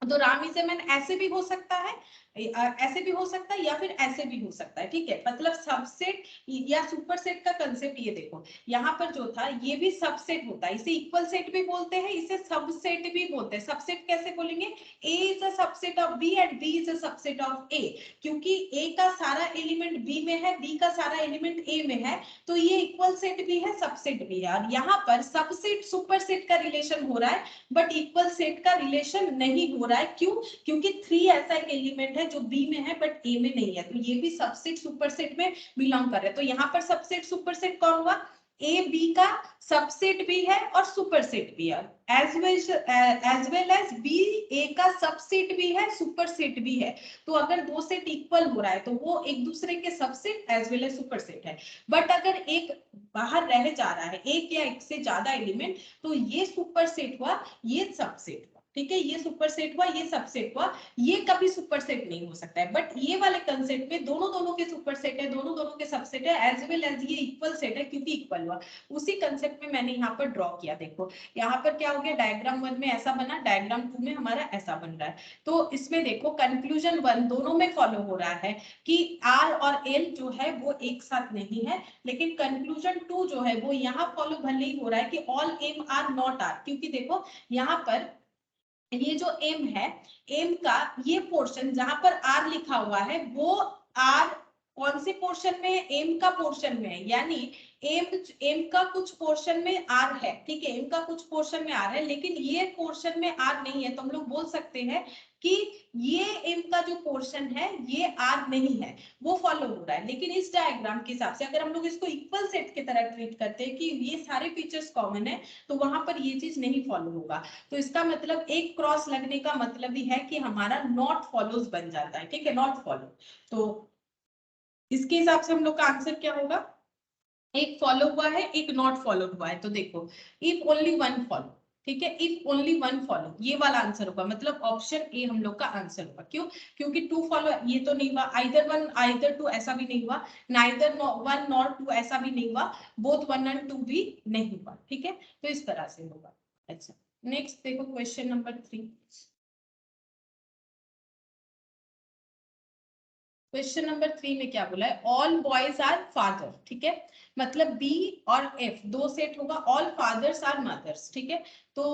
तो राम इज अ मैन ऐसे भी हो सकता है, ऐसे भी हो सकता है, या फिर ऐसे भी हो सकता है, ठीक है। मतलब सबसेट या सुपरसेट का कंसेप्ट ये देखो, यहाँ पर जो था ये भी सबसेट होता है, इसे इक्वल सेट भी बोलते हैं, इसे सबसेट भी बोलते हैं। सबसेट कैसे बोलेंगे, A is a subset of B and B is a subset of A, क्योंकि ए का सारा एलिमेंट बी में है, बी का सारा एलिमेंट ए में है, तो ये इक्वल सेट भी है, सबसेट भी है। और यहाँ पर सबसेट सुपरसेट का रिलेशन हो रहा है, बट इक्वल सेट का रिलेशन नहीं हो रहा है। क्यों, क्योंकि 3 ऐसा एक एलिमेंट है जो बी में है बट ए में नहीं है, तो ये भी सबसेट सुपरसेट में बिलोंग कर रहे हैं। तो यहाँ पर सबसेट सुपरसेट कौन हुआ, ए बी का सबसेट भी है और सुपरसेट भी है, एज वेल एज बी ए का सबसेट भी है, सुपरसेट भी है। तो अगर दो सेट इक्वल हो रहा है तो वो एक दूसरे के subset as well as superset है। बट अगर एक बाहर रह जा रहा है, एक या एक से ज्यादा एलिमेंट, तो ये सुपरसेट हुआ, ये सबसेट हुआ, ठीक है। ये सुपरसेट हुआ, ये सबसेट हुआ, ये कभी सुपरसेट नहीं हो सकता है। बट ये वाले कंसेप्ट में दोनों दोनों के सुपरसेट है, दोनों दोनों के सबसेट है, एज वेल एज ये इक्वल सेट है क्योंकि इक्वल हुआ। उसी कंसेप्ट में मैंने यहाँ पर ड्रॉ किया। देखो यहाँ पर क्या हो गया, डायग्राम 1 में ऐसा बना, डायग्राम 2 में हमारा ऐसा बन रहा है। तो इसमें देखो कंक्लूजन 1 दोनों में फॉलो हो रहा है कि आर और एल जो है वो एक साथ नहीं है, लेकिन कंक्लूजन 2 जो है वो यहाँ फॉलो भले ही हो रहा है कि all M are not R, क्योंकि देखो यहाँ पर ये जो एम है, एम का ये पोर्शन जहां पर आर लिखा हुआ है, वो आर कौन से पोर्शन में है, एम का पोर्शन में है, यानी एम का कुछ पोर्शन में आर है, ठीक है। एम का कुछ पोर्शन में आर है, लेकिन ये पोर्शन में आर नहीं है। तो हम लोग बोल सकते हैं कि ये एम का जो पोर्शन है ये आर नहीं है, वो फॉलो हो रहा है। लेकिन इस डायग्राम के हिसाब से अगर हम लोग इसको इक्वल सेट की तरह ट्रीट करते हैं कि ये सारे फीचर्स कॉमन है, तो वहां पर ये चीज नहीं फॉलो होगा। तो इसका मतलब एक क्रॉस लगने का मतलब भी है कि हमारा नॉट फॉलोज बन जाता है, ठीक है, नॉट फॉलो। तो इसके हिसाब से हम लोग का आंसर क्या होगा, एक फॉलो हुआ है, एक नॉट फॉलो हुआ है। तो देखो इफ ओनली वन फॉलो, ठीक है, इफ ओनली वन फॉलो, ये वाला आंसर होगा, मतलब ऑप्शन ए हम लोग का आंसर होगा। क्यों, क्योंकि टू फॉलो ये तो नहीं हुआ, आइदर वन आइदर टू ऐसा भी नहीं हुआ, नाइदर वन नॉर टू ऐसा भी नहीं हुआ, बोथ वन एंड टू भी नहीं हुआ, ठीक है। तो इस तरह से होगा। अच्छा नेक्स्ट देखो क्वेश्चन नंबर 3। क्वेश्चन नंबर 3 में क्या बोला है, ऑल बॉयज आर फादर, ठीक है। मतलब बी और एफ दो सेट होगा, ऑल फादर्स आर मदर्स, ठीक है। तो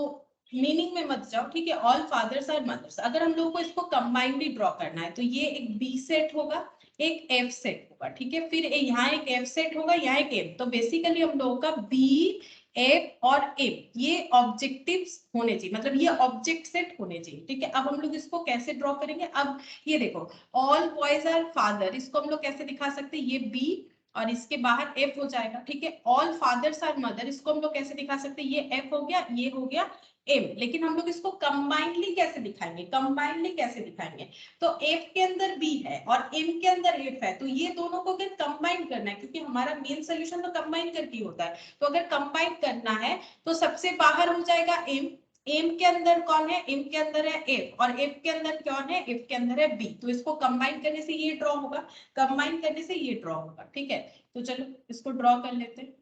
मीनिंग में मत जाओ, ठीक है, ऑल फादर्स आर मदर्स। अगर हम लोग को इसको कंबाइनली ड्रॉ करना है तो ये एक बी सेट होगा, एक एफ सेट होगा, ठीक है। फिर यहाँ एक एफ सेट होगा, यहाँ एक एफ। तो बेसिकली हम लोगों का बी एफ और एफ ये ऑब्जेक्टिव्स होने चाहिए, मतलब ये ऑब्जेक्ट सेट होने चाहिए, ठीक है। अब हम लोग इसको कैसे ड्रॉ करेंगे, अब ये देखो ऑल बॉयज आर फादर, इसको हम लोग कैसे दिखा सकते हैं, ये बी और इसके बाहर एफ हो जाएगा, ठीक है। ऑल फादर्स आर मदर, इसको हम लोग कैसे दिखा सकते हैं, ये एफ हो गया, ये हो गया एम। लेकिन हम लोग इसको कंबाइनली कैसे दिखाएंगे, कंबाइनली कैसे दिखाएंगे, तो एफ के अंदर बी है और एम के अंदर एफ है, तो ये दोनों को अगर कंबाइन करना है, क्योंकि हमारा मेन सोल्यूशन तो कंबाइन करके होता है, तो अगर कंबाइन करना है तो सबसे बाहर हो जाएगा एम, एम के अंदर कौन है, एम के अंदर है एफ, और एफ के अंदर कौन है, एफ के अंदर है बी। तो इसको कंबाइन करने से ये ड्रॉ होगा, कंबाइन करने से ये ड्रॉ होगा, ठीक है। तो चलो इसको ड्रॉ कर लेते हैं।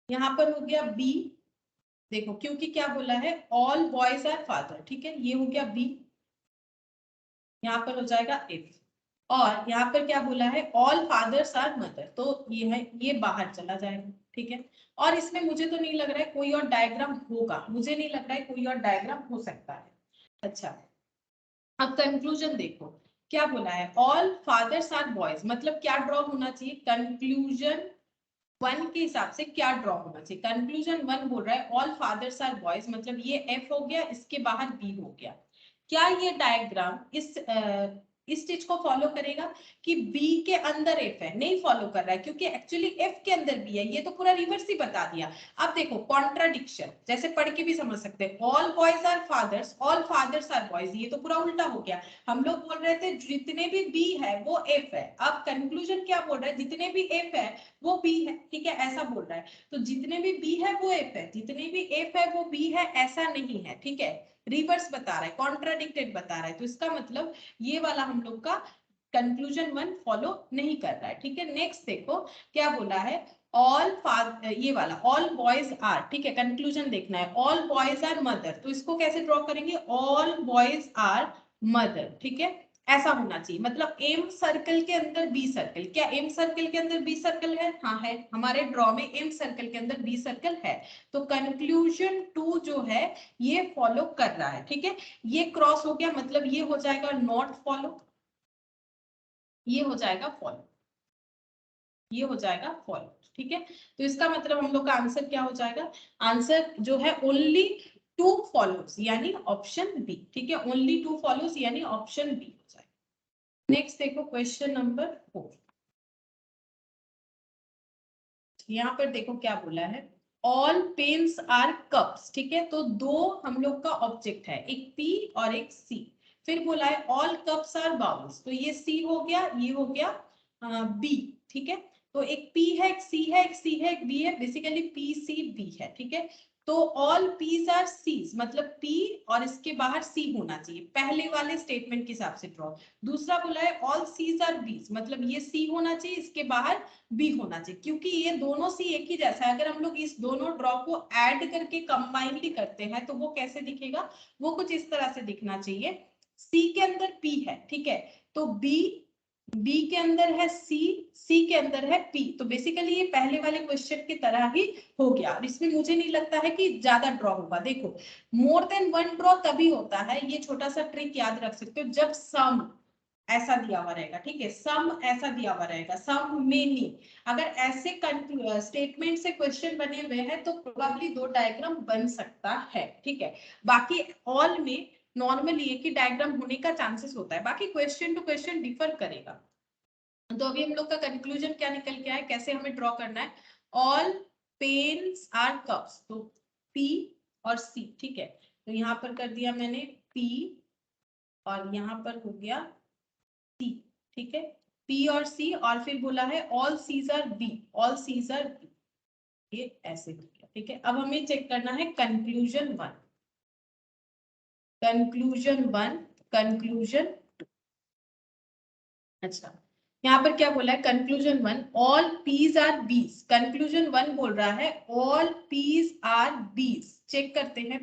यहाँ पर हो गया बी, देखो क्योंकि क्या बोला है, ऑल बॉयज आर फादर, ठीक है, ये हो गया बी। यहाँ पर हो जाएगा इफ। और यहाँ पर क्या बोला है, ऑल फादर्स आर मदर, तो ये है, ये बाहर चला जाएगा, ठीक है। और इसमें मुझे तो नहीं लग रहा है कोई और डायग्राम होगा, मुझे नहीं लग रहा है कोई और डायग्राम हो सकता है। अच्छा, अब कंक्लूजन देखो क्या बोला है, ऑल फादर्स आर बॉयज, मतलब क्या ड्रॉ होना चाहिए, कंक्लूजन वन के हिसाब से क्या ड्रॉ होना चाहिए। कंक्लूजन वन बोल रहा है ऑल फादर्स आर बॉयज, मतलब ये एफ हो गया, इसके बाहर बी हो गया। क्या ये डायग्राम इस चीज को फॉलो करेगा कि बी के अंदर एफ है? नहीं फॉलो कर रहा है, क्योंकि एक्चुअली एफ के अंदर बी है, ये तो पूरा रिवर्स ही बता दिया। अब देखो कॉन्ट्राडिक्शन, जैसे पढ़ के भी समझ सकते हैं, all boys are fathers, all fathers are boys, ये तो पूरा उल्टा हो गया। हम लोग बोल रहे थे जितने भी बी है वो एफ है, अब कंक्लूजन क्या बोल रहा है, जितने भी एफ है वो बी है, ठीक है, ऐसा बोल रहा है। तो जितने भी बी है वो एफ है, जितने भी एफ है वो बी है, ऐसा नहीं है, ठीक है, रिवर्स बता रहा है, कॉन्ट्राडिक्टेड बता रहा है। तो इसका मतलब ये वाला हम लोग का कंक्लूजन वन फॉलो नहीं कर रहा है, ठीक है। नेक्स्ट देखो क्या बोला है, ऑल ये वाला ऑल बॉयज आर, ठीक है, कंक्लूजन देखना है, ऑल बॉयज आर मदर, तो इसको कैसे ड्रॉ करेंगे, ऑल बॉयज आर मदर, ठीक है, ऐसा होना चाहिए। मतलब एम सर्कल के अंदर बी सर्कल, क्या एम सर्कल के अंदर बी सर्कल है? हाँ है, हमारे ड्रॉ में एम सर्कल के अंदर बी सर्कल है। तो कंक्लूजन टू जो है ये फॉलो कर रहा है, ठीक है। ये क्रॉस हो गया, मतलब ये हो जाएगा नॉट फॉलो, ये हो जाएगा फॉलो, ये हो जाएगा फॉलो, ठीक है। तो इसका मतलब हम लोग का आंसर क्या हो जाएगा, आंसर जो है ओनली टू फॉलोज, यानी ऑप्शन बी, ठीक है, ओनली टू फॉलोज यानी ऑप्शन बी हो जाएगा। नेक्स्ट देखो क्वेश्चन नंबर 4, यहाँ पर देखो क्या बोला है, ऑल पेन्स आर कप्स, ठीक है, तो दो हम लोग का ऑब्जेक्ट है, एक पी और एक सी। फिर बोला है ऑल कप्स आर बाउल्स, तो ये सी हो गया, ये हो गया बी, ठीक है। तो एक पी है, एक सी है, एक सी है, एक बी है, बेसिकली पी सी बी है, ठीक है। तो ऑल पीज आर सीज, मतलब पी और इसके बाहर सी होना चाहिए, पहले वाले स्टेटमेंट के हिसाब से ड्रॉ। दूसरा बोला है ऑल सीज आर बीज, मतलब ये सी होना चाहिए, इसके बाहर बी होना चाहिए, क्योंकि ये दोनों सी एक ही जैसा है। अगर हम लोग इस दोनों ड्रॉ को ऐड करके कंबाइनली करते हैं तो वो कैसे दिखेगा, वो कुछ इस तरह से दिखना चाहिए, सी के अंदर पी है, ठीक है, तो बी, बी के अंदर है सी, सी के अंदर है पी, तो बेसिकली ये पहले वाले क्वेश्चन की तरह ही हो गया। और इसमें मुझे नहीं लगता है कि ज्यादा ड्रॉ होगा। देखो मोर देन वन ड्रॉ तभी होता है, ये छोटा सा ट्रिक याद रख सकते हो, जब सम ऐसा दिया हुआ रहेगा, ठीक है, सम ऐसा दिया हुआ रहेगा, सम मेनी, अगर ऐसे स्टेटमेंट से क्वेश्चन बने हुए हैं तो प्रोबेबली दो डायग्राम बन सकता है, ठीक है। बाकी ऑल में नॉर्मली एक ही डायग्राम होने का चांसेस होता है, बाकी क्वेश्चन टू क्वेश्चन डिफर करेगा। तो अभी हम लोग का कंक्लूजन क्या निकल के आया, कैसे हमें ड्रॉ करना है, ऑल पेन्स आर कप्स, तो पी और सी, ठीक है, तो यहाँ पर कर दिया मैंने पी और यहाँ पर हो गया सी, ठीक है, पी और सी, और फिर बोला है all Cs are B, all Cs are B, ये ऐसे हो गया, ठीक है। अब हमें चेक करना है conclusion one, conclusion one, conclusion, अच्छा यहाँ पर क्या बोला है, conclusion one all Ps are Bs, conclusion one बोल रहा है all Ps are Bs, check करते हैं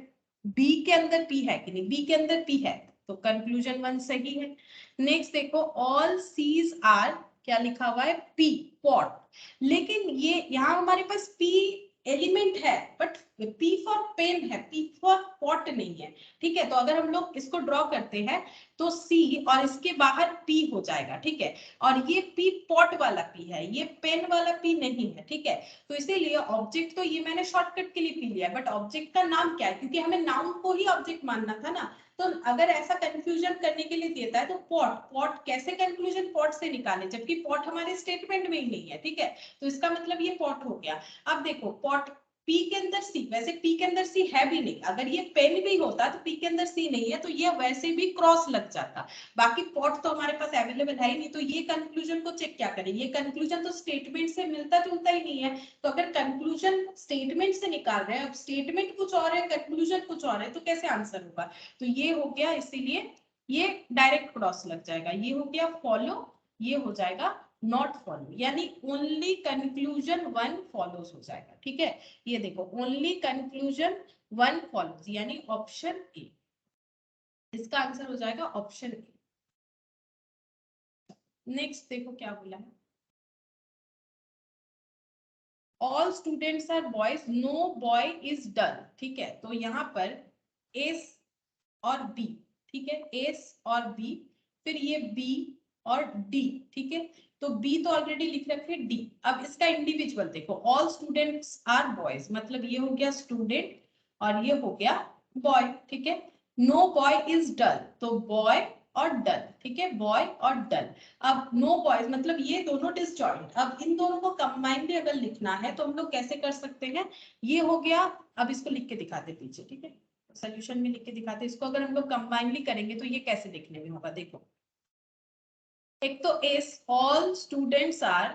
बी के अंदर पी है कि नहीं, बी के अंदर पी है, तो कंक्लूजन वन सही है। नेक्स्ट देखो ऑल सीज आर, क्या लिखा हुआ है, पी पॉट, लेकिन ये यहाँ हमारे पास पी एलिमेंट है, बट पी फॉर पेन है, पी फॉर पॉट नहीं है, ठीक है। तो अगर हम लोग इसको ड्रॉ करते हैं तो सी और इसके बाहर पी हो जाएगा, ठीक है, और ये पी पॉट वाला पी है, ये पेन वाला पी नहीं है, ठीक है। तो इसीलिए ऑब्जेक्ट तो ये मैंने शॉर्टकट के लिए पी लिया, बट ऑब्जेक्ट का नाम क्या है, क्योंकि हमें नाउन को ही ऑब्जेक्ट मानना था ना। तो अगर ऐसा कंफ्यूजन करने के लिए देता है तो पॉट, पॉट कैसे कंक्लूजन पॉट से निकाले, जबकि पॉट हमारे स्टेटमेंट में ही नहीं है, ठीक है। तो इसका मतलब ये पॉट हो गया। अब देखो पॉट, पी के अंदर सी, वैसे पी के अंदर सी है भी नहीं, अगर ये पेन भी होता तो पी के अंदर सी नहीं है तो ये वैसे भी क्रॉस लग जाता, बाकी पॉट तो हमारे पास अवेलेबल है ही नहीं। तो ये कंक्लूजन को चेक क्या करें, ये कंक्लूजन तो स्टेटमेंट से मिलता जुलता ही नहीं है। तो अगर कंक्लूजन स्टेटमेंट से निकाल रहे हैं, अब स्टेटमेंट कुछ और है कंक्लूजन कुछ और है, तो कैसे आंसर होगा। तो ये हो गया, इसीलिए ये डायरेक्ट क्रॉस लग जाएगा, ये हो गया फॉलो, ये हो जाएगा नॉट फॉलो, यानी ओनली कंक्लूजन वन फॉलोज हो जाएगा, ठीक है। ये देखो ओनली कंक्लूजन वन फॉलोज, यानी ऑप्शन ए, इसका आंसर हो जाएगा ऑप्शन ए। नेक्स्ट देखो क्या बोला है, all students are boys, no boy is dull. ठीक है, तो यहाँ पर एस और बी, ठीक है, एस और बी, फिर ये बी और डी। ठीक है, तो बी तो ऑलरेडी लिख रखे, डी। अब इसका इंडिविजुअल देखो, ऑल स्टूडेंट्स आर बॉयज, मतलब ये हो गया स्टूडेंट और ये हो गया बॉय। ठीक है, नो बॉय इज डल, तो बॉय और डल। ठीक है, बॉय और डल। अब नो बॉयज मतलब ये दोनों डिसजॉइंट, अब इन दोनों को कंबाइंडली अगर लिखना है तो हम लोग कैसे कर सकते हैं, ये हो गया। अब इसको लिख के दिखाते पीछे, ठीक है, सोल्यूशन में लिख के दिखाते हैं इसको। अगर हम लोग कंबाइनली करेंगे तो ये कैसे देखने में होगा, देखो, एक तो S, all students are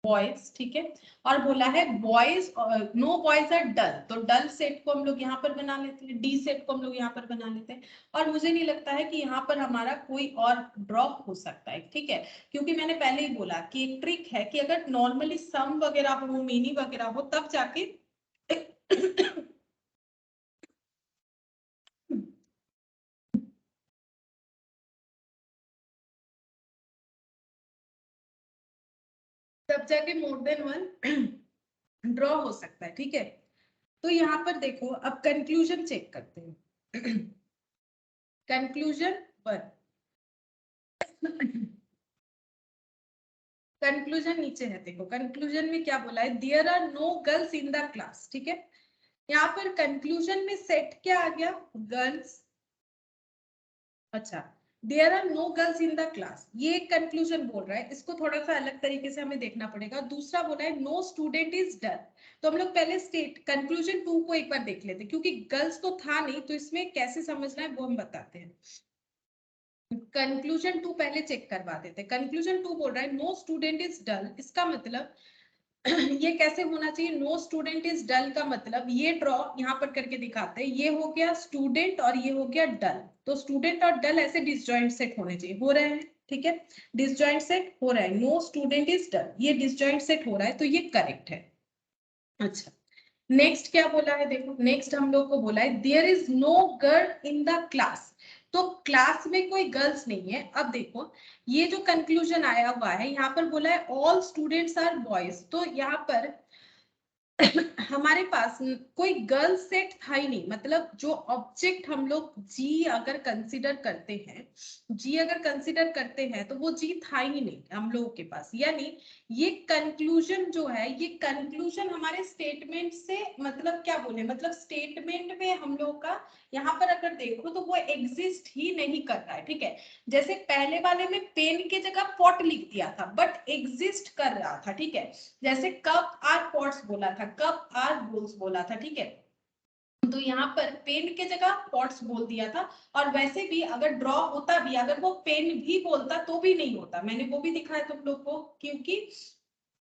boys. ठीक है, और बोला है boys, no boys are dull, तो डल सेट को हम लोग यहाँ पर बना लेते हैं, डी सेट को हम लोग यहाँ पर बना लेते हैं। और मुझे नहीं लगता है कि यहाँ पर हमारा कोई और ड्रॉप हो सकता है। ठीक है, क्योंकि मैंने पहले ही बोला कि एक ट्रिक है कि अगर नॉर्मली सम वगैरह हो, मीनी वगैरह हो, तब जाके तब जाके मोर देन वन ड्रॉ हो सकता है। ठीक है, तो यहाँ पर देखो, अब कंक्लूजन चेक करते हैं। कंक्लूजन वन, कंक्लूजन नीचे है, देखो कंक्लूजन में क्या बोला है, there are no girls in the class. ठीक है, यहाँ पर कंक्लूजन में सेट क्या आ गया, गर्ल्स। अच्छा, there are no girls in the class, ये कंक्लूजन बोल रहा है, इसको थोड़ा सा अलग तरीके से हमें देखना पड़ेगा। दूसरा बोला है नो स्टूडेंट इज डल, तो हम लोग पहले स्टेट कंक्लूजन टू को एक बार देख लेते हैं, क्योंकि गर्ल्स तो था नहीं, तो इसमें कैसे समझना है वो हम बताते हैं। कंक्लूजन टू पहले चेक करवा देते हैं। कंक्लूजन टू बोल रहा है नो स्टूडेंट इज डल, इसका मतलब ये कैसे होना चाहिए, नो स्टूडेंट इज डल का मतलब, ये ड्रॉ यहाँ पर करके दिखाते हैं, ये हो गया स्टूडेंट और ये हो गया डल, तो स्टूडेंट और डल ऐसे डिसजॉइंट सेट होने चाहिए, हो रहे हैं। ठीक है, डिसजॉइंट सेट हो रहा है, नो स्टूडेंट इज डल, ये डिसजॉइंट सेट हो रहा है, तो ये करेक्ट है। अच्छा, नेक्स्ट क्या बोला है, देखो नेक्स्ट हम लोग को बोला है there is no girl in the class, तो क्लास में कोई गर्ल्स नहीं है। अब देखो, ये जो कंक्लूजन आया हुआ है, यहाँ पर बोला है ऑल स्टूडेंट्स आर बॉयज, तो यहाँ पर हमारे पास कोई गर्ल सेट था ही नहीं, मतलब जो ऑब्जेक्ट हम लोग जी अगर कंसीडर करते हैं, जी अगर कंसीडर करते हैं तो वो जी था ही नहीं हम लोगों के पास। यानी ये कंक्लूजन जो है, ये कंक्लूजन हमारे स्टेटमेंट से, मतलब क्या बोले, मतलब स्टेटमेंट में हम लोग का यहाँ पर अगर देखो तो वो एग्जिस्ट ही नहीं कर रहा है। ठीक है, जैसे पहले वाले में पेन के जगह पॉट लिख दिया था, बट एग्जिस्ट कर रहा था। ठीक है, जैसे कप आर पॉट्स बोला था, कप आर बोल्स बोला था। ठीक है, तो यहाँ पर पेन के जगह पॉट्स बोल दिया था। और वैसे भी अगर ड्रॉ होता भी, अगर वो पेन भी बोलता तो भी नहीं होता, मैंने वो भी दिखाया तुम लोग को, क्योंकि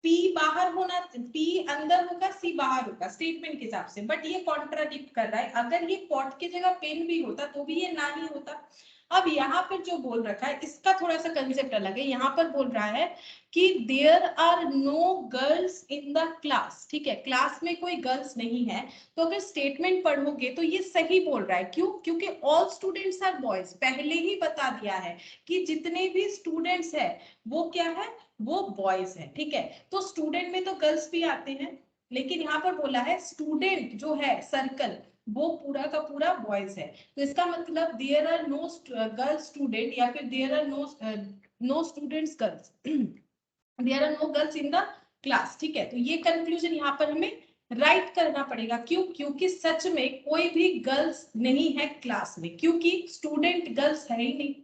पी बाहर होना, पी अंदर होगा, सी बाहर होगा स्टेटमेंट के हिसाब से, बट ये कॉन्ट्राडिक्ट कर रहा है। अगर ये पॉट की जगह पेन भी होता तो भी ये ना ही होता। अब यहाँ पर जो बोल रखा है इसका थोड़ा सा कंसेप्ट अलग है। यहाँ पर बोल रहा है कि there are no girls in the class. ठीक है, क्लास में कोई गर्ल्स नहीं है, तो अगर स्टेटमेंट पढ़ोगे तो ये सही बोल रहा है। क्यों, क्योंकि ऑल स्टूडेंट्स आर बॉयज, पहले ही बता दिया है कि जितने भी स्टूडेंट्स है वो क्या है, वो बॉयज है। ठीक है, तो स्टूडेंट में तो गर्ल्स भी आते हैं, लेकिन यहाँ पर बोला है स्टूडेंट जो है सर्कल, वो पूरा का पूरा बॉयज है। तो इसका मतलब there are no girls student, या फिर there are no students girls, there are no girls in the class. ठीक है, तो ये कंक्लूजन यहाँ पर हमें राइट करना पड़ेगा। क्यों, क्योंकि सच में कोई भी गर्ल्स नहीं है क्लास में, क्योंकि स्टूडेंट गर्ल्स है ही नहीं।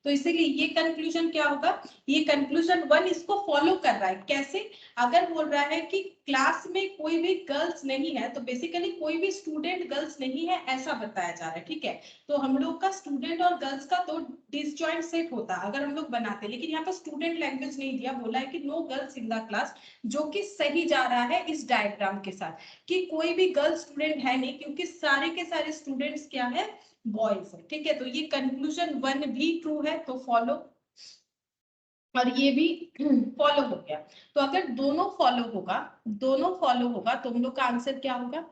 तो इसीलिए ये कंक्लूजन क्या होगा, ये कंक्लूजन वन इसको फॉलो कर रहा है। कैसे, अगर बोल रहा है कि क्लास में कोई भी गर्ल्स नहीं है, तो बेसिकली कोई भी स्टूडेंट गर्ल्स नहीं है ऐसा बताया जा रहा है। ठीक है, तो हम लोग का स्टूडेंट और गर्ल्स का तो डिसजॉइंट सेट होता अगर हम लोग बनाते, लेकिन यहाँ पर स्टूडेंट लैंग्वेज नहीं दिया, बोला है कि no girls in the class, जो कि सही जा रहा है इस डायग्राम के साथ कि कोई भी गर्ल स्टूडेंट है नहीं, क्योंकि सारे के सारे स्टूडेंट्स क्या है, बॉयज है। ठीक है, तो ये कंक्लूजन वन भी ट्रू है, तो फॉलो, और ये भी फॉलो हो गया। तो अगर दोनों फॉलो होगा, दोनों फॉलो होगा, तो हम लोग का आंसर क्या होगा,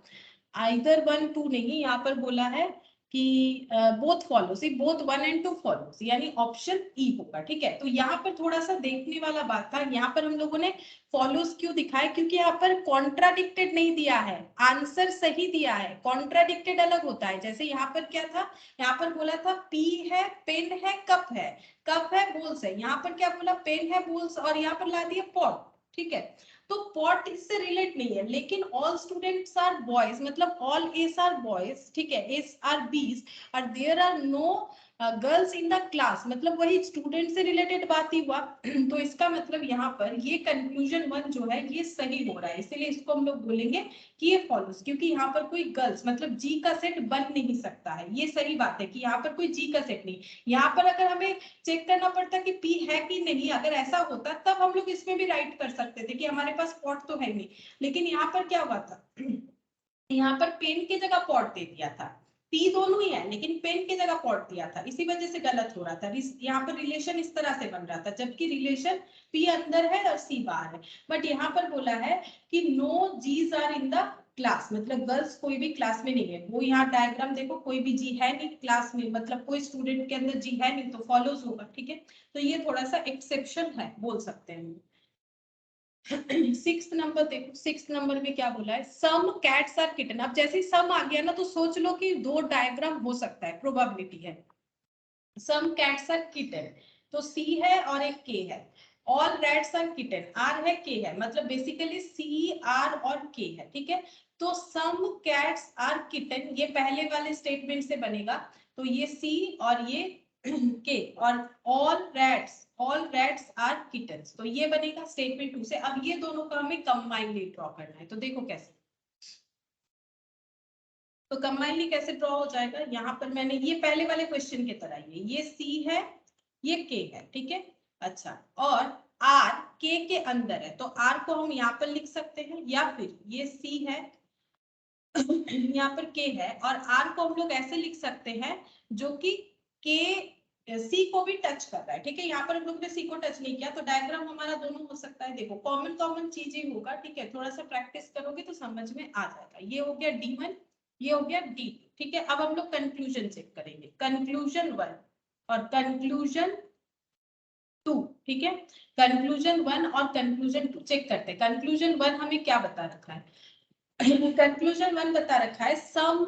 आइदर वन टू नहीं, यहाँ पर बोला है कि both follows, both 1 and 2 follows, यानी ऑप्शन ई होगा। ठीक है, तो यहाँ पर थोड़ा सा देखने वाला बात था। यहाँ पर हम लोगों ने फॉलोज क्यों दिखाए, क्योंकि यहाँ पर कॉन्ट्राडिक्टेड नहीं दिया है, आंसर सही दिया है। कॉन्ट्राडिक्टेड अलग होता है, जैसे यहाँ पर क्या था, यहाँ पर बोला था पी है, पेन है, कप है, कप है, बोल्स है। यहाँ पर क्या बोला, पेन है, बोल्स, और यहाँ पर ला दिया पॉट। ठीक है, तो पॉट इससे रिलेट नहीं है, लेकिन ऑल स्टूडेंट्स आर बॉयज, मतलब ऑल एस आर बॉयज, ठीक है, एस आर बीज, और there are no girls in the class, मतलब वही स्टूडेंट से रिलेटेड बात ही हुआ। तो इसका मतलब यहाँ पर ये कंक्लूजन 1 जो है ये सही हो रहा है, इसीलिए इसको हम लोग बोलेंगे कि ये फॉलोज, क्योंकि यहाँ पर कोई गर्ल्स मतलब जी का सेट बन नहीं सकता है। ये सही बात है कि यहाँ पर कोई जी का सेट नहीं। यहाँ पर अगर हमें चेक करना पड़ता कि पी है कि नहीं, अगर ऐसा होता तब हम लोग इसमें भी राइट कर सकते थे कि हमारे पास पॉट तो है नहीं, लेकिन यहाँ पर क्या हुआ था, यहाँ पर पेन की जगह पॉट दे दिया था। पी दोनों ही है, लेकिन पेन की जगह पॉट दिया था, इसी वजह से गलत हो रहा था। यहाँ पर रिलेशन इस तरह से बन रहा था, जबकि रिलेशन पी अंदर है और सी बाहर है। बट यहाँ पर बोला है कि no G's are in the class, मतलब गर्ल्स कोई भी क्लास में नहीं है। वो यहाँ डायग्राम देखो, कोई भी जी है नहीं क्लास में, मतलब कोई स्टूडेंट के अंदर जी है नहीं, तो फॉलोज होगा। ठीक है, तो ये थोड़ा सा एक्सेप्शन है, बोल सकते हैं। 6th नंबर देखो, 6th नंबर में क्या बोला है, सम कैट्स आर किटन। अब जैसे सम आ गया ना, तो सोच लो कि दो डायग्राम हो सकता है, प्रोबेबिलिटी है। सम कैट्स आर किटन, तो सी है और एक के है। All rats are kitten, R है के है, मतलब बेसिकली सी आर और के है। ठीक है, तो सम कैट्स आर किटन, ये पहले वाले स्टेटमेंट से बनेगा, तो ये सी और ये के, और ऑल रैट्स आर किटन्स, तो ये बनेगा स्टेटमेंट 2 से। अब ये दोनों का हमें कंबाइनली ड्रॉ करना है, तो देखो कैसे, तो कंबाइनली कैसे ड्रॉ हो जाएगा। यहाँ पर मैंने ये पहले वाले क्वेश्चन की तरह ये सी है, ये के है। ठीक है, अच्छा, और आर के अंदर है, तो आर को हम यहाँ पर लिख सकते हैं, या फिर ये सी है यहाँ पर के है, और आर को हम लोग ऐसे लिख सकते हैं जो कि के सी को भी टच कर रहा है। ठीक है, यहाँ पर हम लोग ने सी को टच नहीं किया, तो डायग्राम हमारा दोनों हो सकता है। देखो कॉमन चीज ही होगा। ठीक है, थोड़ा सा प्रैक्टिस करोगे तो समझ में आ जाएगा। ये हो गया D1, ये हो गया D2। ठीक है, अब हम लोग कंक्लूजन चेक करेंगे, कंक्लूजन 1 और कंक्लूजन 2। ठीक है, कंक्लूजन 1 और कंक्लूजन 2 चेक करते हैं। कंक्लूजन 1 हमें क्या बता रखा है, कंक्लूजन 1 बता रखा है सम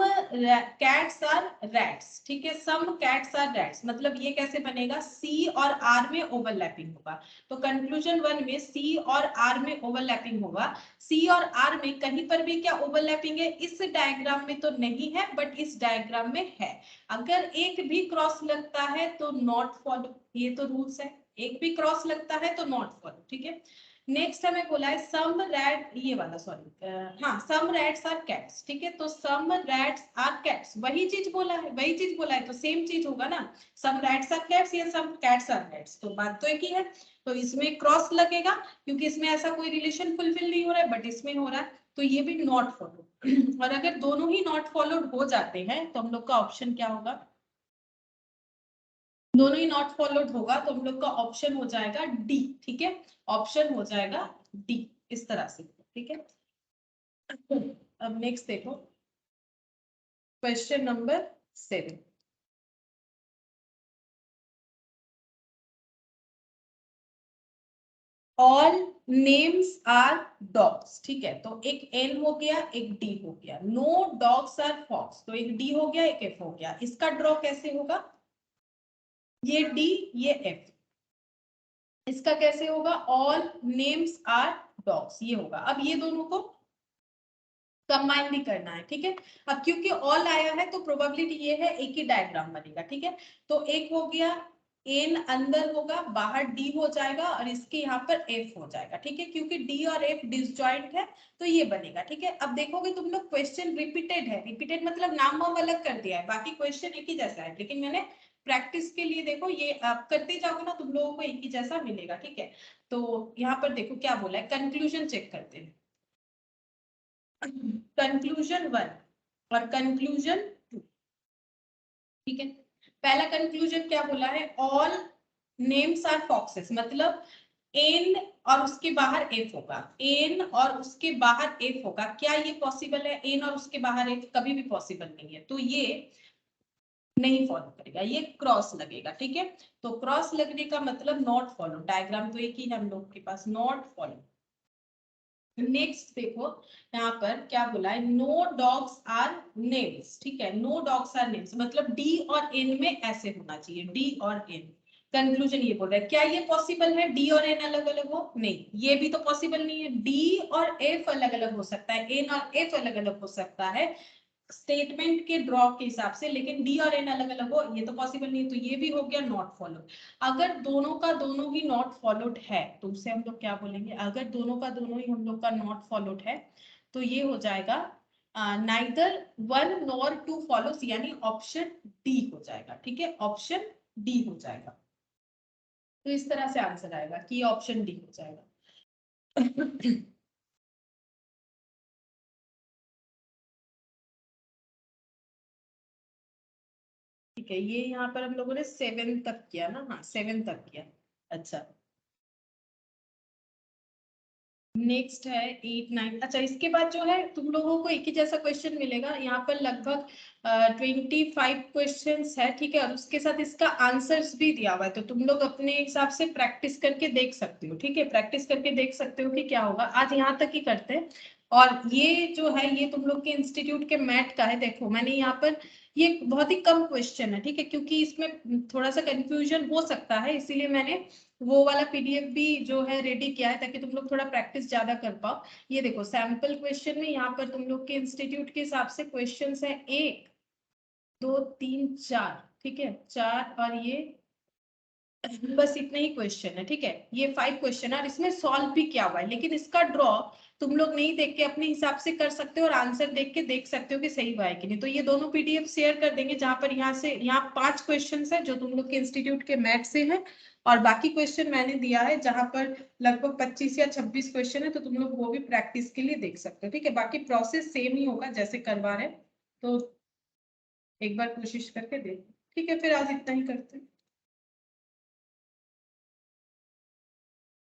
कैट्स आर रैट्स। ठीक है, सम कैट्स आर रैट्स, मतलब ये कैसे बनेगा, सी और आर में ओवरलैपिंग होगा। तो कंक्लूजन 1 में सी और आर में ओवरलैपिंग होगा। सी और आर में कहीं पर भी क्या ओवरलैपिंग है, इस डायग्राम में तो नहीं है, बट इस डायग्राम में है। अगर एक भी क्रॉस लगता है तो नॉट फॉलो, ये तो रूल्स है, एक भी क्रॉस लगता है तो नॉट फॉलो। ठीक है, नेक्स्ट हमें बोला है सम रैट, ये वाला सॉरी, हाँ, सम रैट्स आर कैट्स। ठीक है, तो सम रैट्स आर कैट्स, वही चीज बोला है, वही चीज बोला है, तो सेम चीज होगा ना। सम रैट्स आर कैट्स या सम कैट्स आर रैट्स, तो बात तो एक ही है। तो इसमें क्रॉस लगेगा, क्योंकि इसमें ऐसा कोई रिलेशन फुलफिल नहीं हो रहा है, बट इसमें हो रहा है, तो ये भी नॉट फॉलो। और अगर दोनों ही नॉट फॉलोड हो जाते हैं, तो हम लोग का ऑप्शन क्या होगा, दोनों ही नॉट फॉलोड होगा, तो हम लोग का ऑप्शन हो जाएगा डी। ठीक है, ऑप्शन हो जाएगा डी, इस तरह से। ठीक है, अब नेक्स्ट देखो, question number 7। All names are dogs. ठीक है, तो एक एन हो गया, एक डी हो गया। नो डॉग्स आर फॉक्स, तो एक डी हो गया, एक एफ हो गया। इसका ड्रॉ कैसे होगा, ये डी, ये एफ, इसका कैसे होगा, ऑल नेम्स आर डॉग्स, ये होगा। अब ये दोनों को कंबाइन भी करना है। ठीक है, अब क्योंकि ऑल आया है तो प्रोबेबिलिटी ये है एक ही डायग्राम बनेगा। ठीक है, तो एक हो गया, एन अंदर होगा, बाहर डी हो जाएगा, और इसके यहाँ पर एफ हो जाएगा। ठीक है, क्योंकि डी और एफ डिसजॉइंट है, तो ये बनेगा। ठीक है, अब देखोगे तुम लोग क्वेश्चन रिपीटेड है, रिपीटेड मतलब नाम वाम अलग कर दिया है, बाकी क्वेश्चन एक ही जैसा है, लेकिन मैंने प्रैक्टिस के लिए देखो, ये आप करते जाओगे ना, तुम लोगों को एक ही जैसा मिलेगा। ठीक है, तो यहाँ पर देखो क्या बोला है, कंक्लूजन चेक करते हैं। कंक्लूजन 1 और कंक्लूजन 2। ठीक है, पहला कंक्लूजन क्या बोला है, ऑल नेम्स आर फॉक्सेस, मतलब एन और उसके बाहर एफ होगा, एन और उसके बाहर एफ होगा। क्या ये पॉसिबल है, एन और उसके बाहर एफ कभी भी पॉसिबल नहीं है। तो ये नहीं फॉलो करेगा, ये क्रॉस लगेगा। ठीक है, तो क्रॉस लगने का मतलब नॉट फॉलो, डायग्राम तो एक ही है हम लोग के पास, नॉट फॉलो। नेक्स्ट देखो यहाँ पर क्या बोला है, नो डॉग्स आर नेम्स। ठीक है, नो डॉग्स आर नेम्स मतलब डी और एन में ऐसे होना चाहिए, डी और एन। कंक्लूजन ये बोल रहा है, क्या ये पॉसिबल है डी और एन अलग अलग हो? नहीं, ये भी तो पॉसिबल नहीं है। डी और एफ अलग अलग हो सकता है, एन और एफ अलग अलग हो सकता है स्टेटमेंट के ड्रॉ के हिसाब से, लेकिन डी और एन अलग अलग हो ये तो पॉसिबल नहीं है। तो ये भी हो गया नॉट फॉलो। अगर दोनों का दोनों ही नॉट फॉलोड है तो उसे हम लोग क्या बोलेंगे, अगर दोनों का दोनों ही हम लोग का नॉट फॉलोड है तो ये हो जाएगा neither one nor two follows, यानी ऑप्शन डी हो जाएगा। ठीक है, ऑप्शन डी हो जाएगा। तो इस तरह से आंसर आएगा कि ऑप्शन डी हो जाएगा। ठीक है, ये यहाँ पर हम लोगों ने 7 तक किया ना, हाँ 7 तक किया। अच्छा, नेक्स्ट है 8 9। अच्छा, इसके बाद जो है तुम लोगों को एक ही जैसा क्वेश्चन मिलेगा, यहाँ पर लगभग 25 क्वेश्चंस है। ठीक है, और उसके साथ इसका आंसर्स भी दिया हुआ है, तो तुम लोग अपने हिसाब से प्रैक्टिस करके देख सकते हो। ठीक है, प्रैक्टिस करके देख सकते हो कि क्या होगा। आज यहाँ तक ही करते हैं। और ये जो है ये तुम लोग के इंस्टीट्यूट के मैट का है। देखो मैंने यहाँ पर, ये बहुत ही कम क्वेश्चन है। ठीक है, क्योंकि इसमें थोड़ा सा कंफ्यूजन हो सकता है, इसीलिए मैंने वो वाला पीडीएफ भी जो है रेडी किया है ताकि तुम लोग थोड़ा प्रैक्टिस ज्यादा कर पाओ। ये देखो सैंपल क्वेश्चन में यहाँ पर तुम लोग के इंस्टीट्यूट के हिसाब से क्वेश्चंस है 1 2 3 4। ठीक है, 4 और ये बस इतने ही क्वेश्चन है। ठीक है, ये 5 क्वेश्चन है और इसमें सॉल्व भी किया हुआ है, लेकिन इसका ड्रॉ तुम लोग नहीं देख के अपने हिसाब से कर सकते हो और आंसर देख के देख सकते हो कि सही हुआ है कि नहीं। तो ये दोनों पीडीएफ शेयर कर देंगे, जहां पर यहाँ 5 क्वेश्चन है जो तुम लोग के इंस्टीट्यूट के मैथ से है, और बाकी क्वेश्चन मैंने दिया है जहां पर लगभग 25 या 26 क्वेश्चन है, तो तुम लोग वो भी प्रैक्टिस के लिए देख सकते हो। ठीक है, बाकी प्रोसेस सेम ही होगा जैसे करवा रहे, तो एक बार कोशिश करके देख। ठीक है, फिर आज इतना ही करते हैं।